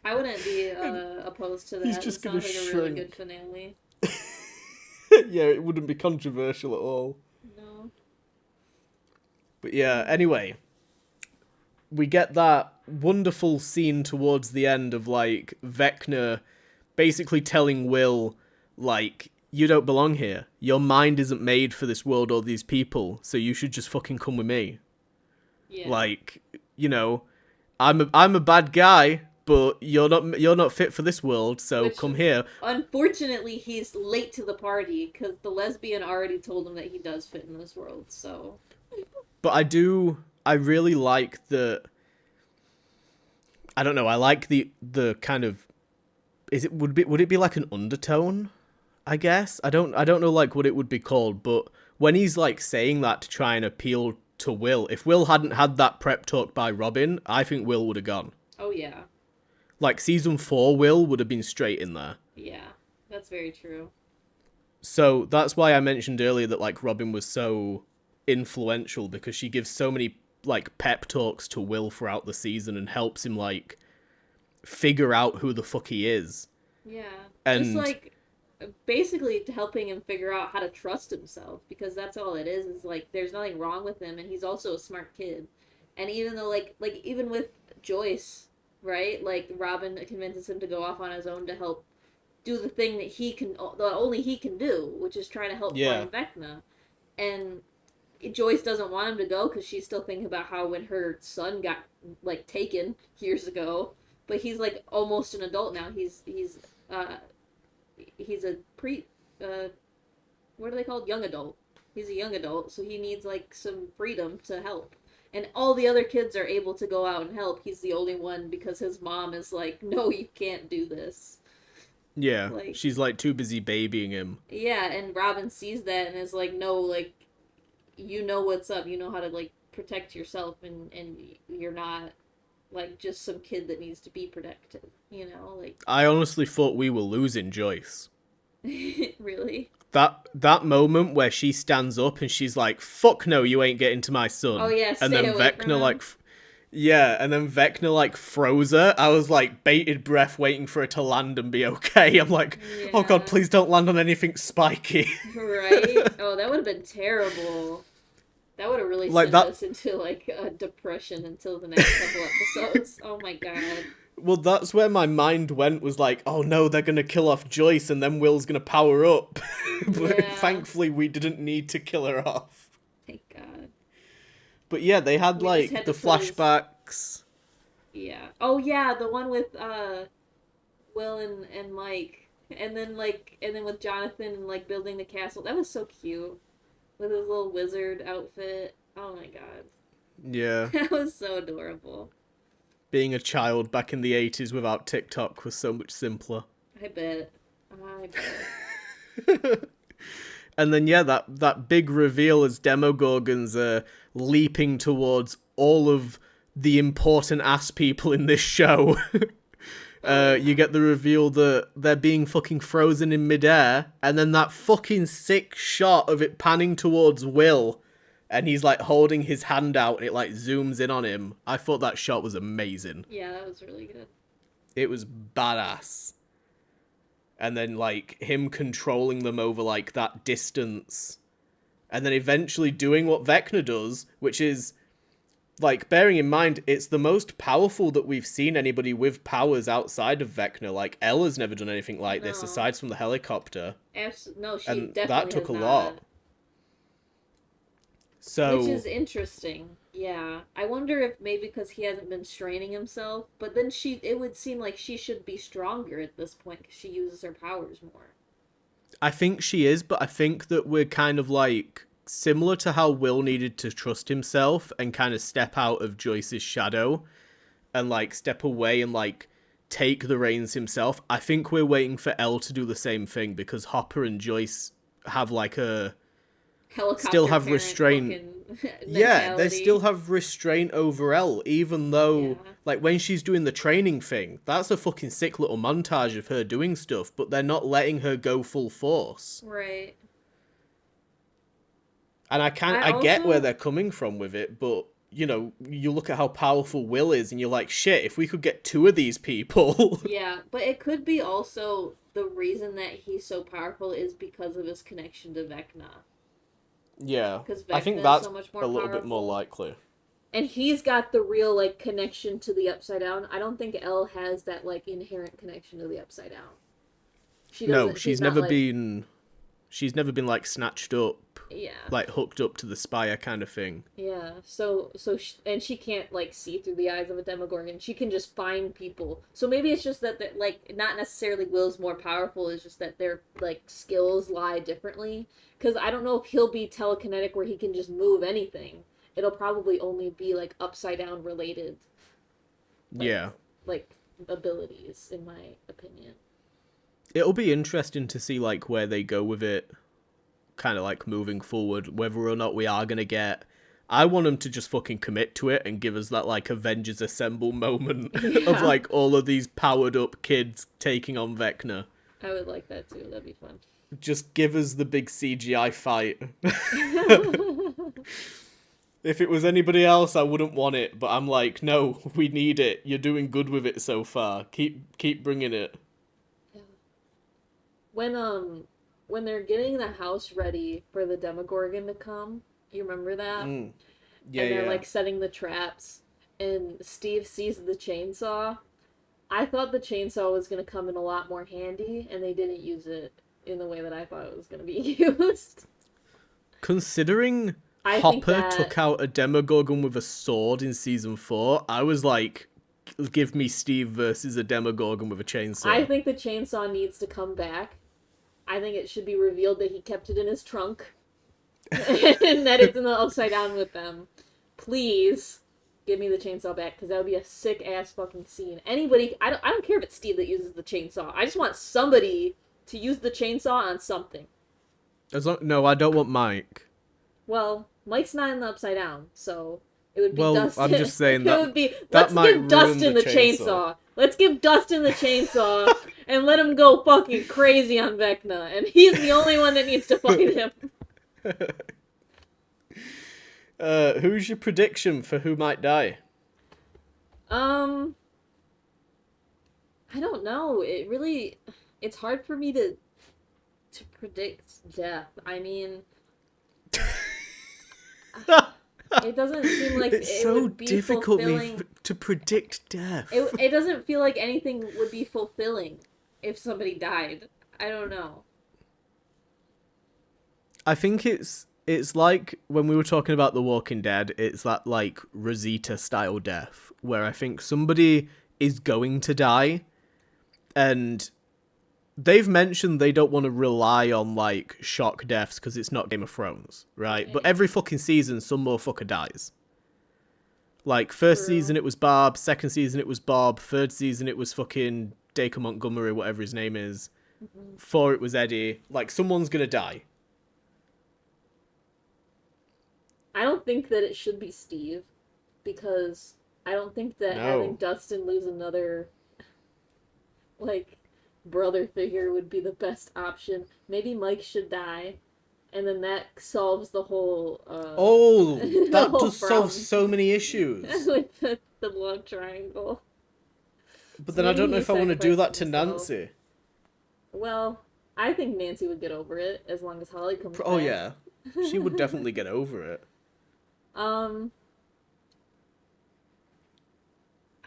I wouldn't be opposed to that. He's just It going to sounds like a really shrink. good finale. Yeah, it wouldn't be controversial at all. No. But yeah, anyway, we get that wonderful scene towards the end of like Vecna basically telling Will, like, you don't belong here. Your mind isn't made for this world or these people, so you should just fucking come with me. Yeah. Like, you know, I'm a bad guy, but you're not fit for this world, so Which, come here. unfortunately, he's late to the party because the lesbian already told him that he does fit in this world. So. But I really like the, I don't know, I like the kind of, would it be like an undertone? I guess I don't know like what it would be called, but when he's like saying that to try and appeal to Will, if Will hadn't had that prep talk by Robin, I think Will would have gone. Oh yeah. Like season 4, Will would have been straight in there. Yeah, that's very true. So that's why I mentioned earlier that like Robin was so influential, because she gives so many like pep talks to Will throughout the season and helps him like figure out who the fuck he is. Yeah. Just And like basically helping him figure out how to trust himself because that's all it is like there's nothing wrong with him and he's also a smart kid. And even though like even with Joyce, right? Like Robin convinces him to go off on his own to help do the thing that only he can do, which is trying to help yeah, find Vecna. And Joyce doesn't want him to go because she's still thinking about how when her son got like taken years ago, but he's like almost an adult now. Uh he's a what are they called? Young adult. He's a young adult, so he needs like some freedom to help. And all the other kids are able to go out and help. He's the only one because his mom is like, "No, you can't do this." yeah, Like, she's like too busy babying him. yeah, and Robin sees that and is like, "No, like you know what's up. You know how to like protect yourself and you're not like just some kid that needs to be protected, you know? Like I honestly thought we were losing Joyce. really? That moment where she stands up and she's like, "Fuck no, you ain't getting to my Oh son," yeah, and stay then away from Vecna him. like, yeah, and then Vecna like froze her. I was like bated breath, waiting for it to land and be okay. I'm like, oh god, Yeah. please don't land on anything spiky. Right? Oh, that would have been terrible. That would have really Like sent that. us into like a depression until the next couple episodes. Oh my god. Well, that's where my mind went. Was like, oh no, they're gonna kill off Joyce, and then Will's gonna power up. But Yeah. thankfully, we didn't need to kill her off. Thank God. But yeah, they had We just like had the to put his flashbacks. yeah. Oh yeah, the one with Will and Mike. And then with Jonathan and like building the castle. That was so cute. With his little wizard outfit. Oh my god. Yeah, That was so adorable. being a child back in the 80s without TikTok was so much simpler. I bet. I bet. And then yeah, that big reveal as Demogorgons are leaping towards all of the important ass people in this show. You get the reveal that they're being fucking frozen in midair, and then that fucking sick shot of it panning towards Will, and he's like holding his hand out, and it like zooms in on him. I thought that shot was amazing. Yeah, that was really good. It was badass. And then like him controlling them over like that distance, and then eventually doing what Vecna does, which is like, bearing in mind, it's the most powerful that we've seen anybody with powers outside of Vecna. Like, Ella's never done anything like this, No. aside from the helicopter. No, she And that definitely took has a not. lot. Which is So, interesting. Yeah. I wonder if maybe because he hasn't been straining himself, but then it would seem like she should be stronger at this point because she uses her powers more. I think she is, but I think that we're kind of like similar to how Will needed to trust himself and kind of step out of Joyce's shadow and like step away and like take the reins himself. I think we're waiting for Elle to do the same thing because Hopper and Joyce have like a still Helicopter have parent restraint. fucking Yeah, they still mentality. have restraint over Elle, even though Yeah. like when she's doing the training thing, that's a fucking sick little montage of her doing stuff, but they're not letting her go full force. Right. And I I get where also they're coming from with it, but you know, you look at how powerful Will is and you're like, shit, if we could get two of these people. Yeah, but it could be also the reason that he's so powerful is because of his connection to Vecna. Yeah. Because I think Vecna is that's so much a more little bit more powerful. likely. And he's got the real like connection to the upside down. I don't think Elle has that like inherent connection to the upside down. She No, doesn't she's not like she's never been like snatched up, yeah. like hooked up to the spire kind of thing. Yeah. And she can't like see through the eyes of a Demogorgon. She can just find people. So maybe it's just that like not necessarily Will's more powerful, it's just that their like skills lie differently. Cuz I don't know if he'll be telekinetic where he can just move anything. It'll probably only be like upside down related like Yeah. like abilities in my opinion. It'll be interesting to see like where they go with it, kind of like moving forward, whether or not we are gonna get. I want them to just fucking commit to it and give us that like Avengers Assemble moment of Yeah. like all of these powered up kids taking on Vecna. I would like that too. That'd be fun. Just give us the big CGI fight. If it was anybody else, I wouldn't want it, but I'm like, no, we need it. You're doing good with it so far. Keep bringing it. Yeah. When when they're getting the house ready for the Demogorgon to come, you remember that? Mm. Yeah, And they're yeah. like setting the traps and Steve sees the chainsaw. I thought the chainsaw was going to come in a lot more handy and they didn't use it in the way that I thought it was going to be used. Considering I think Hopper that took out a Demogorgon with a sword in season 4, I was like, give me Steve versus a Demogorgon with a I chainsaw. think the chainsaw needs to come back. I think it should be revealed that he kept it in his trunk and that it's in the upside down with them. Please give me the chainsaw back because that would be a sick ass fucking scene. Anybody, I don't care if it's Steve that uses the chainsaw. I just want somebody to use the chainsaw on something. No, I don't want Mike. Well, Mike's not in the upside down, so it would be Well, I'm Dustin. just saying It that would be that let's might give ruin the Dustin the chainsaw. Let's give Dustin the chainsaw and let him go fucking crazy on Vecna, and he's the only one that needs to fight him. Who's your prediction for who might die? Um, I don't know. It's hard for me to predict death. I mean, it doesn't seem like It's it so would be difficult fulfilling. to predict death. It doesn't feel like anything would be fulfilling if somebody died. I don't know. I think it's like when we were talking about The Walking Dead, it's that like Rosita style death where I think somebody is going to die and they've mentioned they don't want to rely on like shock deaths because it's not Game of Thrones, right? But Right. every fucking season some motherfucker dies. Like first season True. it was Barb, second season it was Bob, third season it was fucking Dacre Montgomery, whatever his name is. Hmm. 4 it was Eddie. Like someone's gonna die. I don't think that it should be Steve because I don't think that having No. Dustin lose another like brother figure would be the best option. Maybe Mike should die, and then that solves the whole Oh, the that whole does solve problem so many issues. with the love triangle. But So then I maybe don't know he if I want to do that sacrifices to himself. Nancy. Well, I think Nancy would get over it as long as Holly comes Oh back. yeah, she would definitely get over it. um,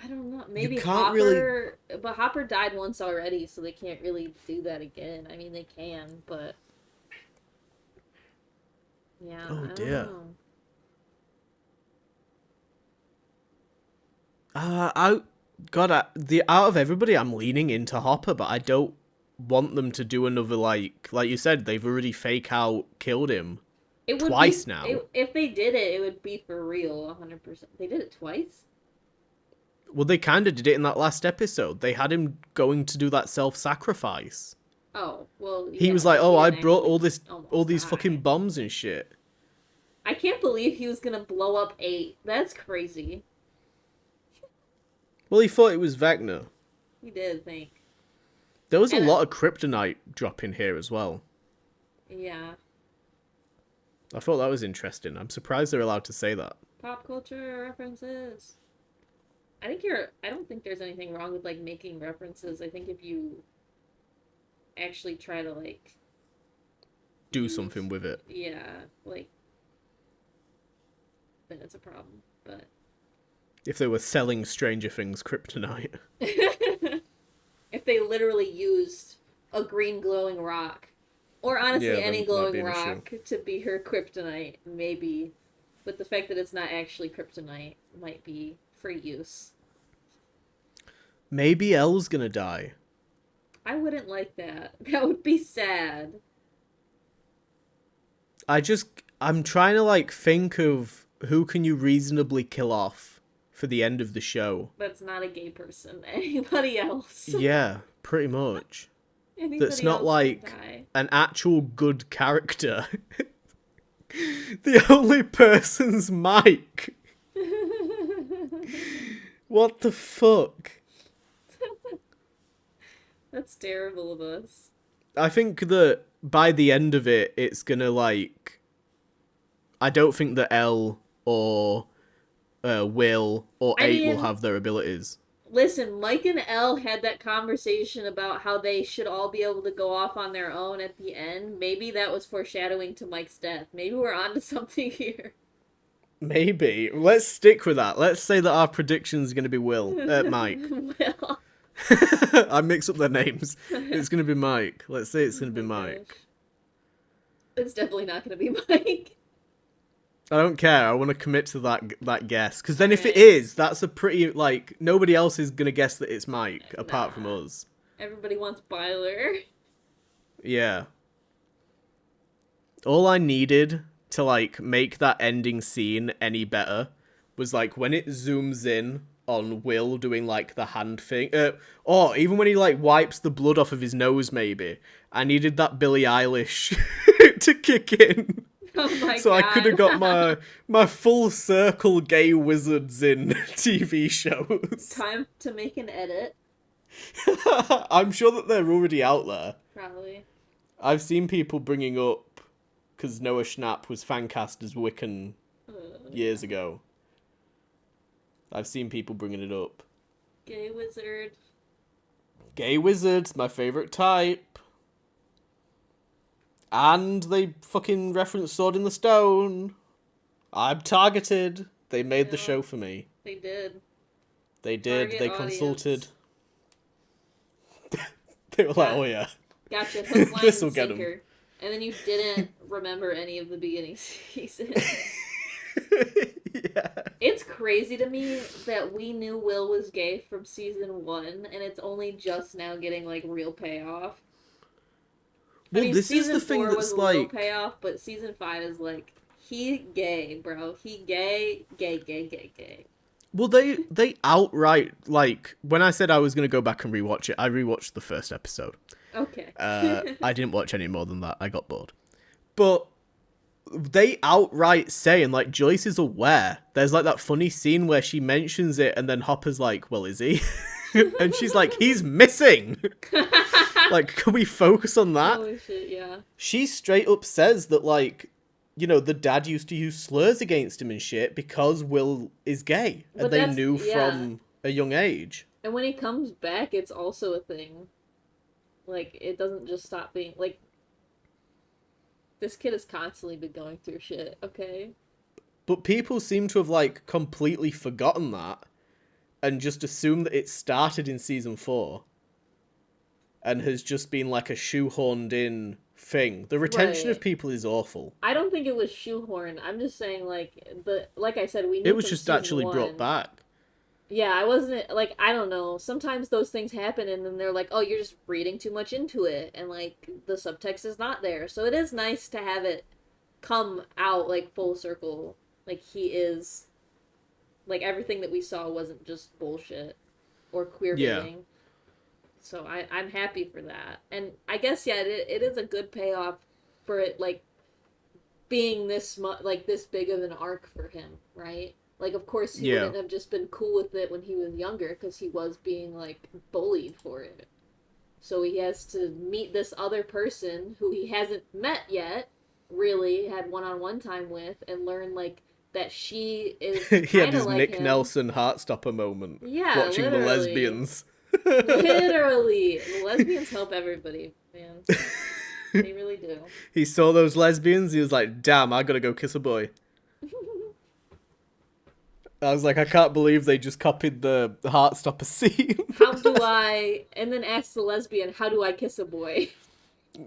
I don't know. You Maybe can't really. Hopper, but Hopper died once already, so they can't really do that again. I mean, they can, but yeah, Oh I don't dear. know. I God, the out of everybody, I'm leaning into Hopper, but I don't want them to do another like you said. They've already fake out killed him It would be twice now. if they did it, it would be for real, 100%. They did it twice. Well, they kind of did it in that last episode. They had him going to do that self-sacrifice. Oh well, He was yeah, like, but he "Oh, I didn't brought actually all almost these fucking die. bombs and shit." I can't believe he was gonna blow up eight. That's crazy. Well, he thought it was Vecna. He did think, There was a and lot of kryptonite drop in here as well. yeah, I thought that was interesting. I'm surprised they're allowed to say that. pop culture references. I don't think there's anything wrong with like making references. I think if you actually try to like Do use, something with it. yeah, like then it's a problem. But If they were selling Stranger Things kryptonite. if they literally used a green glowing rock, or Yeah, honestly any then might be glowing an issue. rock to be her kryptonite, maybe. But the fact that it's not actually kryptonite might be for use. Maybe Elle's gonna die. I wouldn't like that. That would be sad. I'm trying to like think of who can you reasonably kill off for the end of the show. That's not a gay person. Anybody else. Yeah, pretty much. That's Anybody not else can like die. an actual good character. The only person's Mike. What the fuck? That's terrible of us. I think that by the end of it, it's gonna like. I don't think that Elle or Will or I 8 will mean, have their abilities. listen, Mike and Elle had that conversation about how they should all be able to go off on their own at the end. Maybe that was foreshadowing to Mike's death. Maybe we're onto something here. Maybe. Let's stick with that. Let's say that our prediction is going to be Mike. Well, I mix up their names. It's going to be Mike. Let's say it's oh going to my be gosh. Mike. It's definitely not going to be Mike. I don't care. I want to commit to that guess. Because then if it Alright. is, that's a pretty, like, nobody else is going to guess that it's Mike, apart from Nah. us. Everybody wants Byler. Yeah. All I needed to, like, make that ending scene any better was, like, when it zooms in on Will doing, like, the hand thing. Or even when he, like, wipes the blood off of his nose, maybe. I needed that Billie Eilish to kick in. Oh my So god. I could have got my full circle gay wizards in TV shows. Time to make an edit. I'm sure that they're already out there. Probably. I've seen people bringing up because Noah Schnapp was fan cast as Wiccan years ago. I've seen people bringing it up. Gay wizard. Gay wizards, my favorite type. And they fucking reference Sword in the Stone. I'm targeted. They made the Yeah. show for me. They did. They did. Target They audience. consulted. They were like, oh yeah. Gotcha. Hook, line, This'll and get 'em. sinker. And then you didn't remember any of the beginning season. Yeah. It's crazy to me that we knew Will was gay from season 1, and it's only just now getting like real payoff. Well, I mean, this is season the thing 4 that's was a little like. payoff, but season 5 is like he gay, bro. He gay, gay, gay, gay, gay. Well, they outright like when I said I was gonna go back and rewatch it. I rewatched the first episode. Okay. I didn't watch any more than that. I got bored. But they outright say, and like Joyce is aware. There's like that funny scene where she mentions it, and then Hopper's like, "Well, is he?" And she's like, "He's missing." Like, can we focus on that? Holy shit, yeah. She straight up says that like, you know, the dad used to use slurs against him and shit because Will is gay, But and they that's- knew yeah. from a young age. And when he comes back, it's also a thing. Like, it doesn't just stop being, like, this kid has constantly been going through shit, okay? But people seem to have like completely forgotten that. and just assume that it started in season 4 and has just been like a shoehorned in thing. The retention of Right. people is awful. I don't think it was shoehorned. I'm just saying, like I said, we It knew was from just season actually brought one. back. Yeah, I wasn't like I don't know. Sometimes those things happen, and then they're like, "Oh, you're just reading too much into it," and like the subtext is not there. So it is nice to have it come out like full circle. Like he is, like everything that we saw wasn't just bullshit or queer Yeah. baiting. So I'm happy for that, and I guess yeah, it is a good payoff for it like being like this big of an arc for him, right? Like, of course, he Yeah. wouldn't have just been cool with it when he was younger because he was being like bullied for it. So he has to meet this other person who he hasn't met yet, really had one-on-one time with, and learn like that she is He had kind of his like Nick him. Nelson Heartstopper moment Yeah, watching the literally, lesbians. literally, the lesbians help everybody, man. They really do. He saw those lesbians, he was like, damn, I gotta go kiss a boy. I was like, I can't believe they just copied the Heartstopper scene. How do I? And then ask the lesbian, how do I kiss a boy?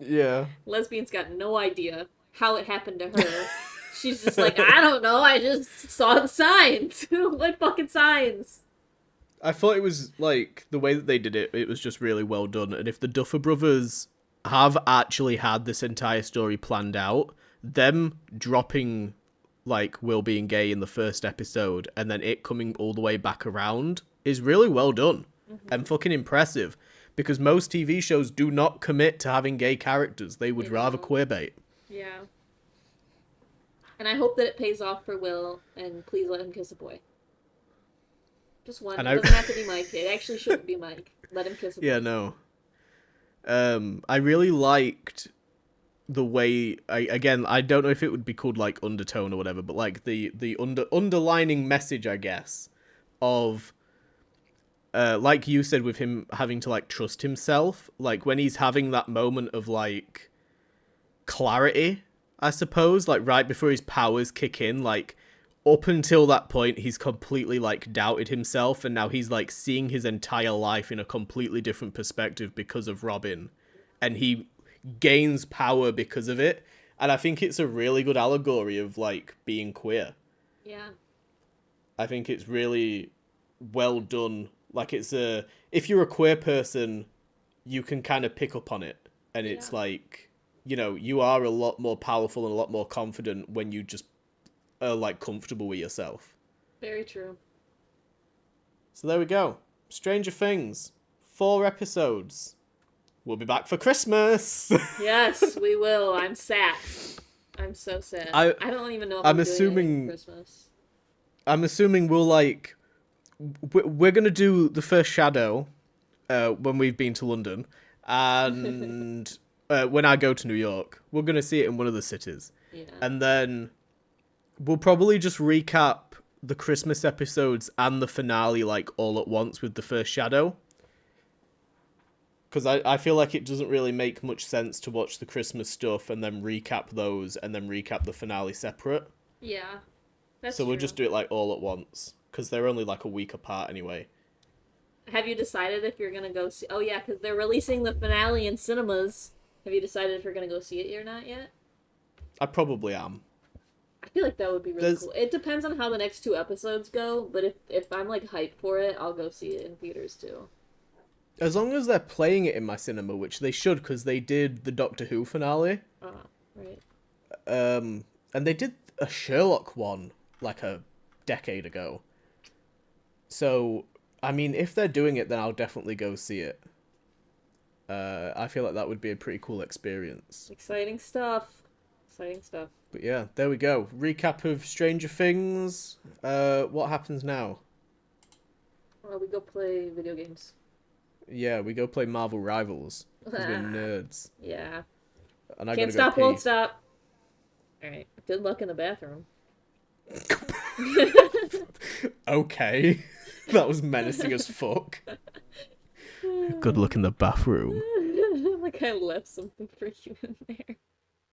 Yeah. Lesbian's got no idea how it happened to her. She's just like, I don't know, I just saw the signs. What fucking signs? I thought it was, like, the way that they did it, it was just really well done. And if the Duffer Brothers have actually had this entire story planned out, them dropping, like, Will being gay in the first episode and then it coming all the way back around is really well done and fucking impressive. Because most TV shows do not commit to having gay characters. They would They rather don't. queerbait. Yeah. And I hope that it pays off for Will, and please let him kiss a boy. Just one. And It I... doesn't have to be Mike. It actually shouldn't be Mike. Let him kiss a boy. yeah, no. I really liked the way I don't know if it would be called like undertone or whatever, but like the underlining message, I guess, of like you said, with him having to like trust himself, like when he's having that moment of like clarity, I suppose, like right before his powers kick in, like up until that point he's completely like doubted himself, and now he's like seeing his entire life in a completely different perspective because of Robin, and he gains power because of it. And I think it's a really good allegory of like being queer. Yeah. I think it's really well done. Like it's a, if you're a queer person, you can kind of pick up on it, and Yeah. it's like, you know, you are a lot more powerful and a lot more confident when you just are like comfortable with yourself. Very true. So there we go. Stranger Things, 4 episodes. We'll be back for Christmas. Yes, we will. I'm sad. I'm so sad. I don't even know if I'm I'm doing anything assuming for Christmas. I'm assuming we'll like we're gonna do the first Shadow when we've been to London, and when I go to New York, we're gonna see it in one of the cities, Yeah. and then we'll probably just recap the Christmas episodes and the finale like all at once with the first Shadow. Because I feel like it doesn't really make much sense to watch the Christmas stuff and then recap those and then recap the finale separate. Yeah. That's So we'll true. just do it like all at once. Because they're only like a week apart anyway. Have you decided if you're gonna go see? Oh yeah, because they're releasing the finale in cinemas. Have you decided if you're gonna go see it or not yet? I probably am. I feel like that would be really There's... cool. It depends on how the next 2 episodes go, but if I'm like hyped for it, I'll go see it in theaters too. As long as they're playing it in my cinema, which they should, because they did the Doctor Who finale. Right. And they did a Sherlock one like a decade ago. So, I mean, if they're doing it, then I'll definitely go see it. I feel like that would be a pretty cool experience. Exciting stuff. Exciting stuff. But yeah, there we go. Recap of Stranger Things. What happens now? Well, we go play video games. Yeah, we go play Marvel Rivals. Because we're nerds. Yeah. And I Can't gotta stop, go won't pee. stop. Alright. Good luck in the bathroom. Okay. That was menacing as fuck. Good luck in the bathroom. Like I left something for you in there.